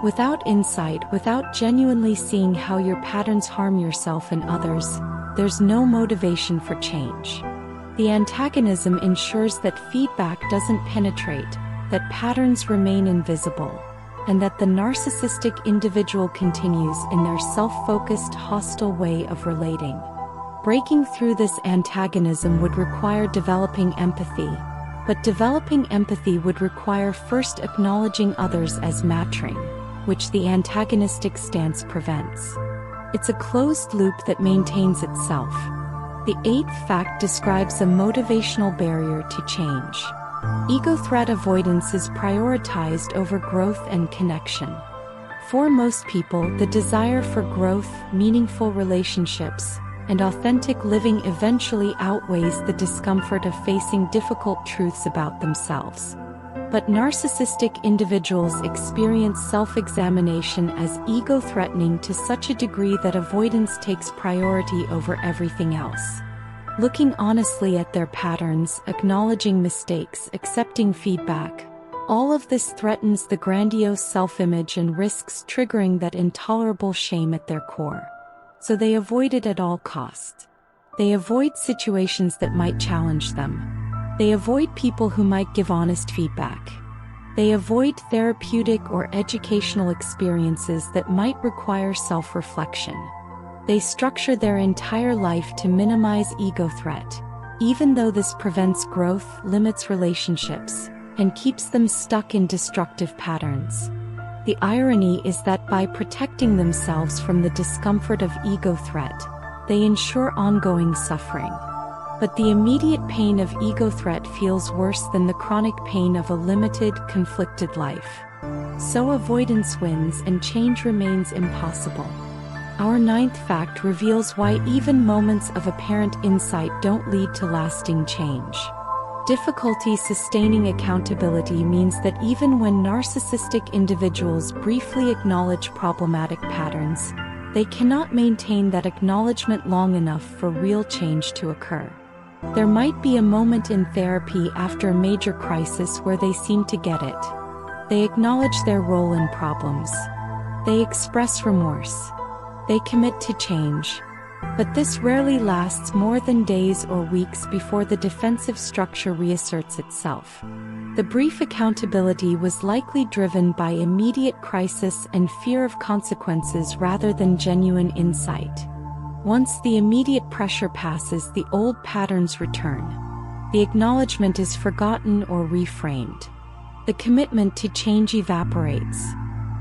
Without insight, without genuinely seeing how your patterns harm yourself and others, there's no motivation for change. The antagonism ensures that feedback doesn't penetrate, that patterns remain invisible, and that the narcissistic individual continues in their self-focused, hostile way of relating. Breaking through this antagonism would require developing empathy, but developing empathy would require first acknowledging others as mattering, which the antagonistic stance prevents. It's a closed loop that maintains itself. The eighth fact describes a motivational barrier to change. Ego threat avoidance is prioritized over growth and connection. For most people, the desire for growth, meaningful relationships, and authentic living eventually outweighs the discomfort of facing difficult truths about themselves. But narcissistic individuals experience self-examination as ego-threatening to such a degree that avoidance takes priority over everything else. Looking honestly at their patterns, acknowledging mistakes, accepting feedback, all of this threatens the grandiose self-image and risks triggering that intolerable shame at their core. So they avoid it at all costs. They avoid situations that might challenge them. They avoid people who might give honest feedback. They avoid therapeutic or educational experiences that might require self-reflection. They structure their entire life to minimize ego threat, even though this prevents growth, limits relationships, and keeps them stuck in destructive patterns. The irony is that by protecting themselves from the discomfort of ego threat, they ensure ongoing suffering. But the immediate pain of ego threat feels worse than the chronic pain of a limited, conflicted life. So avoidance wins and change remains impossible. Our ninth fact reveals why even moments of apparent insight don't lead to lasting change. Difficulty sustaining accountability means that even when narcissistic individuals briefly acknowledge problematic patterns, they cannot maintain that acknowledgement long enough for real change to occur. There might be a moment in therapy after a major crisis where they seem to get it. They acknowledge their role in problems. They express remorse. They commit to change. But this rarely lasts more than days or weeks before the defensive structure reasserts itself. The brief accountability was likely driven by immediate crisis and fear of consequences rather than genuine insight. Once the immediate pressure passes, the old patterns return. The acknowledgement is forgotten or reframed. The commitment to change evaporates.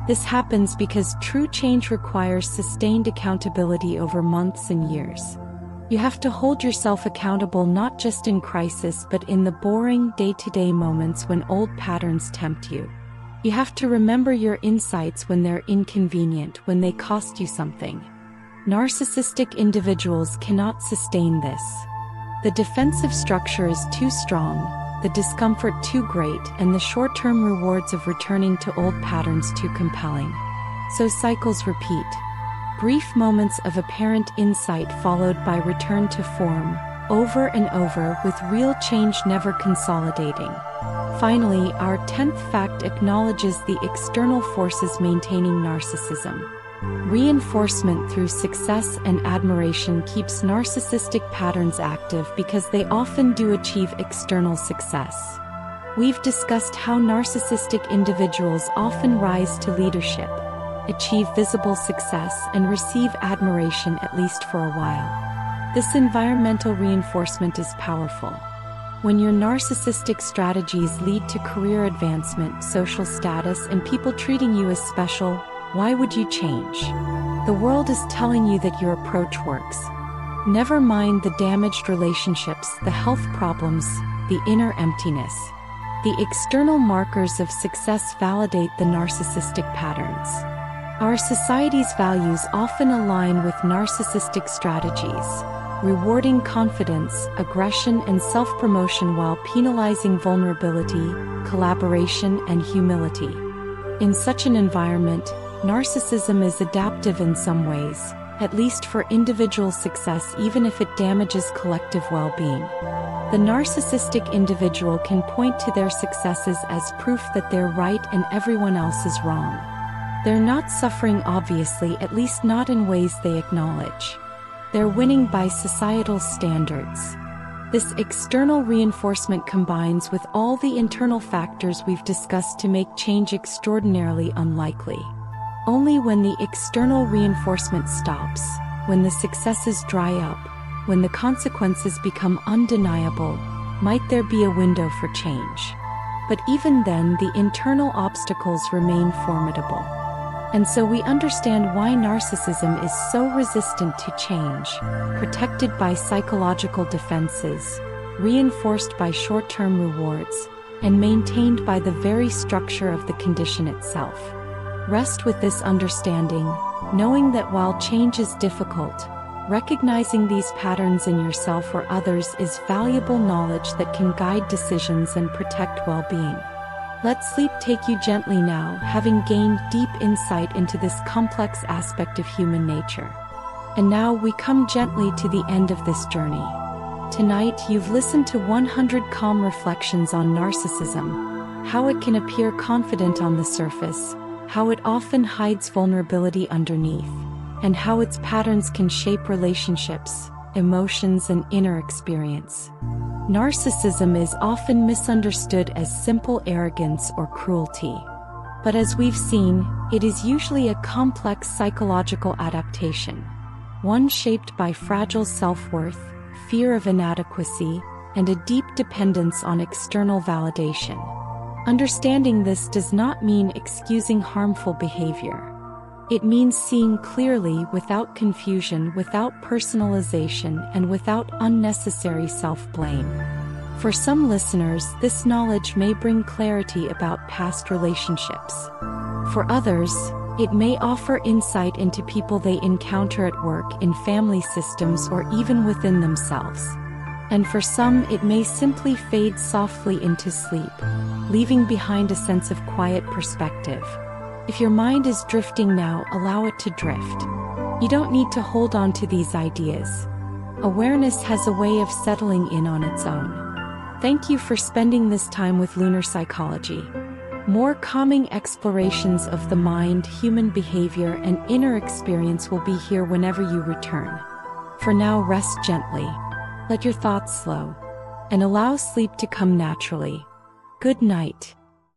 This happens because true change requires sustained accountability over months and years. You have to hold yourself accountable not just in crisis but in the boring, day-to-day moments when old patterns tempt you. You have to remember your insights when they're inconvenient, when they cost you something. Narcissistic individuals cannot sustain this. The defensive structure is too strong, the discomfort too great, and the short-term rewards of returning to old patterns too compelling. So cycles repeat. Brief moments of apparent insight followed by return to form, over and over, with real change never consolidating. Finally, our 10th fact acknowledges the external forces maintaining narcissism. Reinforcement through success and admiration keeps narcissistic patterns active because they often do achieve external success. We've discussed how narcissistic individuals often rise to leadership, achieve visible success, and receive admiration at least for a while. This environmental reinforcement is powerful. When your narcissistic strategies lead to career advancement, social status, and people treating you as special, why would you change? The world is telling you that your approach works. Never mind the damaged relationships, the health problems, the inner emptiness. The external markers of success validate the narcissistic patterns. Our society's values often align with narcissistic strategies, rewarding confidence, aggression, and self-promotion while penalizing vulnerability, collaboration, and humility. In such an environment, narcissism is adaptive in some ways, at least for individual success, even if it damages collective well-being. The narcissistic individual can point to their successes as proof that they're right and everyone else is wrong. They're not suffering, obviously, at least not in ways they acknowledge. They're winning by societal standards. This external reinforcement combines with all the internal factors we've discussed to make change extraordinarily unlikely. Only when the external reinforcement stops, when the successes dry up, when the consequences become undeniable, might there be a window for change. But even then, the internal obstacles remain formidable. And so we understand why narcissism is so resistant to change, protected by psychological defenses, reinforced by short-term rewards, and maintained by the very structure of the condition itself. Rest with this understanding, knowing that while change is difficult, recognizing these patterns in yourself or others is valuable knowledge that can guide decisions and protect well-being. Let sleep take you gently now, having gained deep insight into this complex aspect of human nature. And now we come gently to the end of this journey. Tonight you've listened to 100 calm reflections on narcissism, how it can appear confident on the surface, how it often hides vulnerability underneath, and how its patterns can shape relationships, emotions, and inner experience. Narcissism is often misunderstood as simple arrogance or cruelty. But as we've seen, it is usually a complex psychological adaptation, one shaped by fragile self-worth, fear of inadequacy, and a deep dependence on external validation. Understanding this does not mean excusing harmful behavior. It means seeing clearly without confusion, without personalization, and without unnecessary self-blame. For some listeners, this knowledge may bring clarity about past relationships. For others, it may offer insight into people they encounter at work, in family systems, or even within themselves. And for some, it may simply fade softly into sleep, leaving behind a sense of quiet perspective. If your mind is drifting now, allow it to drift. You don't need to hold on to these ideas. Awareness has a way of settling in on its own. Thank you for spending this time with Lunar Psychology. More calming explorations of the mind, human behavior, and inner experience will be here whenever you return. For now, rest gently. Let your thoughts slow, and allow sleep to come naturally. Good night.